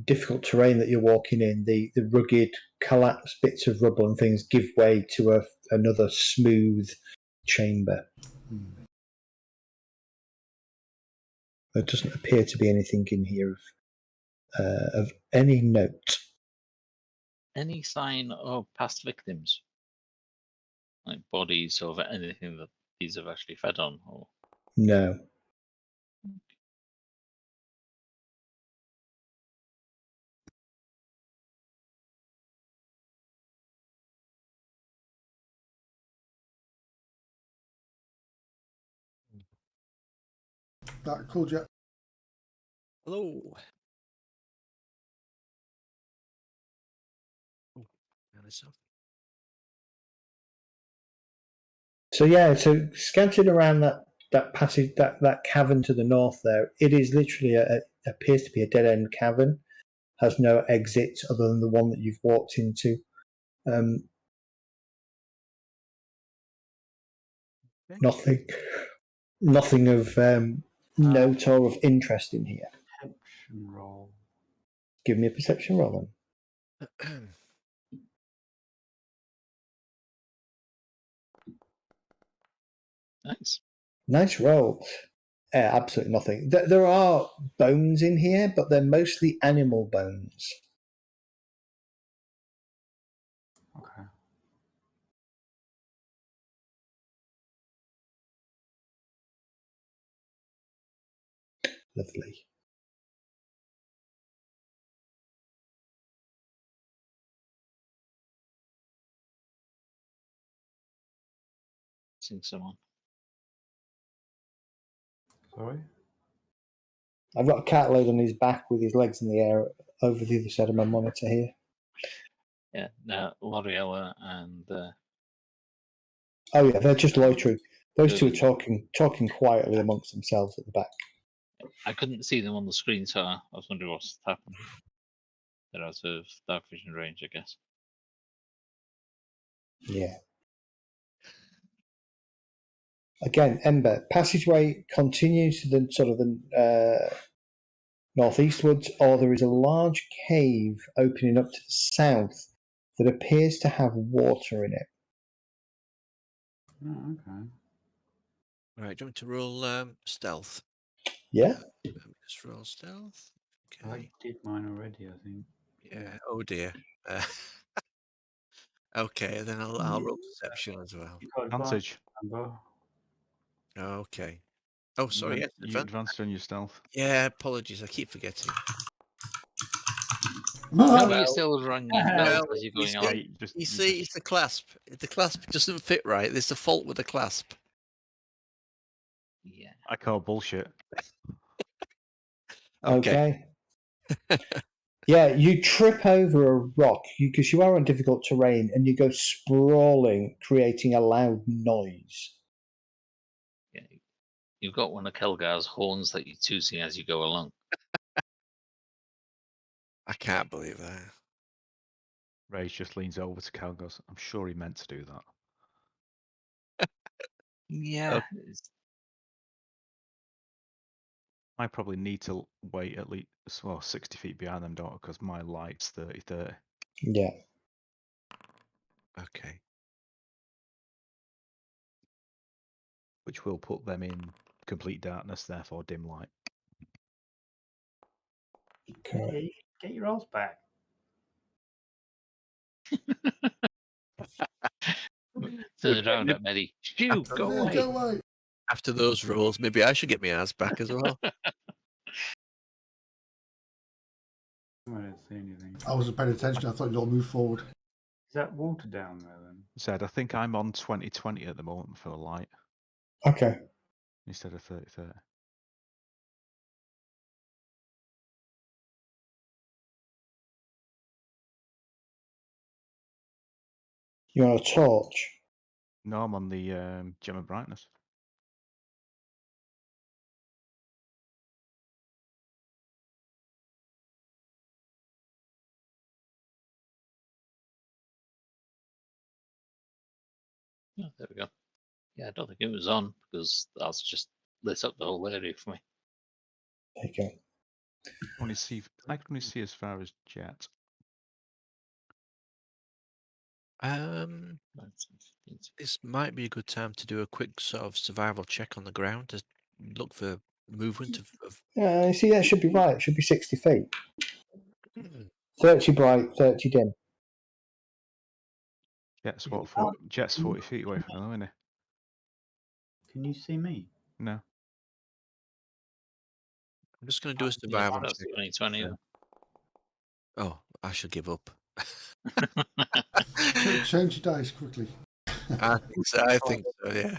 difficult terrain that you're walking in, the rugged, collapsed bits of rubble and things give way to another smooth chamber. There doesn't appear to be anything in here of any note. Any sign of past victims? Like bodies or anything that these have actually fed on? Or No. That cool, Jack. Hello. Oh, now this off. So yeah, so scattered around that passage, that cavern to the north there, it is literally appears to be a dead end cavern. Has no exit other than the one that you've walked into. Nothing of note or of interest in here. Perception roll. Give me a perception roll then. nice. Nice roll. Absolutely nothing. There are bones in here, but they're mostly animal bones. Okay. Lovely. Seeing someone. Sorry? I've got a cat laid on his back with his legs in the air over the other side of my monitor here. Yeah, L'Oreella and Oh yeah, they're just loitering. Those two are Good. talking quietly amongst themselves at the back. I couldn't see them on the screen, so I was wondering what's happened. They're out of dark vision range, I guess. Yeah. Again, Ember, passageway continues to the sort of the northeastwards, or there is a large cave opening up to the south that appears to have water in it. Oh, okay. Right, do you want to roll stealth? Yeah. Let me just roll stealth. I Okay. did mine already, I think. Yeah. Oh dear. Okay, then I'll roll perception as well. You got Advantage. Number. Okay. Oh, sorry. Yes, You advanced on your stealth. Yeah, apologies. I keep forgetting. No, you're still ringing bells Well, as you're you going see, along. you see, it's the clasp. The clasp doesn't fit right. There's a fault with the clasp. Yeah. I call bullshit. Okay. Yeah, you trip over a rock because you are on difficult terrain and you go sprawling, creating a loud noise. Yeah. You've got one of Kelgar's horns that you're choosing as you go along. I can't believe that. Rage just leans over to Cal and goes, I'm sure he meant to do that. Yeah. I probably need to wait at least 60 feet behind them, don't I? Because my light's 30-30. Yeah. Okay. Which will put them in complete darkness, therefore dim light. Okay. Get your rolls back. Turns around at Medi. Shoo, go There, away. go away. After those rolls, maybe I should get my ass back as well. I don't see anything. I wasn't paying attention. I thought you'd all move forward. Is that water down there then? Zed, I think I'm on 2020 at the moment for the light Okay. instead of 3030. You're on a torch. No, I'm on the gem of brightness. Oh, there we go. Yeah, I don't think it was on because that's just lit up the whole area for me. There you go. I can only see as far as Jet. This might be a good time to do a quick sort of survival check on the ground to look for movement of Yeah, see, that should be right. It should be 60 feet. 30 bright, 30 dim. Jet's Yeah, what? Jet's 40 feet away from me, though, isn't he? Can you see me? No. I'm just going to do a Yeah, survival that's check. 2020. Yeah. Oh, I should give up. Change your dice quickly. I think so, yeah.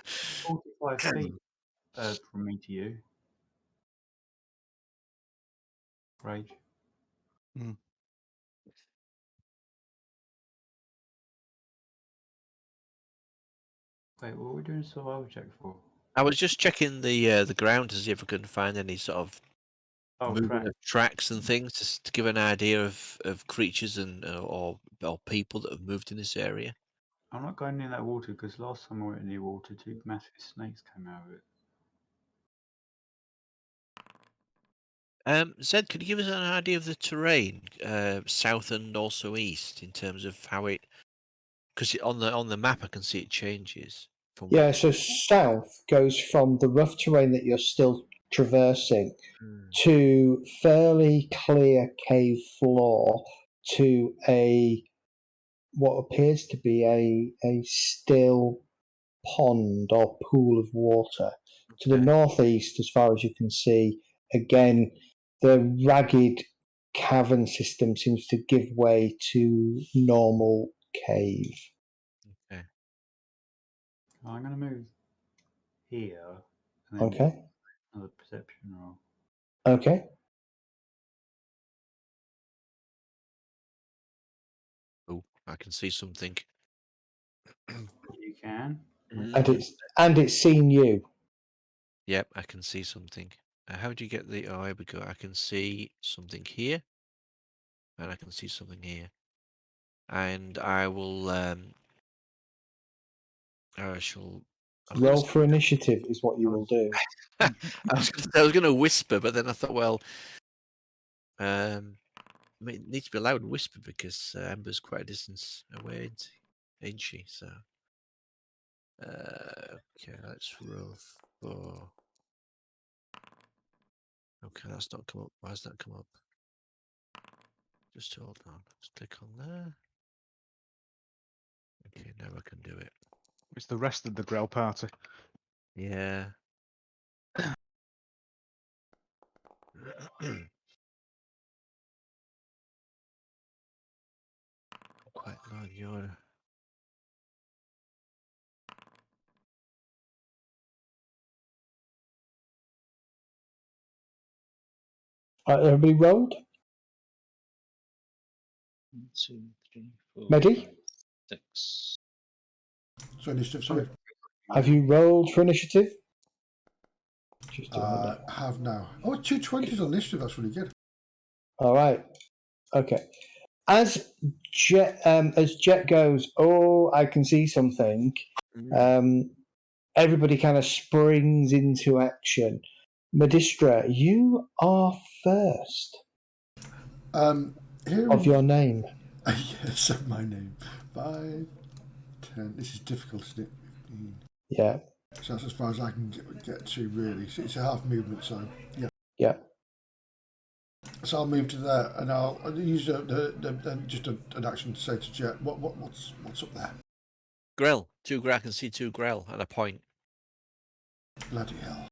45 feet from me to you. Rage. Mm. Wait, what are we doing a survival check for? I was just checking the ground to see if I could find any sort of movement track. of tracks and things to give an idea of creatures and or people that have moved in this area. I'm not going near that water because last time I went near water, 2 massive snakes came out of it. Zed, could you give us an idea of the terrain, south and also east, in terms of how it? Because on the map I can see it changes. Yeah, so south goes from the rough terrain that you're still traversing to fairly clear cave floor to what appears to be a still pond or pool of water. To the northeast, as far as you can see, again, the ragged cavern system seems to give way to normal cave. Okay. I'm going to move here. And then Okay. Another perception roll. Okay. Oh, I can see something. You can. And it's seen you. Yep, I can see something. How do you get the? Oh, here we go. I can see something here, and I can see something here, and I will. I shall. Roll for initiative is what you will do. I was going to whisper, but then I thought, well, it needs to be a loud whisper because Amber's quite a distance away, ain't she? So, okay, let's roll for. Okay, that's not come up. Why has that come up? Just hold on. Let's click on there. Okay, now I can do it. It's the rest of the Grell party. Yeah. Quite low in your. Everybody rolled? 1, 2, 3, 4, Medi? 5, 6. So initiative, sorry. Have you rolled for initiative? Just Have now. Oh, 2 20s on initiative. That's really good. All right. Okay. As Jet goes, oh, I can see something. Everybody kind of springs into action. Medistra, you are first. Here Of your name. Yes, of my name. 5, 10. This is difficult, isn't it? 15. Yeah. So that's as far as I can get to, really. So it's a half movement, so yeah. Yeah. So I'll move to there, and I'll use just an action to say to Jet, what's up there? Grell. I can see 2 Grell at a point. Bloody hell!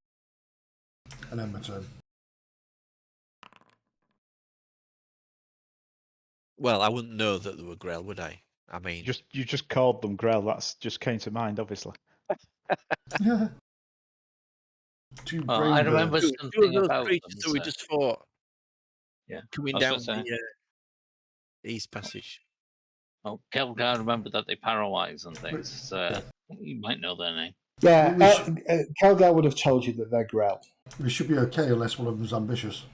And then my turn. Well, I wouldn't know that there were Grell, would I? I mean, You just called them Grell. That's just came to mind, obviously. Two Well, brain I remember birds. 2 of something those about creatures them. that we just fought Yeah, coming I was down gonna the say. East Passage. Well, Kelgar remembered that they paralyze and But- things, so you might know their name. Yeah, We should- Kelgar would have told you that they're Grell. We should be okay unless one of them's ambitious.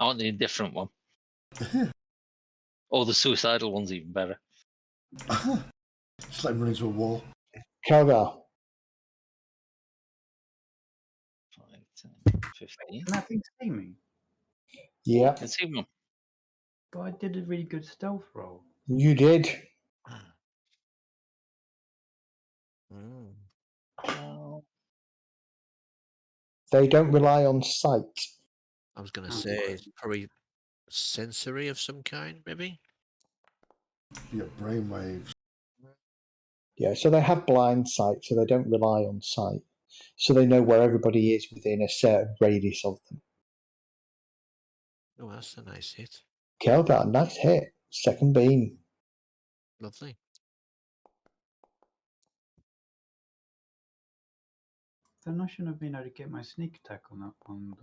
I want the indifferent one. Or the suicidal one's even better. Just let him run into a wall. Kelgar. 5, 10, 15. Can that thing see me? Yeah, Can see one. But I did a really good stealth roll. you did. Mm. Well, They don't rely on sight. I was going to Oh, say okay. it's probably sensory of some kind, maybe. Your brain waves. Yeah, so they have blind sight, so they don't rely on sight. So they know where everybody is within a certain radius of them. Oh, that's a nice hit. Kelgar, nice hit. Second beam. Lovely. Then I shouldn't have been able to get my sneak attack on that one.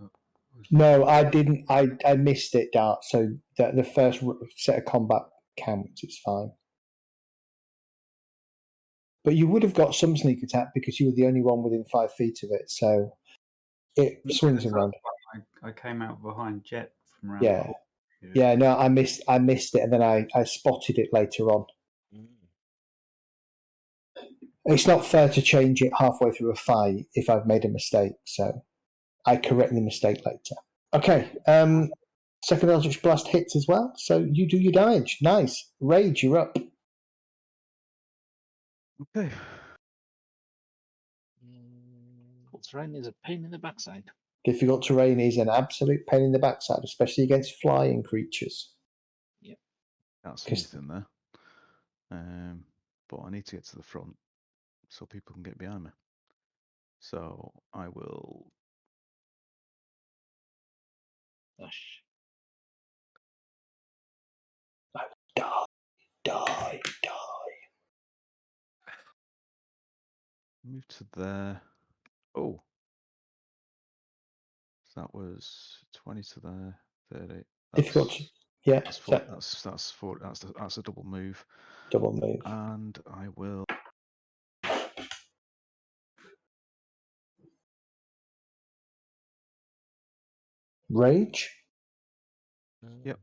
No, I didn't. I missed it, Dart. So the first set of combat counts. It's fine. But you would have got some sneak attack because you were the only one within 5 feet of it. So it swings around. I came out behind Jet from around Yeah. the corner. Yeah, no, I missed it, and then I spotted it later on. Mm. It's not fair to change it halfway through a fight if I've made a mistake, so I correct the mistake later. Okay, second Eldritch Blast hits as well, so you do your damage. Nice. Rage, you're up. Okay. Cold terrain is a pain in the backside. Difficult terrain is an absolute pain in the backside, especially against flying creatures. Can't see 'Cause- anything there. But I need to get to the front so people can get behind me. So I will. Gosh. Die. Move to there. Oh. So that was 20 to there, 30. Difficult. Yeah, That's so four. That's a double move. double move. And I will. Rage. Yep.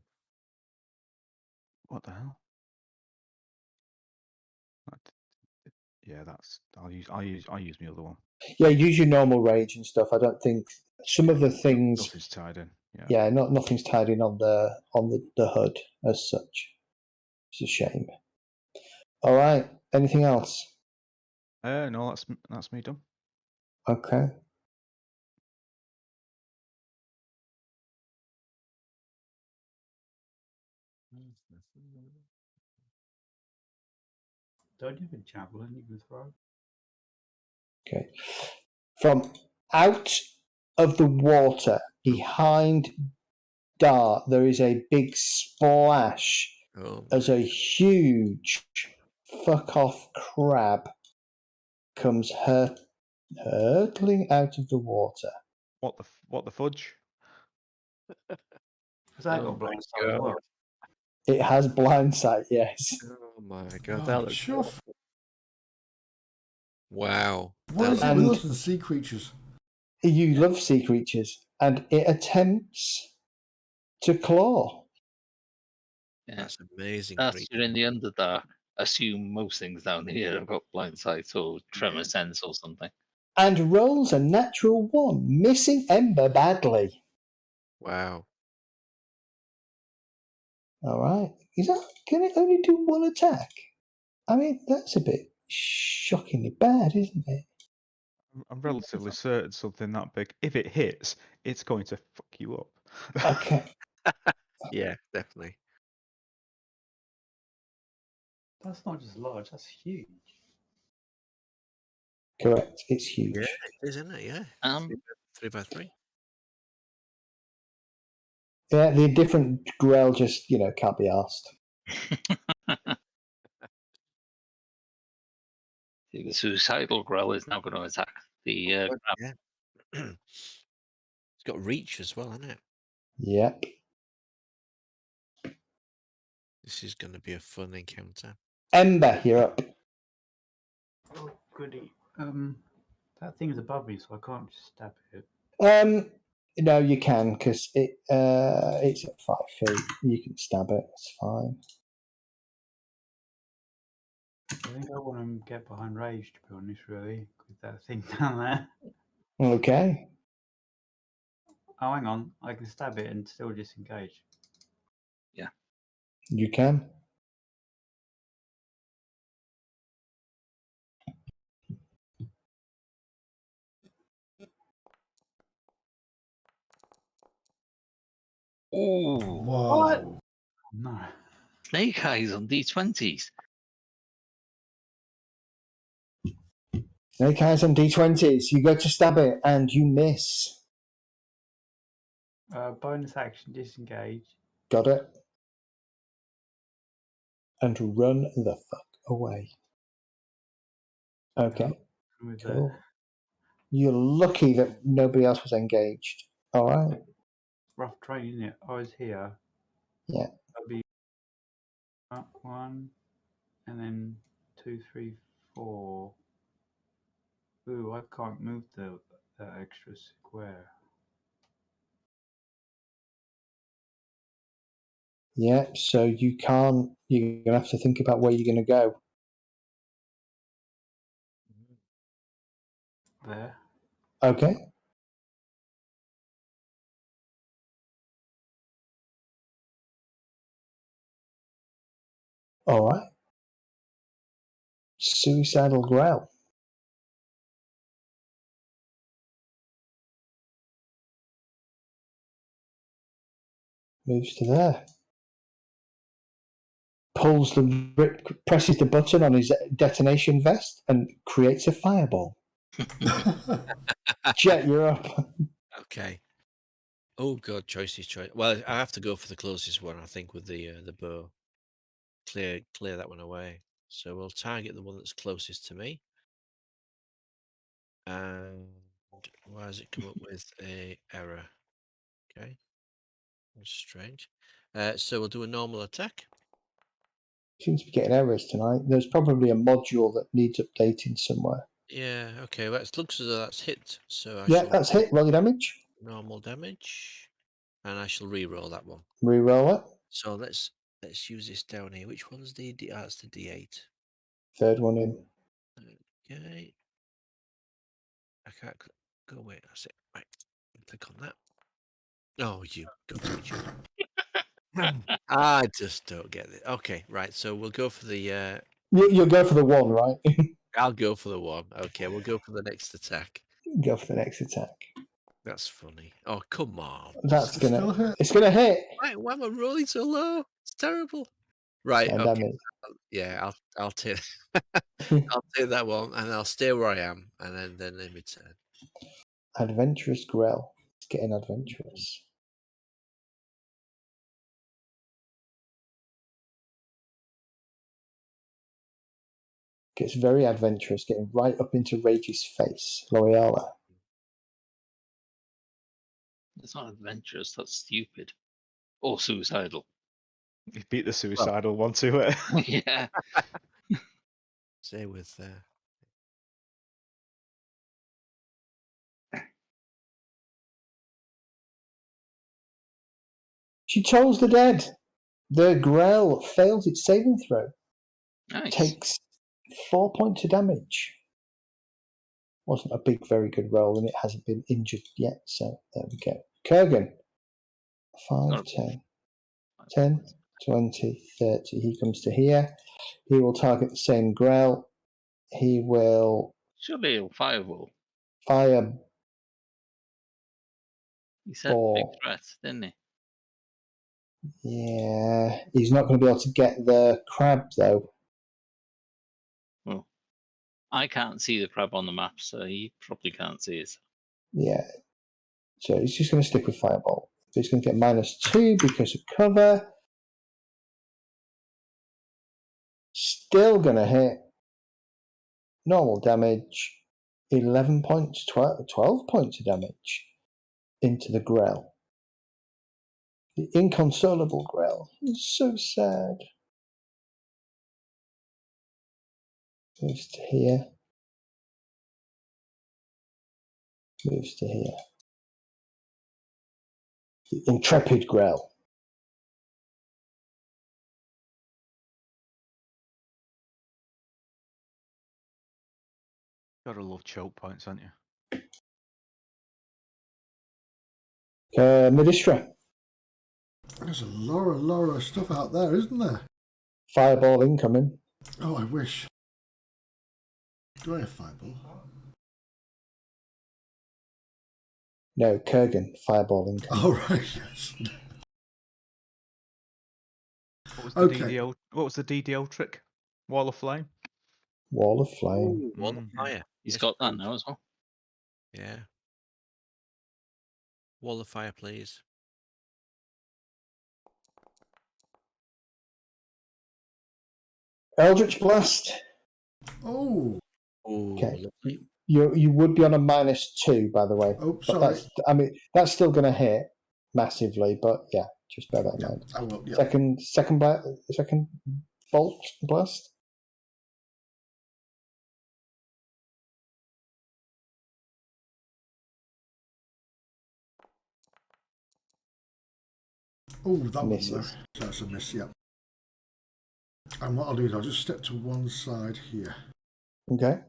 What the hell? Yeah, that's. I'll use my other one. Yeah, use your normal rage and stuff. I don't think some of the things. Nothing's tied in. Yeah. Yeah, nothing's tied in on the HUD as such. It's a shame. All right. Anything else? No, that's me done. Okay. Don't you have a javelin you can throw? Okay. From out of the water behind Dart, there is a big splash Oh, as a huge fuck off crab comes hurtling out of the water. What the fudge? Because that Oh got blind my sight as God. well. It has blind sight, yes. oh my god, Oh, that looks chuff. awful. Wow. What is it And- with us and sea creatures? You love sea creatures, and it attempts to claw. Yeah. That's amazing. That's creature. you're in the Underdark. Assume most things down here have got blind sight or tremor sense or something. And rolls a natural 1, missing Ember badly. Wow. All right. Can it only do 1 attack? I mean, that's a bit shockingly bad, isn't it? I'm relatively certain something that big, if it hits, it's going to fuck you up. Okay. Yeah, definitely. That's not just large, that's huge. Correct. It's huge. Yeah, it is, isn't it? Yeah. 3x3. Yeah, the different Grell just, can't be asked. The suicidal Grell is now going to attack the crab. Yeah. It's got reach as well, hasn't it? Yep. This is going to be a fun encounter. Ember, you're up. Oh, goody. That thing's above me, so I can't just stab it. No, you can, because it's at 5 feet. You can stab it. It's fine. I think I want to get behind Rage, to be honest, really, with that thing down there. Okay. Oh, hang on. I can stab it and still disengage. You can. Oh, Whoa. No. snake eyes on D20s. Snake eyes on D20s. You go to stab it and you miss. Bonus action, disengage. Got it. And run the fuck away. Okay. With Cool. You're lucky that nobody else was engaged. All right. rough terrain, isn't it? I was here. Yeah. That'd be 1, and then 2, 3, 4. Ooh, I can't move that extra square. Yeah. So you can't. You're gonna have to think about where you're gonna go. There. Okay. All right. Suicidal Growl. Moves to there. Presses the button on his detonation vest and creates a fireball. Jet, you're up. Okay. Oh god, choice. Well, I have to go for the closest one, I think, with the bow. Clear that one away. So we'll target the one that's closest to me. And why has it come up with a error? Okay. That's strange. So we'll do a normal attack. Seems to be getting errors tonight. There's probably a module that needs updating somewhere. Yeah, okay. Well, it looks as though that's hit. So I Yeah, shall that's hit. Roll your damage. normal damage. And I shall re-roll that one. Reroll it. So let's use this down here. Which one's the D? That's the D8. Third one in. Okay. I can't go away. That's it. Right. Click on that. Oh, you got to be joking. I just don't get it. Okay, right. So we'll go for the. You'll go for the one, right? I'll go for the one. Okay, we'll go for the next attack. Go for the next attack. That's funny. Oh, come on. That's Still gonna. hit. It's gonna hit. Why am I rolling so low? It's terrible. Right. 10 Okay. damage. Yeah, I'll take. I'll take that one, and I'll stay where I am, and then in return. Adventurous Grell. It's getting adventurous. Gets very adventurous, getting right up into Rage's face. L'Oreala. That's not adventurous, that's stupid. Or suicidal. You beat the suicidal one to it. Yeah. Say with. She tolls the dead. The Grell fails its saving throw. Nice. Takes 4 points of damage. Wasn't a big, very good roll, and it hasn't been injured yet. So there we go. Kurgan. 5, 10, 10, 20, 30. He comes to here. He will target the same Grell. He will. Surely he'll fireball. fire He said big ball. threat, didn't he? Yeah, he's not going to be able to get the crab though. Well, I can't see the crab on the map, so he probably can't see it. Yeah, so he's just going to stick with fireball. So he's going to get -2 because of cover. Still going to hit. Normal damage. 11 points, 12 points of damage into the grell. The inconsolable grell. It's so sad. Moves to here. Moves to here. The intrepid grell. Gotta love choke points, aren't you? Medistra. There's a lot of stuff out there, isn't there? Fireball incoming. Oh, I wish. Do I have fireball? No, Kurgan. Fireball incoming. Oh, right, yes. What was the Okay. DDO? What was the DDO trick? Wall of flame. Wall of flame. Ooh, wall of fire. He's Yes, got that please. now as well. Yeah. Wall of fire, please. Eldritch Blast. Oh, Oh, Okay. lovely. You would be on a -2, by the way. oh, But sorry. that's still going to hit massively. But yeah, just bear that in mind. I will, yeah. Second bolt blast. Oh, that one Misses. there. So that's a miss, yeah. And what I'll do is I'll just step to one side here Okay.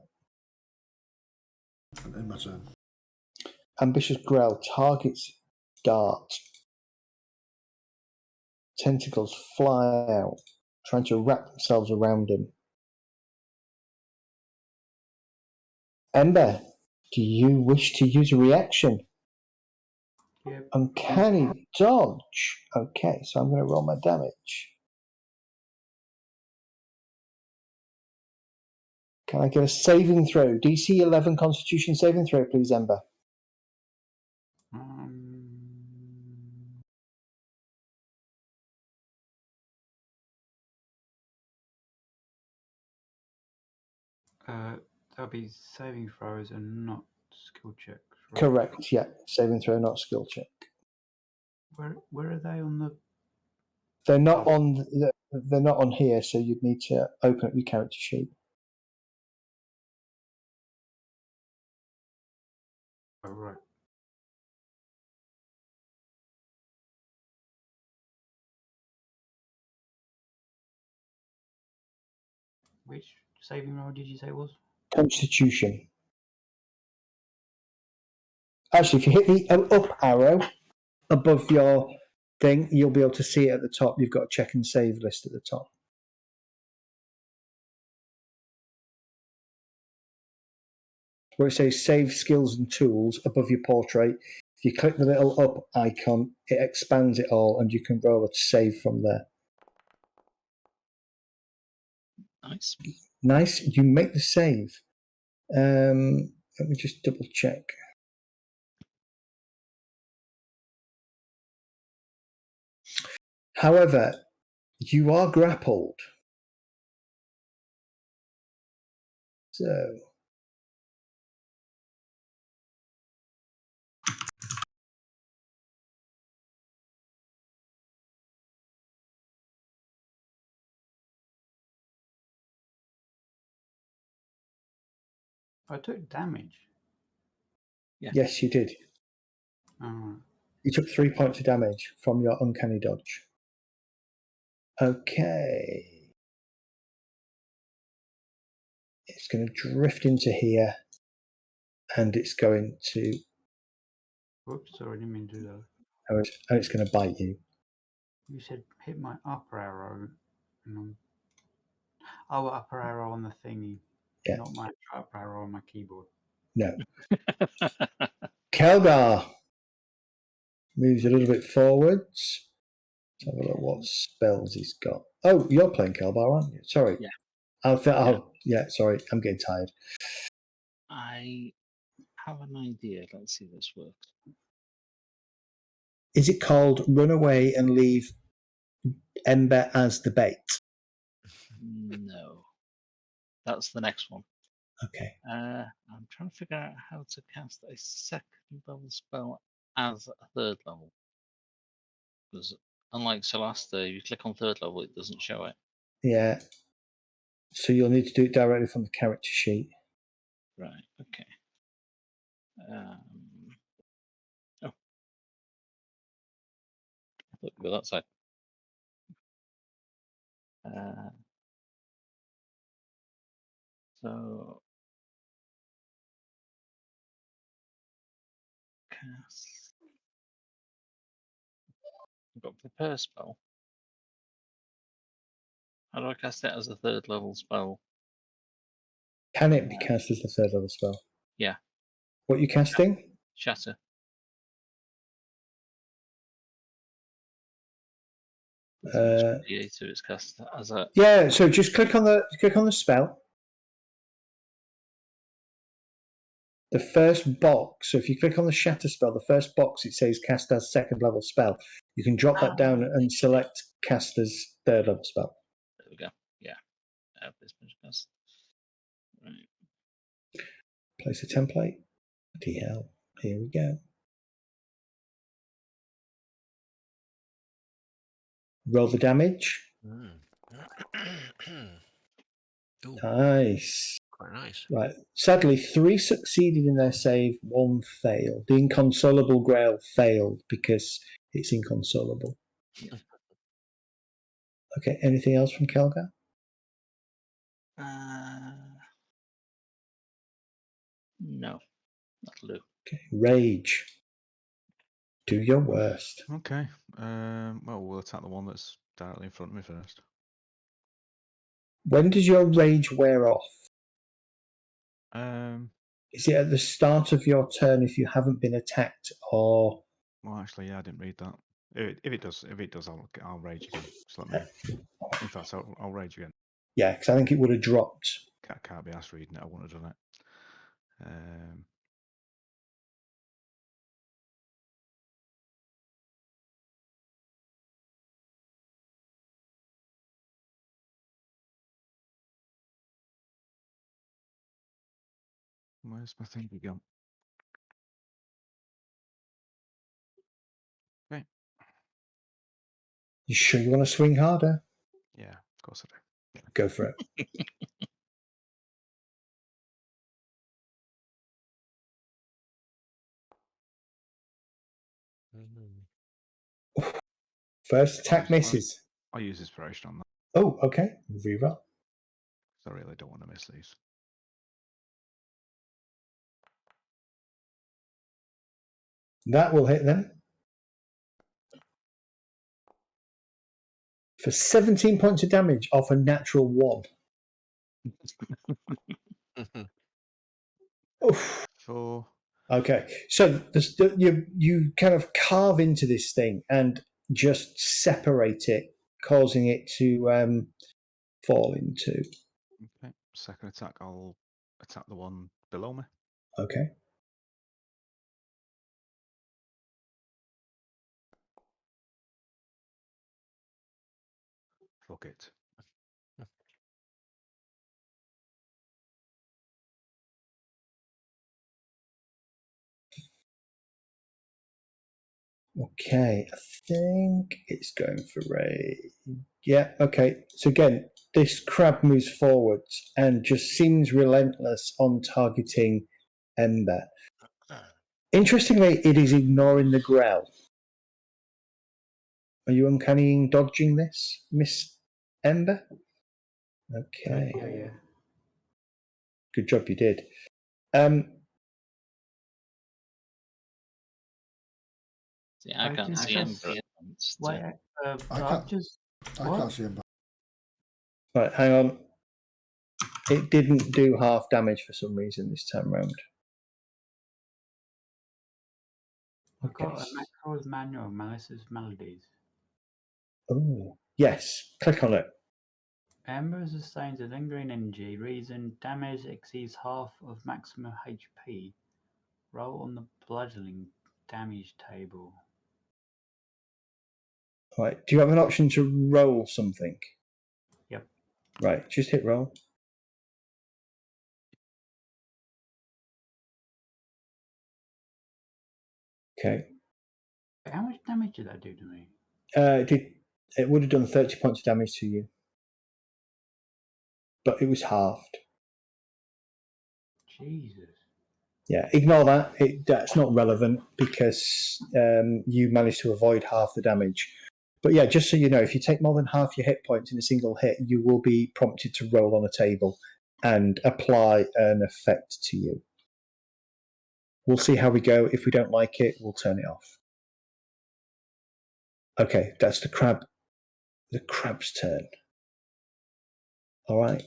and end my turn. Ambitious Grell targets dart. Tentacles fly out, trying to wrap themselves around him. Ember, do you wish to use a reaction? Yeah. Uncanny dodge. Okay, so I'm going to roll my damage. Can I get a saving throw? DC 11 Constitution saving throw, please, Ember. There'll be saving throws and not skill checks. Right? Correct. Yeah, saving throw, not skill check. Where are they on the? They're not on. They're not on here, so you'd need to open up your character sheet. Oh, right. Which saving roll did you say it was? Constitution. Actually, if you hit the up arrow above your thing, you'll be able to see it at the top. You've got a check and save list at the top. Where it says save skills and tools above your portrait, if you click the little up icon, it expands it all and you can roll a save from there. Nice. Nice. You make the save. Let me just double check. However, you are grappled. So I took damage. Yeah. yes, you did. Oh, You took 3 points of damage from your uncanny dodge. Okay. It's going to drift into here, and it's going to. whoops! Sorry, I didn't mean to do that. And it's going to bite you. You said hit my upper arrow. Oh, upper arrow on the thingy. Yeah. Not my upper arrow on my keyboard. No. Kelgar moves a little bit forwards. Let's have a look what spells he's got. Oh, you're playing Kelgar, aren't you? Sorry. Yeah. Sorry, I'm getting tired. I have an idea. Let's see if this works. Is it called Run Away and Leave Ember as the Bait? No. That's the next one. Okay. I'm trying to figure out how to cast a second level spell as a third level. Because unlike Solasta, you click on third level, it doesn't show it. Yeah. So you'll need to do it directly from the character sheet. Right, okay. Oh. I thought you go that side. So cast. I've got prepare spell. How do I cast it as a third level spell? Can it be cast as the third level spell? Yeah. What are you casting? Shatter. It's cast as a. Yeah, so just click on the spell. The first box, so if you click on the shatter spell, the first box it says cast as second level spell. You can drop that down and select cast as third level spell. There we go. Yeah. Cast. Right. Place a template. Bloody hell. Here we go. Roll the damage. Ooh, Nice. quite nice. Right. Sadly, 3 succeeded in their save, 1 failed. The inconsolable Grail failed because it's inconsolable. Okay, anything else from Kelgar? No. That'll do. Okay, Rage. Do your worst. Okay. Well, we'll attack the one that's directly in front of me first. When does your rage wear off? Um, Is it at the start of your turn if you haven't been attacked, or? Well, actually, yeah, I didn't read that. If it does, I'll rage again. Just let me. In fact, I'll rage again. Yeah, because I think it would have dropped. Can't be asked reading it. I wouldn't have done it. Where's my thing gone? Okay. You sure you want to swing harder? Yeah, of course I do. Go for it. First attack misses. I'll use inspiration on that. Oh, okay. Reroll. I really don't want to miss these. That will hit them. For 17 points of damage off a natural 1. Oof. 4. Okay, so you kind of carve into this thing and just separate it, causing it to fall into. Okay. Second attack, I'll attack the one below me. Okay. Fuck it. Okay, I think it's going for Ray. Yeah, okay. So again, this crab moves forwards and just seems relentless on targeting Ember. Interestingly, it is ignoring the growl. Are you uncanny dodging this, Miss Ember? Okay. Yeah. Good job you did. See, I can't see him. Wait, I can't see him. Right, hang on. It didn't do half damage for some reason this time round. I've got Okay. a Macro's manual, Melissa's Melodies. Oh, yes. Click on it. Ember sustains a lingering energy. Reason damage exceeds half of maximum HP. Roll on the bludgeoning damage table. Right. Do you have an option to roll something? Yep. Right. Just hit roll. Okay. How much damage did that do to me? It would have done 30 points of damage to you, but it was halved. Jesus. Yeah, ignore that. That's not relevant because you managed to avoid half the damage. But yeah, just so you know, if you take more than half your hit points in a single hit, you will be prompted to roll on a table and apply an effect to you. We'll see how we go. If we don't like it, we'll turn it off. Okay, that's the crab. The crab's turn. All right.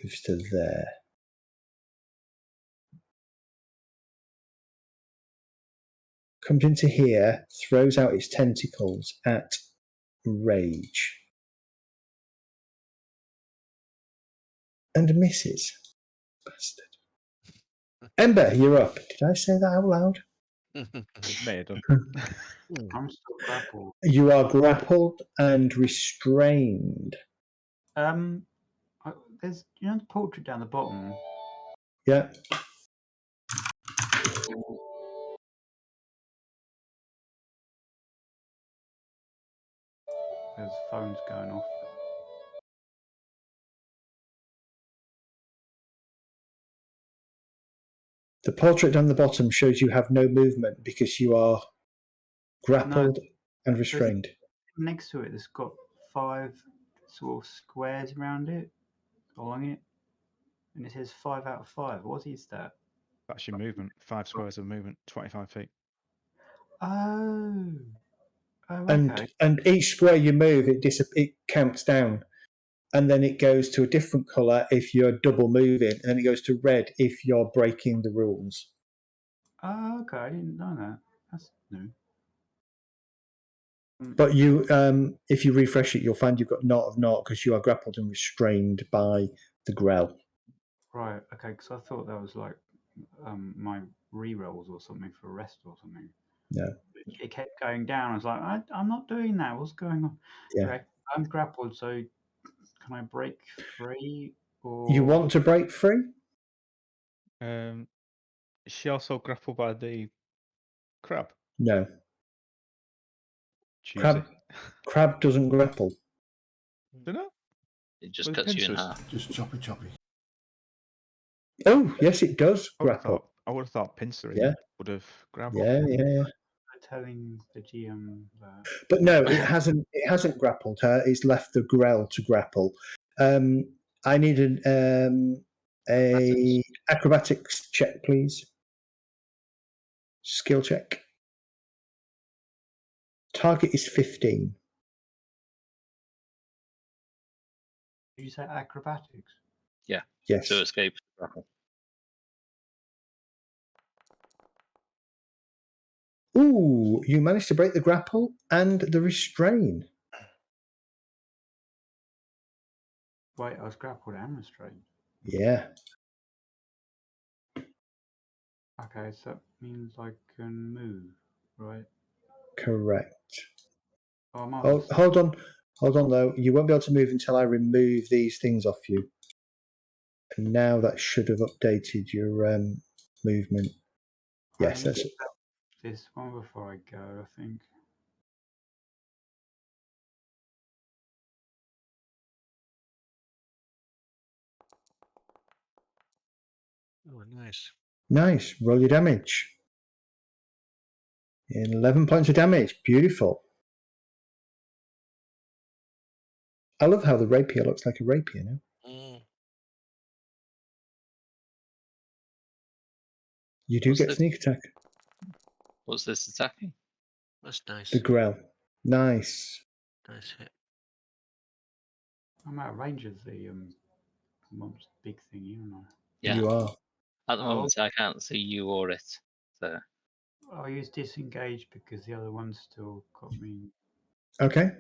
Moves to there. Comes into here, throws out its tentacles at Rage. And misses. Bastard. Ember, you're up. Did I say that out loud? May have done. I'm still grappled. You are grappled and restrained. There's the portrait down the bottom. Yeah. There's phones going off. The portrait down the bottom shows you have no movement because you are grappled and restrained. Next to it, it's got 5 sort of squares around it, along it, and it says 5 out of 5. What is that? That's your movement. 5 squares of movement, 25 feet. Oh. Oh, okay. And each square you move, it counts down. And then it goes to a different colour if you're double moving, and then it goes to red if you're breaking the rules. Oh, okay. I didn't know that. That's new. But you, if you refresh it, you'll find you've got 0 of 0 because you are grappled and restrained by the grell. Right. Okay. Because I thought that was like my re-rolls or something for rest or something. No. It kept going down. I was like, I'm not doing that. What's going on? Yeah. Okay. I'm grappled, so can I break free? Or You want to break free? Is she also grappled by the crab? No. Choosy. Crab doesn't grapple. Don't know. It just With cuts you in pincers. half. Just choppy choppy. Oh, yes, it does I would have grapple. thought pincering Yeah. would have grabbed. Yeah. telling the GM that. But no, it hasn't grappled her. It's left the grell to grapple. I need a acrobatics check, please. Skill check. Target is 15. Did you say acrobatics? Yeah. Yes. To escape grapple. Ooh, you managed to break the grapple and the restrain. Wait, I was grappled and restrained. Yeah. Okay, so that means I can move, right? Correct. Oh, I'm Hold on though. You won't be able to move until I remove these things off you. And now that should have updated your movement. Yes, that's it. This one before I go, I think. Oh, nice. Nice. Roll your damage. 11 points of damage. Beautiful. I love how the rapier looks like a rapier now. You do get sneak attack. What's this attacking? That's nice. The grell. Nice. Nice hit. I'm out of range of the monster big thingy, aren't I? Yeah. You are. At the Oh. moment, I can't see you or it. So I'll use disengage because the other one's still got me. Okay.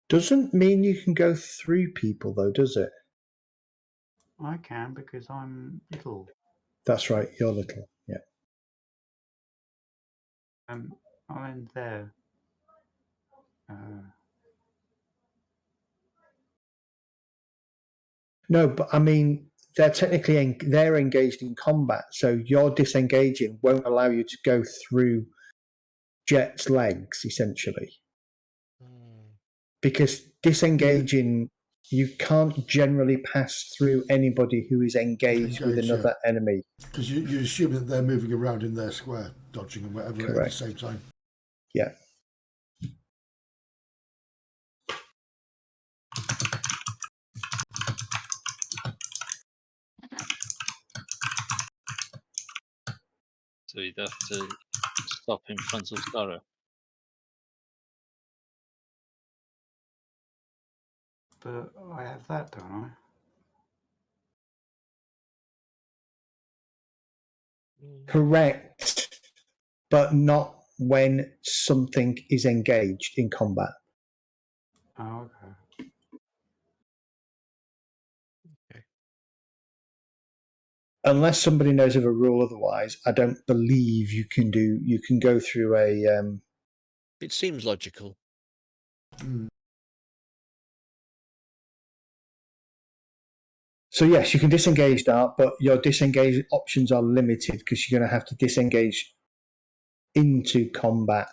Doesn't mean you can go through people, though, does it? I can because I'm little. That's right. You're little. Yeah. I'm in there. No, but I mean, they're technically they're engaged in combat, so your disengaging won't allow you to go through Jet's legs, essentially, because disengaging, you can't generally pass through anybody who is engaged with another enemy. Because you assume that they're moving around in their square, dodging and whatever at the Correct. same time. Yeah. so you'd have to stop in front of Sparrow. But I have that, don't I? Correct, but not when something is engaged in combat. Oh, okay. Unless somebody knows of a rule otherwise, I don't believe you can go through a. It seems logical. So yes, you can disengage Dart, but your disengage options are limited because you're going to have to disengage into combat.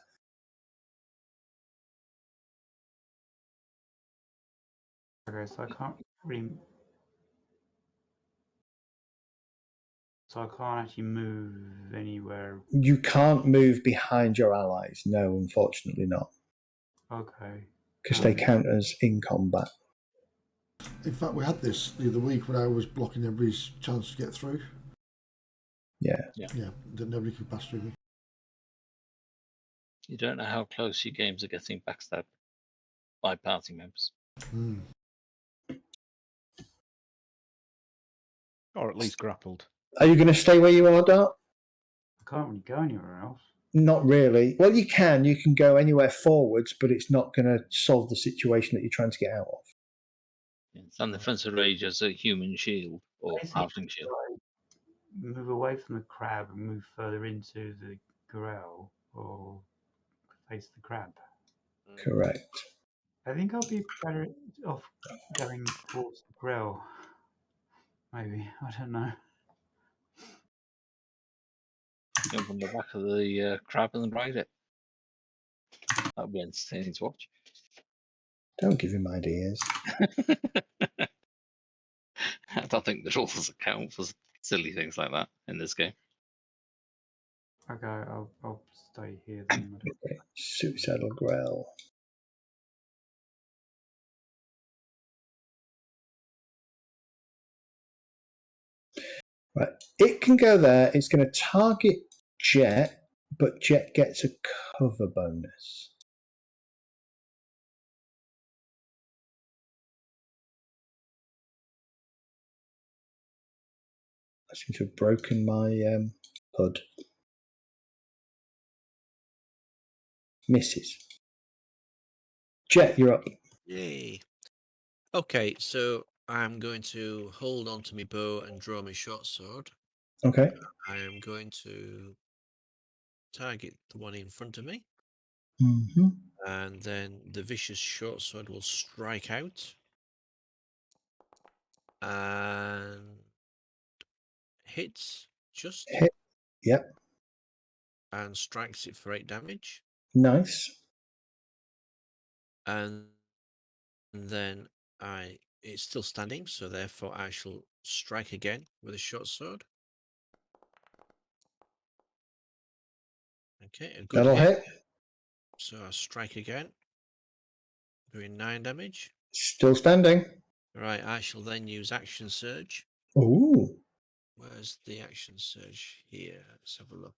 Okay, so I can't really. So I can't actually move anywhere. You can't move behind your allies. No, unfortunately not. Okay. Because they count as in combat. In fact, we had this the other week when I was blocking everybody's chance to get through. Yeah. Yeah, that nobody could pass through me. You don't know how close your games are getting backstabbed by party members. Or at least grappled. Are you going to stay where you are, Dart? I can't really go anywhere else. Not really. Well, you can. You can go anywhere forwards, but it's not going to solve the situation that you're trying to get out of. Stand in front of Rage as a human shield or halfling shield. Move away from the crab and move further into the corral, or face the crab. Correct. I think I'll be better off going towards the grill. Maybe, I don't know. Jump on the back of the crab and ride it. That'd be entertaining to watch. Don't give him ideas. I don't think the rules account for silly things like that in this game. Okay, I'll stay here then. Okay. Suicidal growl. Right. It can go there. It's going to target Jet, but Jet gets a cover bonus. I seem to have broken my HUD. Misses. Jet, you're up. Yay. Okay, so I'm going to hold on to my bow and draw my short sword. Okay. I am going to target the one in front of me. Mm-hmm. And then the vicious short sword will strike out. And hits just. Hit. Yep. And strikes it for 8 damage. Nice. And then it's still standing, so therefore I shall strike again with a short sword. Okay, a good That'll hit. So I strike again, doing 9 damage. Still standing. Right, I shall then use action surge. Ooh. Where's the action surge here? Let's have a look.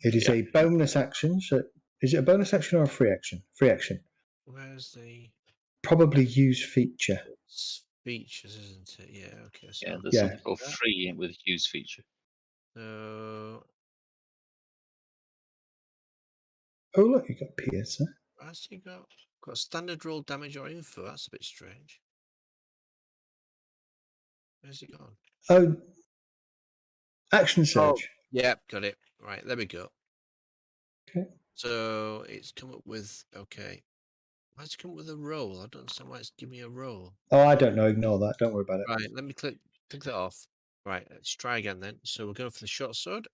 It is a bonus action. So, is it a bonus action or a free action? Free action. Where's the Probably use feature. features, isn't it? Yeah. Okay. So Yeah, there's Yeah. something called free with use feature. So Oh, look, you got Piercer. what's he got standard roll damage or info? That's a bit strange. Where's he gone? Oh, action Oh, surge. yeah, got it. Right, there we go. Okay. So it's come up with okay. Why has it come up with a roll? I don't understand why it's giving me a roll. Oh, I don't know. Ignore that. Don't worry about it. Right, let me click that off. Right, let's try again then. So we're going for the short sword,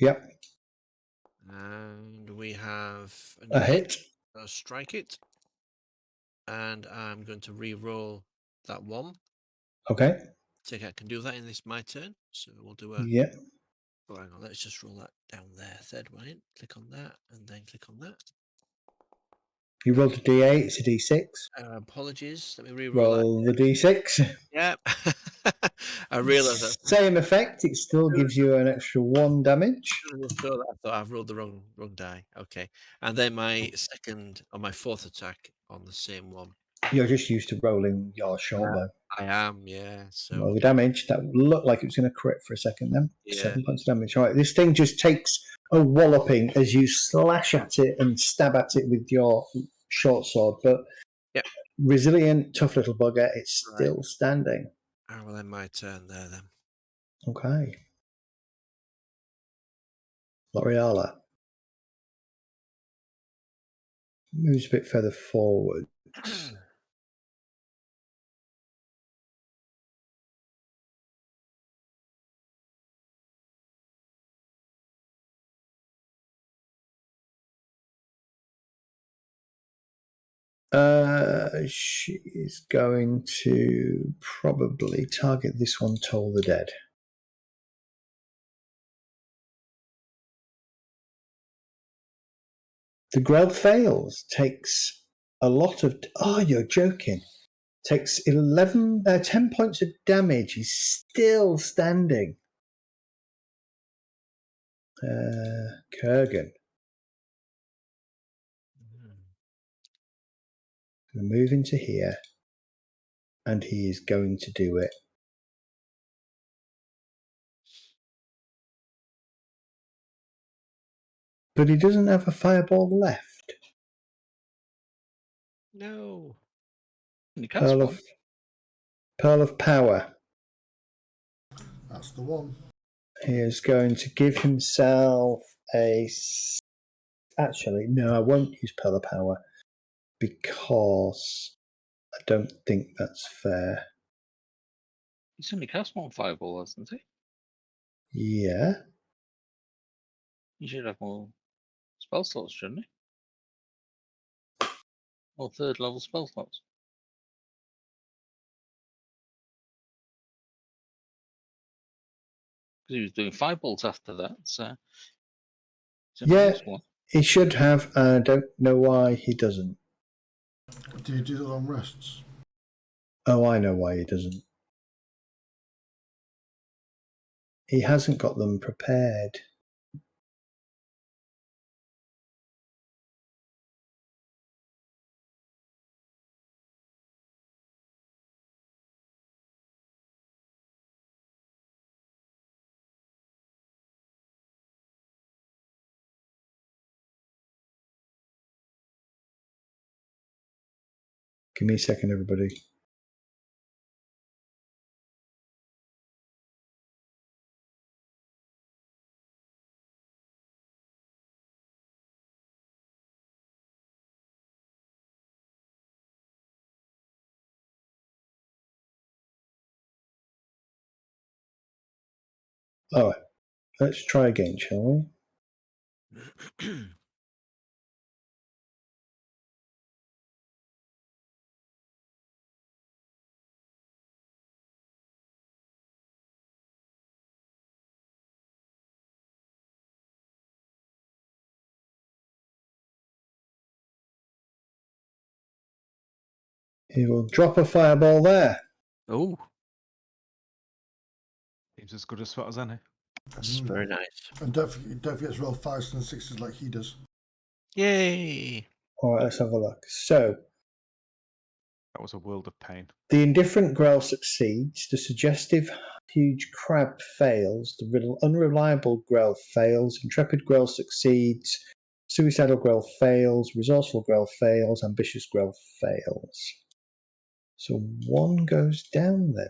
Yep. and we have A hit. I'll strike it, and I'm going to re-roll that one. Okay. I can do that in my turn. So we'll do a. Yep. Oh, hang on, let's just roll that down there. Third one in. Click on that, and then click on that. You rolled a d8. It's a d6. Apologies. Let me re-roll that. Roll the d6. Yeah. I realised that. Same effect. It still gives you an extra 1 damage. I thought I've rolled the wrong die. Okay, and then my second or my fourth attack on the same one. You're just used to rolling your short bow. I am, yeah. So Roll the damage. That looked like it was going to crit for a second then. Yeah. 7 points of damage. All right, this thing just takes a walloping as you slash at it and stab at it with your short sword. But Yep. resilient, tough little bugger. It's still standing. I will end my turn there then. Okay. L'Oreala moves a bit further forward. She is going to probably target this one, Toll the Dead. The Grell fails, takes a lot of... Oh, you're joking. Takes 10 points of damage. He's still standing. Kurgan. Going to move into here. And he is going to do it. But he doesn't have a fireball left. No. Pearl of Power. That's the one. He is going to give himself a... Actually, no, I won't use Pearl of Power because I don't think that's fair. He's only cast one fireball, hasn't he? Yeah. He should have more spell slots, shouldn't he? Or third level spell slots. Because he was doing fireballs after that, so. Yeah, he should have. I don't know why he doesn't. Do you do the long rests? Oh, I know why he doesn't. He hasn't got them prepared. Give me a second, everybody. All right, let's try again, shall we? He will drop a fireball there. Oh. Seems as good a spot as any. That's very nice. And don't forget to roll 5s and 6s like he does. Yay! All right, let's have a look. So, That was a world of pain. the indifferent Grell succeeds. The suggestive huge crab fails. The unreliable Grell fails. Intrepid Grell succeeds. Suicidal Grell fails. Resourceful Grell fails. Ambitious Grell fails. So one goes down then.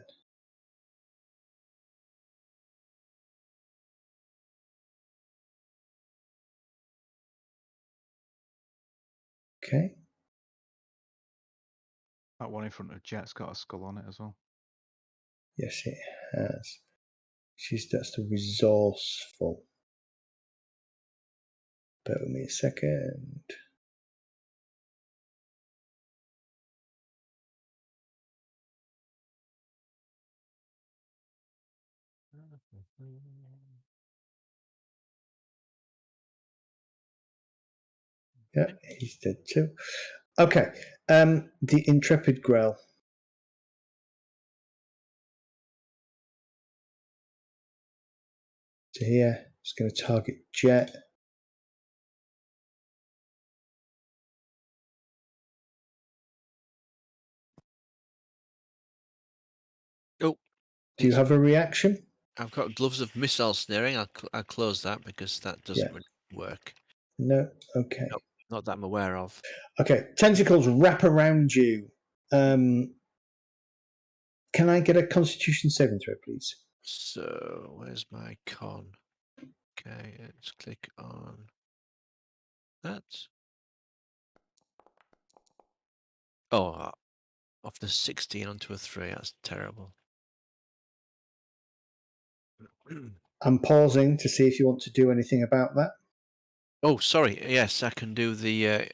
Okay. That one in front of Jet's got a skull on it as well. Yes, it has. That's the resourceful. Bear with me a second. Yeah, he's dead too. Okay. The Intrepid Grell. So here, it's going to target Jet. Oh, Do you have a reaction? I've got gloves of missile snaring. I'll close that because that doesn't really work. No. Okay. Nope, not that I'm aware of. Okay. Tentacles wrap around you. Can I get a Constitution saving throw, please? So where's my con? Okay, let's click on that. Oh, off the 16 onto a 3. That's terrible. I'm pausing to see if you want to do anything about that. Oh, sorry. Yes, I can do the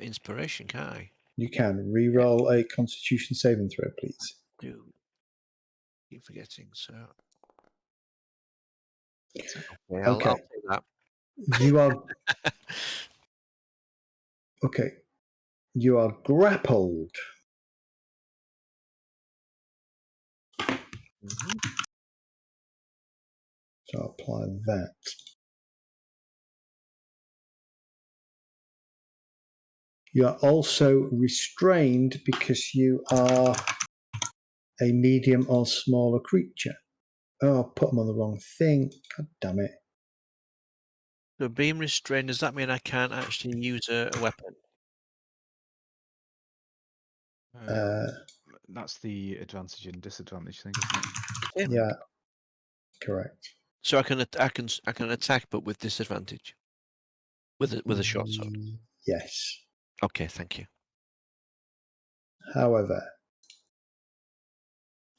inspiration, can't I? You can re-roll a Constitution saving throw, please. Do keep forgetting. So okay, I'll take that. You are okay. You are grappled. Mm-hmm. So I'll apply that. You are also restrained because you are a medium or smaller creature. Oh, I put them on the wrong thing. God damn it. So being restrained, does that mean I can't actually use a weapon? That's the advantage and disadvantage thing, isn't it? Yeah, correct. So I can attack, but with disadvantage. With a short sword. Yes. Okay, thank you. However,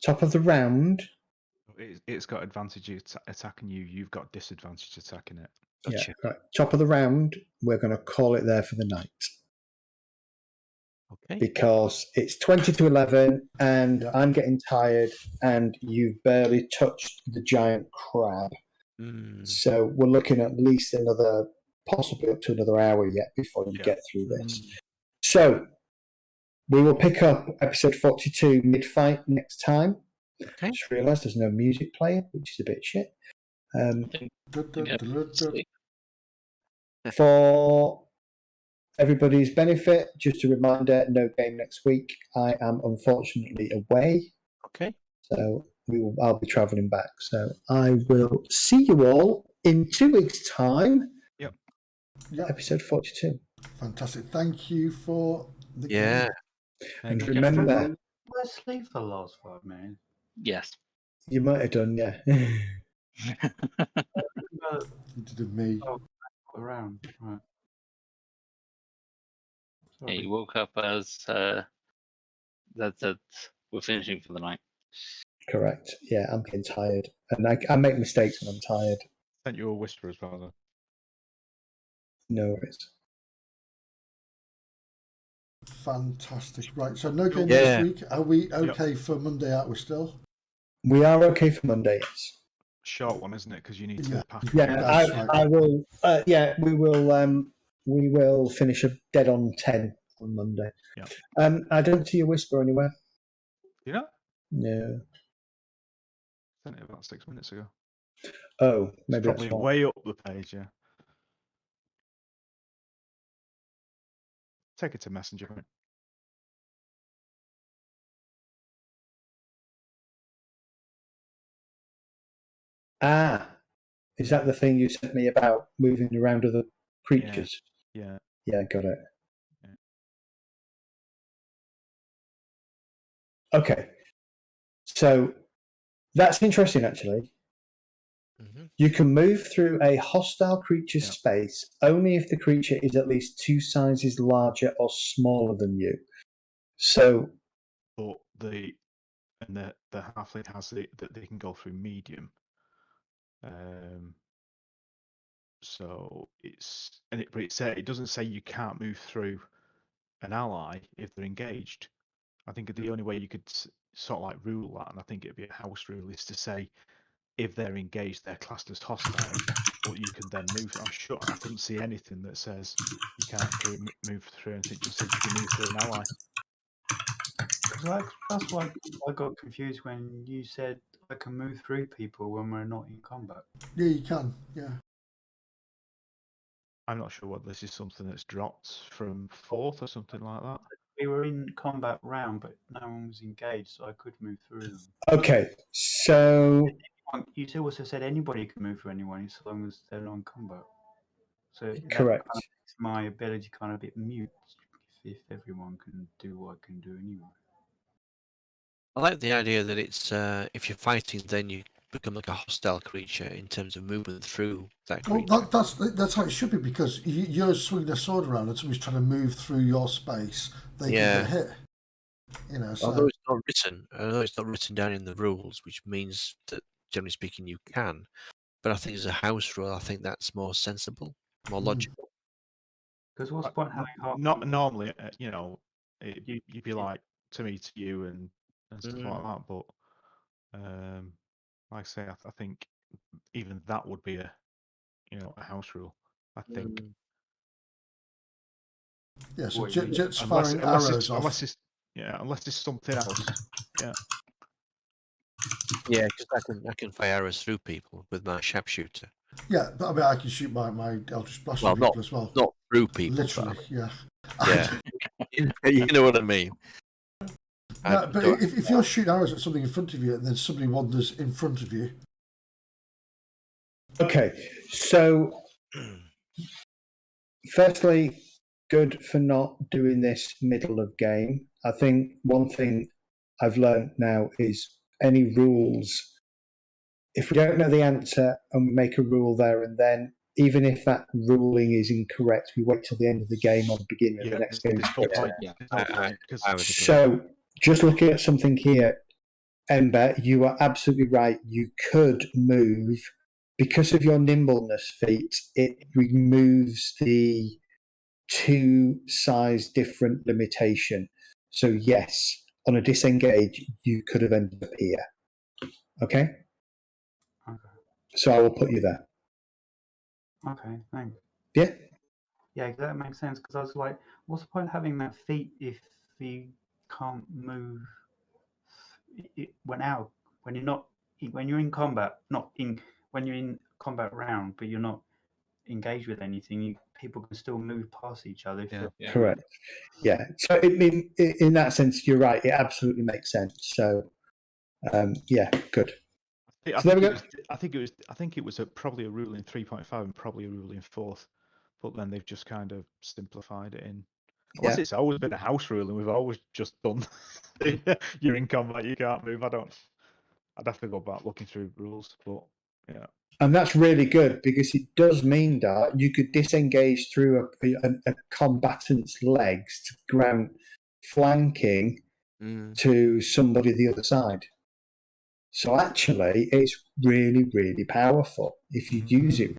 top of the round. It's got advantage attacking you. You've got disadvantage attacking it. Gotcha. Yeah, right. Top of the round. We're going to call it there for the night. Okay. Because it's 20 to 11 and I'm getting tired and you've barely touched the giant crab. So we're looking at least possibly up to another hour yet before you get through this. So we will pick up episode 42 mid-fight next time. Okay. Just realised there's no music playing, which is a bit shit. For everybody's benefit, just a reminder, no game next week. I am unfortunately away. Okay. So I'll be travelling back. So I will see you all in 2 weeks' time. Yep. Episode 42. Fantastic. Thank you for the game. And remember, Wesley for the last 5 minutes. Yes. You might have done, yeah. Did me. Around. Right. Yeah, you woke up as that we're finishing for the night. Correct. Yeah, I'm getting tired. And I make mistakes when I'm tired. Sent you a whisper as well, though. No worries. Fantastic. Right, so no game next week. Are we okay for Monday out? We're still? We are okay for Monday, yes. Short one, isn't it? Because you need to pack. I will. We will finish dead on 10 on Monday. Yeah. I don't see a whisper anywhere. You know? No. sent it about 6 minutes ago. Oh, It's maybe probably that's why. way up the page, yeah. Take it to Messenger. Mate. Ah, is that the thing you sent me about moving around other creatures? Yeah. Yeah, got it. Yeah. Okay. So that's interesting, actually. Mm-hmm. You can move through a hostile creature's Yeah. space only if the creature is at least 2 sizes larger or smaller than you. So, But the halfling has that they can go through medium. So it doesn't say you can't move through an ally if they're engaged. I think the only way you could sort of like rule that, and I think it'd be a house rule, is to say if they're engaged, they're classed as hostile, but you can then move. I'm sure I couldn't see anything that says you can't move through anything. It just says you can move through an ally. Because that's why I got confused when you said I can move through people when we're not in combat. Yeah, you can. Yeah. I'm not sure whether this is something that's dropped from 4th or something like that. We were in combat round, but no one was engaged, so I could move through them. okay. So, You also said anybody can move through anyone as long as they're not in combat. So that correct. kind of makes my ability kind of a bit mute if everyone can do what I can do anyway. I like the idea that it's if you're fighting, then you become like a hostile creature in terms of movement through that Well, creature. that's how it should be, because you're swinging a sword around and somebody's trying to move through your space. They can get hit. You know, so Although it's not written down in the rules, which means that generally speaking you can. But I think as a house rule, I think that's more sensible, more logical. Because what's the point having half? Not normally, you know, You- you'd be like to me, to you, and stuff like that. But like I say, I think even that would be a house rule. I think. yeah, so What you mean? Jet's firing arrows off. Unless it's something else. Yeah. Yeah, because I can fire arrows through people with my sharpshooter. Yeah, but I mean, I can shoot my Eldritch Blast Well, at people as well. not through people. Literally, but yeah. yeah, you know what I mean. No, but if you're shooting arrows at something in front of you and then somebody wanders in front of you. Okay. So, firstly, good for not doing this middle of game. I think one thing I've learned now is any rules, if we don't know the answer and we make a rule there and then, even if that ruling is incorrect, we wait till the end of the game or the beginning of the next game. There's no point. There's no point, because I would agree. So, just looking at something here, Ember, you are absolutely right. You could move, because of your nimbleness feat, it removes the 2 size different limitation. So, yes, on a disengage, you could have ended up here. Okay? So, I will put you there. Okay, thanks. Yeah? Yeah, that makes sense, because I was like, what's the point of having that feat if you can't move when you're in combat, when you're in combat round, but you're not engaged with anything, people can still move past each other. Correct. Yeah. So, in that sense, you're right. It absolutely makes sense. So, yeah, good. I think it was probably a rule in 3.5 and probably a rule in 4th, but then they've just kind of simplified it in. Unless it's always been a house rule and we've always just done you're in combat, you can't move. I'd have to go back looking through rules, but yeah. And that's really good, because it does mean that you could disengage through a combatant's legs to grant flanking to somebody the other side. So actually, it's really, really powerful if you use it